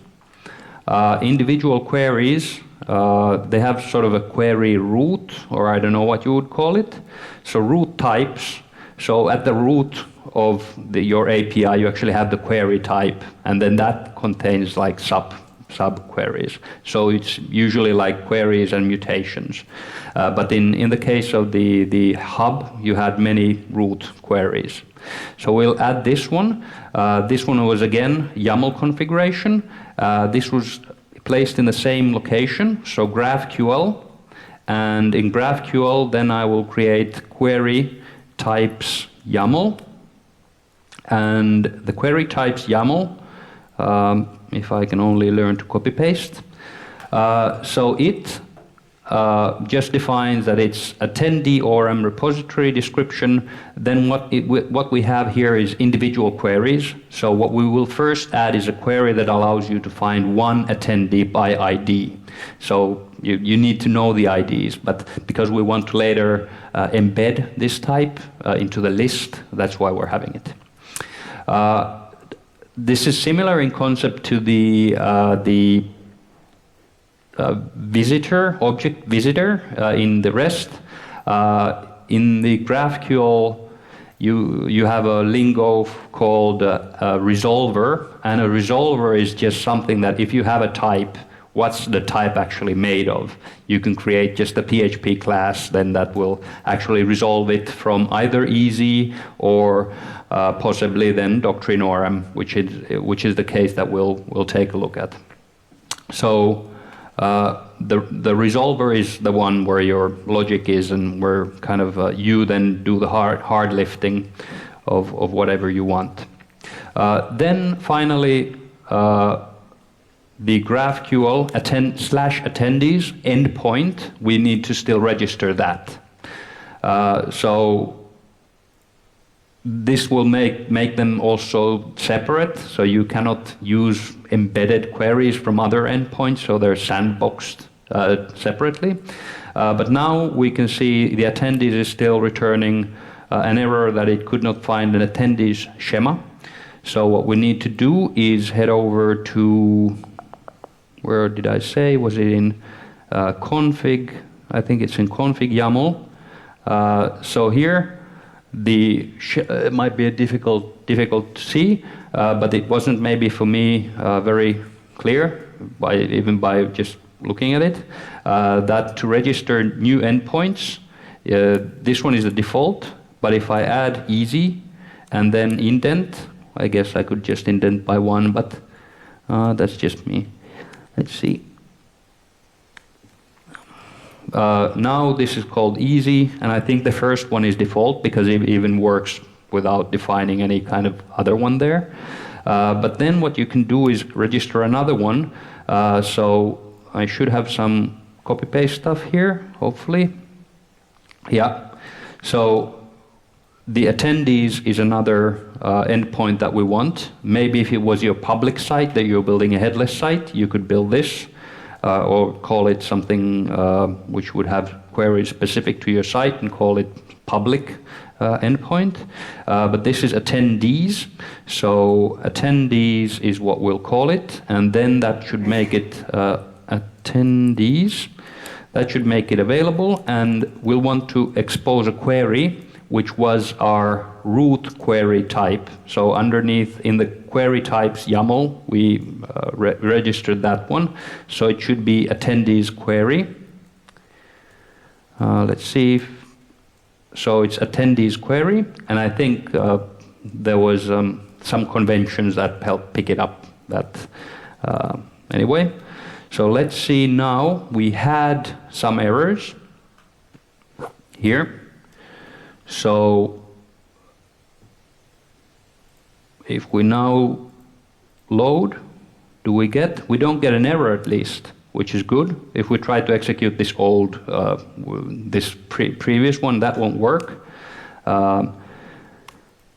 individual queries, they have sort of a query root, or I don't know what you would call it. So root types, so at the root of your API, you actually have the query type, and then that contains like sub queries. So it's usually like queries and mutations. But in the case of the hub, you had many root queries. So we'll add this one. This one was again YAML configuration. This was placed in the same location, so GraphQL. And in GraphQL, then I will create query types YAML. And the query types YAML, if I can only learn to copy paste. So it just defines that it's attendee ORM repository description. Then what we have here is individual queries. So what we will first add is a query that allows you to find one attendee by ID. So you need to know the IDs, but because we want to later embed this type into the list, that's why we're having it. This is similar in concept to the visitor, object visitor in the REST. In the GraphQL, you have a lingo called a resolver, and a resolver is just something that if you have a type, what's the type actually made of? You can create just a PHP class, then that will actually resolve it from either easy or possibly then doctrine ORM, which is the case that we'll take a look at. So the resolver is the one where your logic is, and where kind of you then do the hard lifting of whatever you want. Then finally, the GraphQL /attendees endpoint, we need to still register that. So this will make them also separate, so you cannot use embedded queries from other endpoints, so they're sandboxed separately. But now we can see the attendees is still returning an error that it could not find an attendees schema. So what we need to do is head over to, where did I say? Was it in config? I think it's in config YAML. So here, it might be difficult to see, but it wasn't maybe for me very clear, even by just looking at it, that to register new endpoints, this one is the default, but if I add easy and then indent, I guess I could just indent by one, but that's just me. Let's see. Now this is called easy, and I think the first one is default because it even works without defining any kind of other one there. But then what you can do is register another one. So I should have some copy-paste stuff here, hopefully. Yeah. So the attendees is another endpoint that we want. Maybe if it was your public site that you're building a headless site, you could build this. Or call it something which would have queries specific to your site and call it public endpoint. But this is attendees, so attendees is what we'll call it, and then that should make it attendees. That should make it available, and we'll want to expose a query which was our root query type. So underneath in the query types YAML, we registered that one. So it should be attendees query. Let's see. So it's attendees query, and I think there was some conventions that helped pick it up. Anyway, so let's see now. We had some errors here. So if we now load, we don't get an error at least, which is good. If we try to execute this old, previous one, that won't work.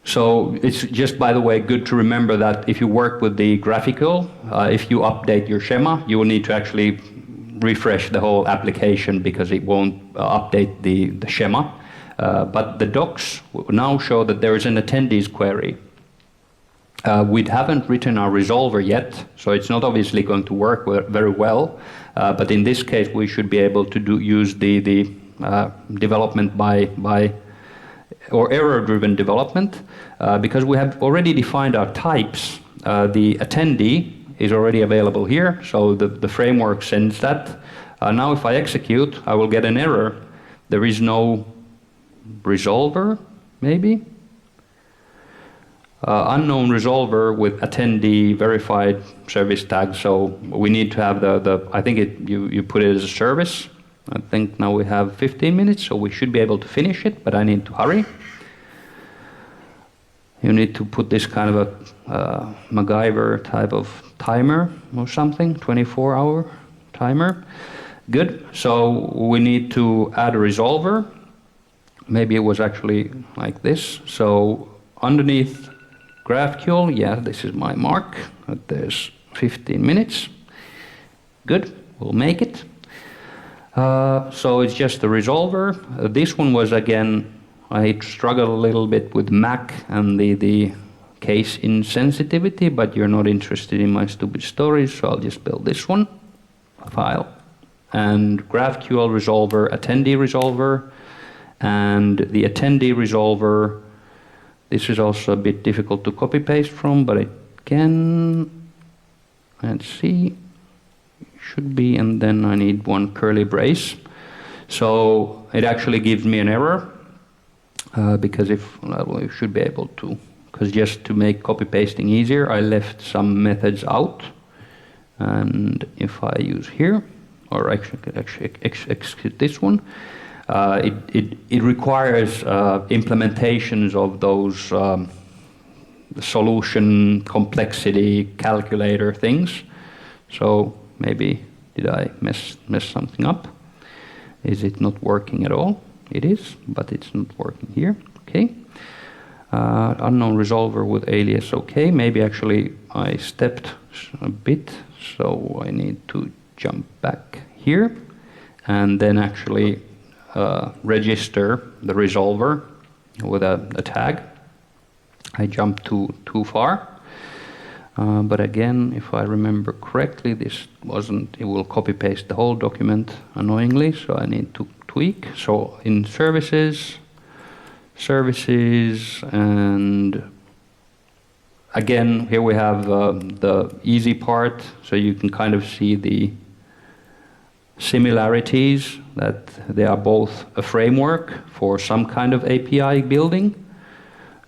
So it's just, by the way, good to remember that if you work with the graphical, if you update your schema, you will need to actually refresh the whole application because it won't update the schema. But the docs now show that there is an attendees query. We haven't written our resolver yet, so it's not obviously going to work very well. But in this case, we should be able to use the development or error-driven development, because we have already defined our types. The attendee is already available here, so the framework sends that. Now if I execute, I will get an error. There is no resolver, maybe? Unknown resolver with attendee verified service tag, so we need to have I think you put it as a service. I think now we have 15 minutes, so we should be able to finish it, but I need to hurry. You need to put this kind of a MacGyver type of timer or something, 24-hour timer. Good, so we need to add a resolver. Maybe it was actually like this. So underneath GraphQL, yeah, this is my mark. There's 15 minutes. Good, we'll make it. So it's just the resolver. This one was, again, I struggled a little bit with Mac and the case insensitivity, but you're not interested in my stupid stories, so I'll just build this one, file, and GraphQL resolver, attendee resolver, and the attendee resolver. This is also a bit difficult to copy paste from, but it can, let's see, should be, and then I need one curly brace. So it actually gives me an error, because we should be able to, because just to make copy pasting easier, I left some methods out. And if I use here, or actually execute this one, it requires implementations of those solution complexity calculator things. So maybe did I mess something up? Is it not working at all? It is, but it's not working here. Okay. Unknown resolver with alias. Okay. Maybe actually I stepped a bit, so I need to jump back here and then actually register the resolver with a tag. I jumped too far. But again, if I remember correctly, this wasn't, it will copy paste the whole document annoyingly, so I need to tweak. So in services, and again, here we have the easy part, so you can kind of see the similarities, that they are both a framework for some kind of API building.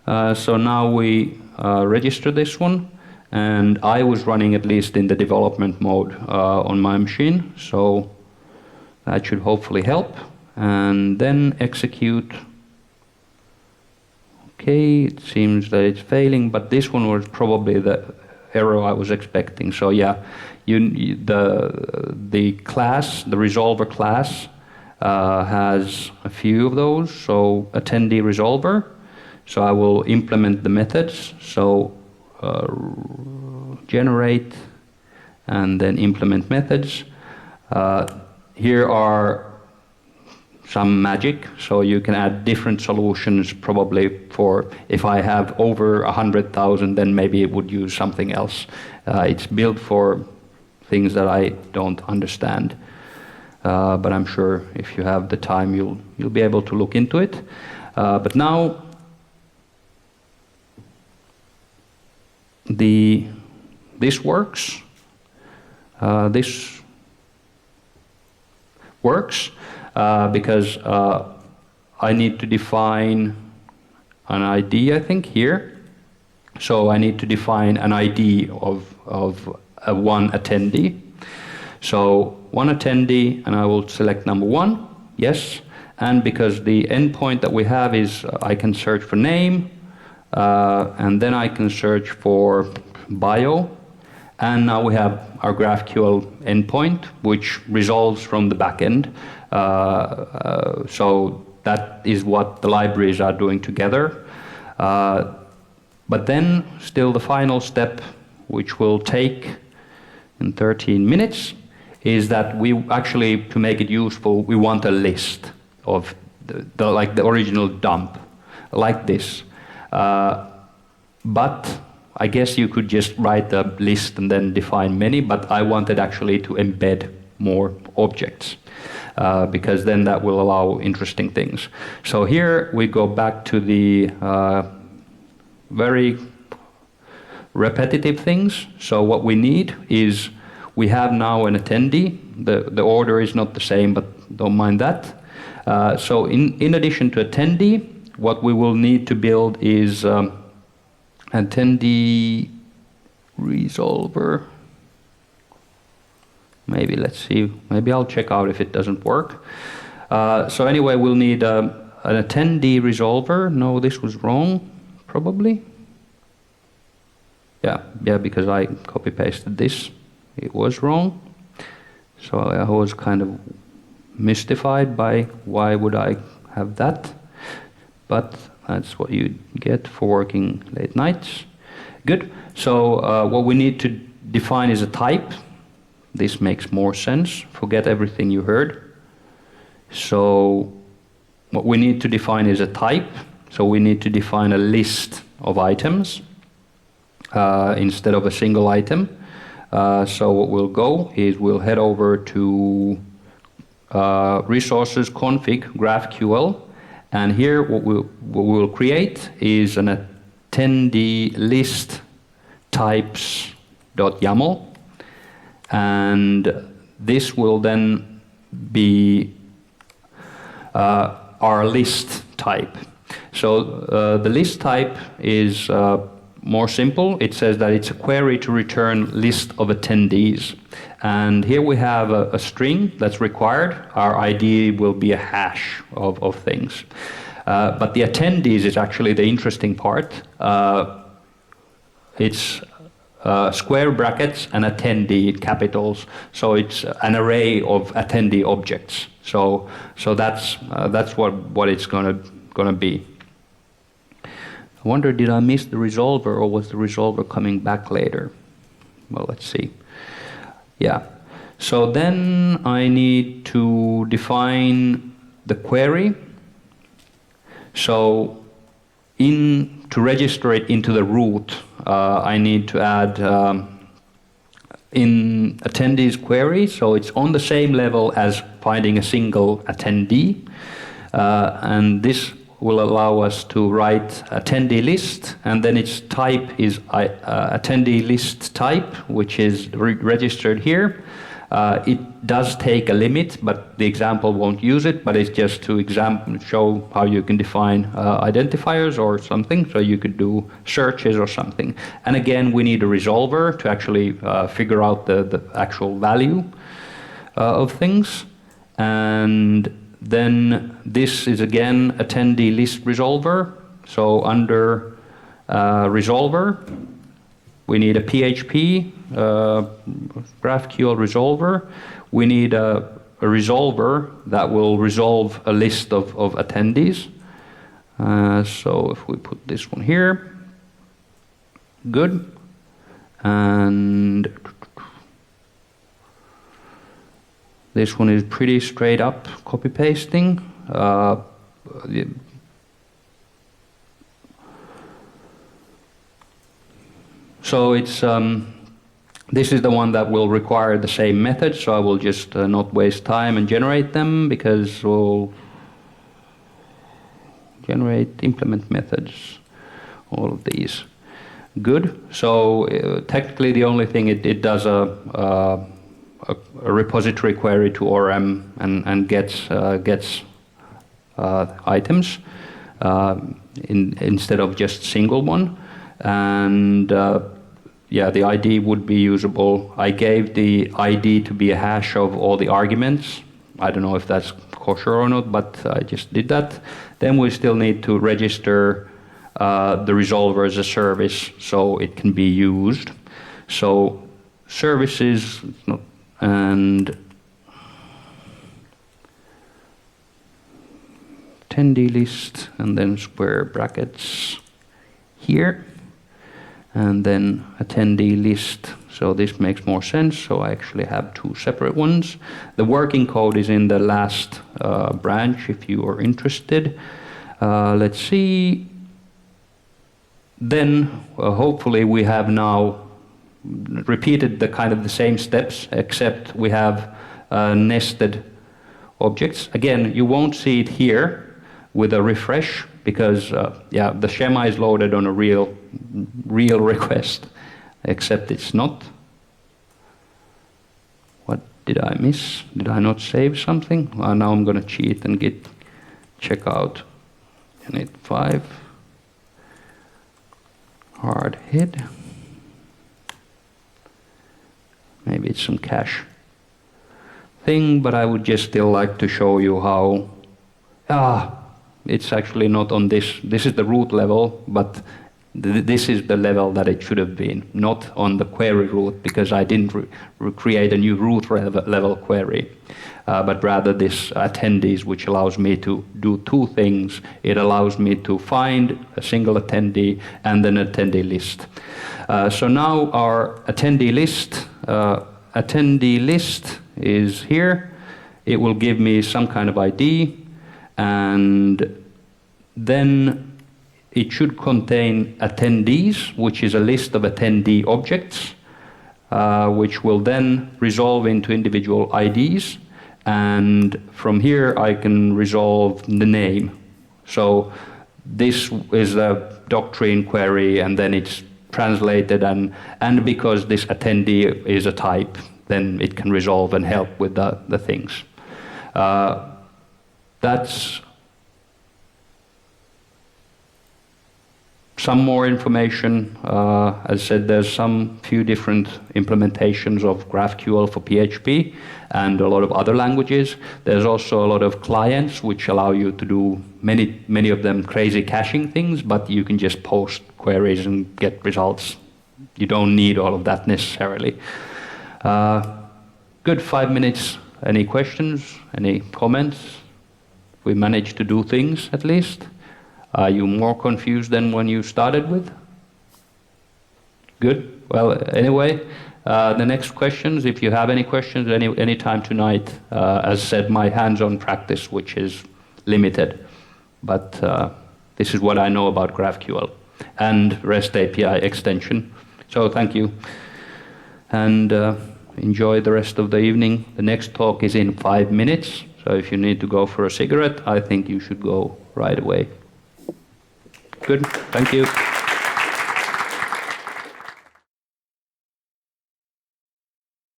So now we register this one. And I was running at least in the development mode on my machine, so that should hopefully help. And then execute. Okay, it seems that it's failing, but this one was probably the error I was expecting. So yeah, the class, the resolver class, has a few of those. So attendee resolver. So I will implement the methods. So generate and then implement methods. Here are some magic, so you can add different solutions probably for, if I have over 100,000, then maybe it would use something else. It's built for things that I don't understand, but I'm sure if you have the time, you'll be able to look into it. But now, this works. This works because I need to define an ID, I think, here. So I need to define an ID of one attendee. So one attendee, and I will select number 1, yes. And because the endpoint that we have is I can search for name, and then I can search for bio, and now we have our GraphQL endpoint, which resolves from the backend. So that is what the libraries are doing together. But then still the final step, which will take in 13 minutes, is that we actually, to make it useful, we want a list of like the original dump, like this. But I guess you could just write a list and then define many, but I wanted actually to embed more objects, because then that will allow interesting things. So here we go back to the very repetitive things. So what we need is, we have now an attendee. The order is not the same, but don't mind that. So in addition to attendee, what we will need to build is attendee resolver. Maybe, let's see, maybe I'll check out if it doesn't work. So anyway, we'll need an attendee resolver. No, this was wrong, probably. Yeah, because I copy pasted this. It was wrong. So I was kind of mystified by why would I have that. But that's what you get for working late nights. Good. So what we need to define is a type. This makes more sense. Forget everything you heard. So what we need to define is a type. So we need to define a list of items instead of a single item. So what we'll go is we'll head over to resources config GraphQL. And here what we'll create is an attendee list types.yaml. And this will then be our list type. So the list type is more simple. It says that it's a query to return list of attendees. And here we have a string that's required. Our ID will be a hash of things. But the attendees is actually the interesting part. It's square brackets and attendee in capitals. So it's an array of attendee objects. So that's what it's gonna be. I wonder, did I miss the resolver, or was the resolver coming back later? Well, let's see. Yeah. So then I need to define the query. So to register it into the root, I need to add in attendees query, so it's on the same level as finding a single attendee, and this will allow us to write attendee list, and then its type is attendee list type, which is registered here. It does take a limit, but the example won't use it, but it's just to show how you can define identifiers or something, so you could do searches or something. And again, we need a resolver to actually figure out the actual value of things. And then this is again attendee list resolver. So under resolver, we need a PHP GraphQL resolver. We need a resolver that will resolve a list of attendees. So if we put this one here, good. And this one is pretty straight up copy pasting. So it's this is the one that will require the same method. So I will just not waste time and generate them, because we'll implement methods, all of these. Good. So technically, the only thing it does a repository query to ORM and gets items instead of just single one. And yeah, the ID would be usable. I gave the ID to be a hash of all the arguments. I don't know if that's kosher or not, but I just did that. Then we still need to register the resolver as a service so it can be used. So services and attendee list, and then square brackets here, and then attendee list. So this makes more sense. So I actually have two separate ones. The working code is in the last branch if you are interested. Let's see. Then hopefully we have now repeated the kind of the same steps, except we have nested objects. Again, you won't see it here with a refresh, because yeah, the schema is loaded on a real request, except it's not. What did I miss? Did I not save something? Now I'm going to cheat and git check out unit 5 hard hit. Maybe it's some cache thing, but I would just still like to show you how it's actually not on this. This is the root level, but this is the level that it should have been, not on the query root, because I didn't create a new root level query, but rather this attendees, which allows me to do two things. It allows me to find a single attendee and an attendee list. So now our attendee list is here. It will give me some kind of ID, and then it should contain attendees, which is a list of attendee objects, which will then resolve into individual IDs. And from here, I can resolve the name. So this is a doctrine query, and then it's translated, and because this attendee is a type, then it can resolve and help with the things. That's some more information. As I said, there's some few different implementations of GraphQL for PHP and a lot of other languages. There's also a lot of clients which allow you to do many of them crazy caching things, but you can just post queries and get results you don't need all of that necessarily. Good, 5 minutes. Any questions? Any comments? We managed to do things at least. Are you more confused than when you started with? Good. Well, anyway, the next questions, if you have any questions any time tonight, as said, my hands-on practice, which is limited, but this is what I know about GraphQL and REST API extension. So thank you, and enjoy the rest of the evening. The next talk is in 5 minutes, so if you need to go for a cigarette, I think you should go right away. Good, thank you.